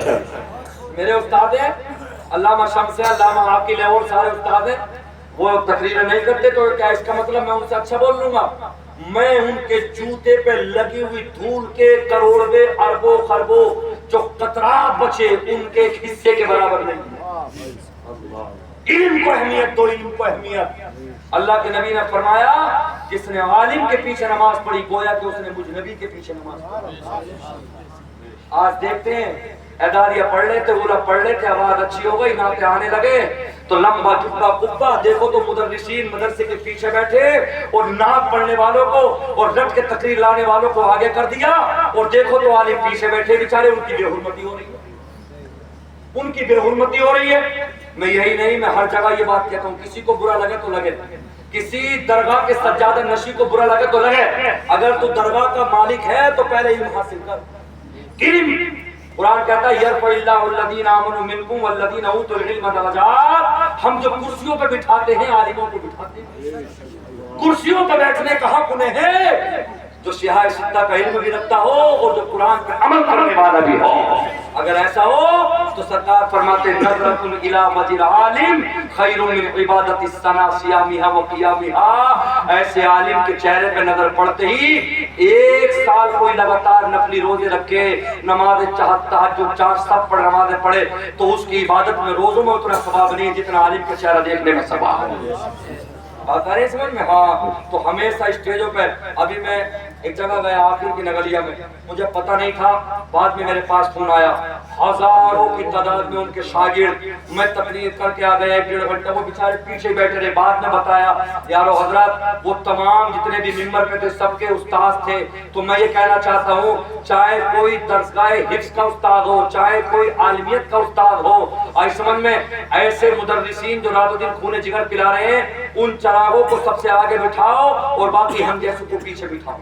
मेरे उस्ताद हैं अल्लामा शम्स है, अल्लामा आकिल है, और सारे उस्ताद हैं, वो तकरीरें नहीं करते तो क्या इसका मतलब मैं उनसे अच्छा बोल लूंगा? मैं उनके जूते पे लगी हुई धूल के करोड़वे अरबों खरबों जो कतरात बचे उनके हिस्से के बराबर नहीं। इल्म को अहमियत दो, इल्म को अहमियत। अल्लाह के नबी ने फरमाया जिसने आलिम के पीछे नमाज पढ़ी गोया कि उसने मुझ नबी के पीछे नमाज पढ़ी। आज देखते हैं एदारिया पढ़ लेते, उला पढ़ लेते, आवाज अच्छी हो गई, नाते आने लगे तो लंबा जुब्बा कुब्बा, देखो तो मुदर्रिसीन मदरसे के पीछे बैठे और नात पढ़ने वालों को और रट के तकरीर लाने वालों को आगे कर दिया, और देखो तो आलिम पीछे बैठे बेचारे, उनकी बेहुरमती हो रही है, उनकी बेहुरमती हो रही है। मैं यही नहीं, मैं हर जगह ये बात कहता हूँ, किसी को बुरा लगे तो लगे, किसी दरगाह के सज्जादा नशी को बुरा लगे तो लगे, अगर तू दरगाह का मालिक है तो पहले इल्म हासिल कर। इल्म कुरान कहता है यरफ़इल्लाहुल्लज़ीना आमनू मिनकुम वल्लज़ीना ऊतुल इल्म दरजात। हम जो कुर्सियों पे बिठाते हैं आलिमों को बिठाते हैं, कुर्सियों पे बैठने का हक उन्हें है जो सिहाए सित्ता का इल्म भी रखता हो और जो कुरान पे अमल करने वाला भी हो। अगर ऐसा हो तो सरकार फरमाते नज़रतुन इला वजिल आलिम खैरुम मिन इबादति सना सियामिहा व क़ियामिहा। ऐसे आलिम के चेहरे पे नजर पड़ते ही 1 साल कोई लगातार नफली रोजे रखे, नमाज तहज्जुद 4 सब पढ़ नमाजें पढ़े तो उसकी इबादत में रोजों में उतना सवाब नहीं जितना आलिम का चेहरा देखने में सवाब है। बात आ रही समझ में? हाँ, तो हमेशा स्टेजों पे, अभी मैं ایک جگہ گیا آخر کی نگلیہ میں, مجھے پتہ نہیں تھا, بعد میں میرے پاس فون آیا, ہزاروں کی تعداد میں ان کے شاگرد, میں تقریر کر کے آ گیا 1.5 گھنٹہ, وہ بیچارے پیچھے بیٹھے رہے. بعد میں بتایا یارو حضرات وہ تمام جتنے بھی ممبر پہ تھے سب کے استاد تھے. تو میں یہ کہنا چاہتا ہوں, چاہے کوئی درسگاہ حفظ کا استاد ہو, چاہے کوئی عالمیت کا استاد ہو, آئی سمجھ میں, ایسے مدرسین جو رات و دن خون جگر پلا رہے ہیں, ان چراغوں کو سب سے آگے بٹھاؤ اور باقی ہم جیسے کو پیچھے بٹھاؤ.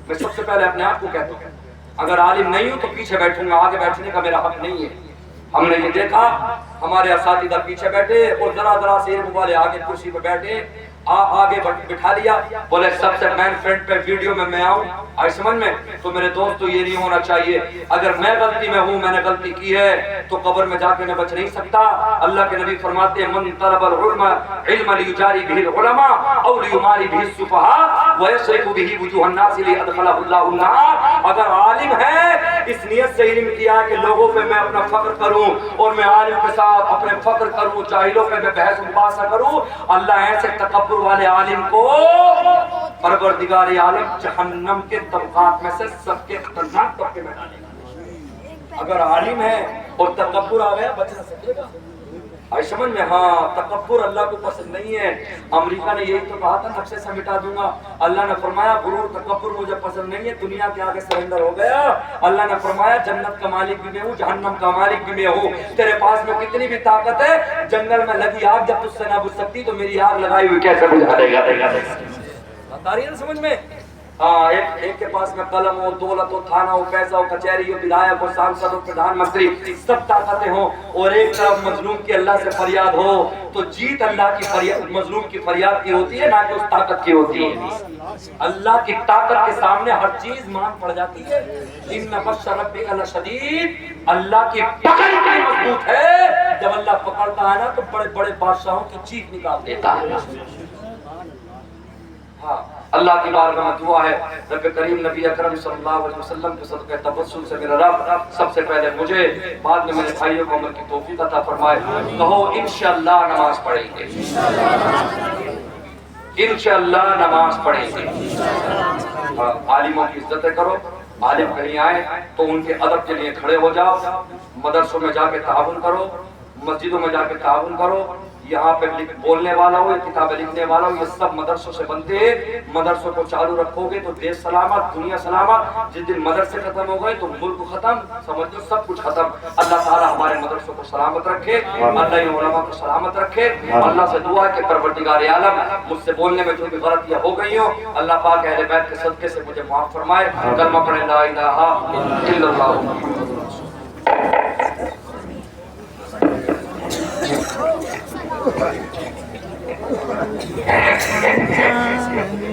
میں سب سے پہلے اپنے آپ کو کہتا ہوں, اگر عالم نہیں ہوں تو پیچھے بیٹھوں گا, آگے بیٹھنے کا میرا حق نہیں ہے. ہم نے یہ دیکھا ہمارے اساتذہ پیچھے بیٹھے اور ذرا سے علم والے آگے کرسی پہ بیٹھے, آگے بٹھا لیا, بولے سب سے مین فرنٹ پہ ویڈیو میں آؤں. آئی سمجھ میں, تو میرے دوستو یہ نہیں ہونا چاہیے. اگر میں غلطی میں ہوں, میں نے غلطی کی ہے, تو قبر میں جا کے میں بچ نہیں سکتا. اللہ کے نبی فرماتے ہیں من طلب العلم علم لیجاری به العلماء او لیماری به السفهاء ویسرق به وجوه الناس لیدخلہ اللہ النار. اگر عالم ہے اس نیت سے علم کیا کہ لوگوں پہ میں اپنا فخر کروں اور میں عالم کے ساتھ اپنے فخر کروں, جاہلوں پہ میں بحث مباحثہ کروں, اللہ ایسے تکبر والے عالم کو پروردگار عالم جہنم کے طبقات میں سے سب کے خطرناک طبقے میں ڈالے گا. اگر عالم ہے اور تکبر آ گیا بچ نہ سکے گا. آئی سمجھ میں, ہاں تکبر اللہ کو پسند نہیں ہے. امریکہ نے یہی تو کہا تھا نقشے سے مٹا دوں گا. اللہ نے فرمایا غرور تکبر مجھے پسند نہیں ہے, دنیا کے آگے سرنڈر ہو گیا. اللہ نے فرمایا جنت کا مالک بھی میں ہوں, جہنم کا مالک بھی میں ہوں. تیرے پاس میں کتنی بھی طاقت ہے, جنگل میں لگی آگ جب تجھ سے نہ بجھ سکتی تو میری آگ لگائی ہوئی کیسے بجھا دے گا. بتا رہی ہے نا سمجھ میں. ہاں, ایک کے پاس میں قلم ہو, دولت ہو, تھانہ ہو, پیسہ ہو, کچہری ہو, ودھایک ہو, سانسد ہو, پردھان منتری, سب طاقتیں ہوں, اور ایک طرف مظلوم کی اللہ سے فریاد ہو, تو جیت اللہ کی فریاد, مظلوم کی فریاد کی ہوتی ہے, نہ کہ اس طاقت کی ہوتی ہے. اللہ کی طاقت کے سامنے ہر چیز مان پڑ جاتی ہے. ان بطش ربک لشدید, اللہ کی پکڑ اتنی مضبوط ہے, جب اللہ پکڑتا ہے نا تو بڑے بڑے بادشاہوں کی چیخ نکال دیتا ہے. ہاں, اللہ کی بارگاہ میں دعا ہے رب کریم نبی اکرم صلی اللہ علیہ وسلم کے صدقہ تبسم سے میرا رب سب سے پہلے مجھے, بعد میں میرے بھائیوں کو عمل کی توفیق عطا فرمائے. کہو انشاءاللہ نماز پڑھیں گے, انشاءاللہ نماز پڑھیں گے. عالموں کی عزتیں کرو, عالم کہیں آئے تو ان کے ادب کے لیے کھڑے ہو جاؤ. مدرسوں میں جا کے تعاون کرو, مسجدوں میں جا کے تعاون کرو. یہاں پہ بولنے والا ہو, کتابیں لکھنے والا ہو, یہ سب مدرسوں سے بنتے ہیں. مدرسوں کو چالو رکھو گے تو دیش سلامت, دنیا سلامت. جس دن مدرسے ختم ہو گئے تو ملک ختم, سمجھو سب کچھ ختم. اللہ تعالیٰ ہمارے مدرسوں کو سلامت رکھے, اللہ علماء کو سلامت رکھے. اللہ سے دعا ہے کہ پروردگار عالم مجھ سے بولنے میں جو بھی غلطیاں ہو گئی ہوں, اللہ پاک اہل بیت کے صدقے سے مجھے معاف فرمائے. کلمہ پڑھیں لا الہ الا اللہ. Thank you.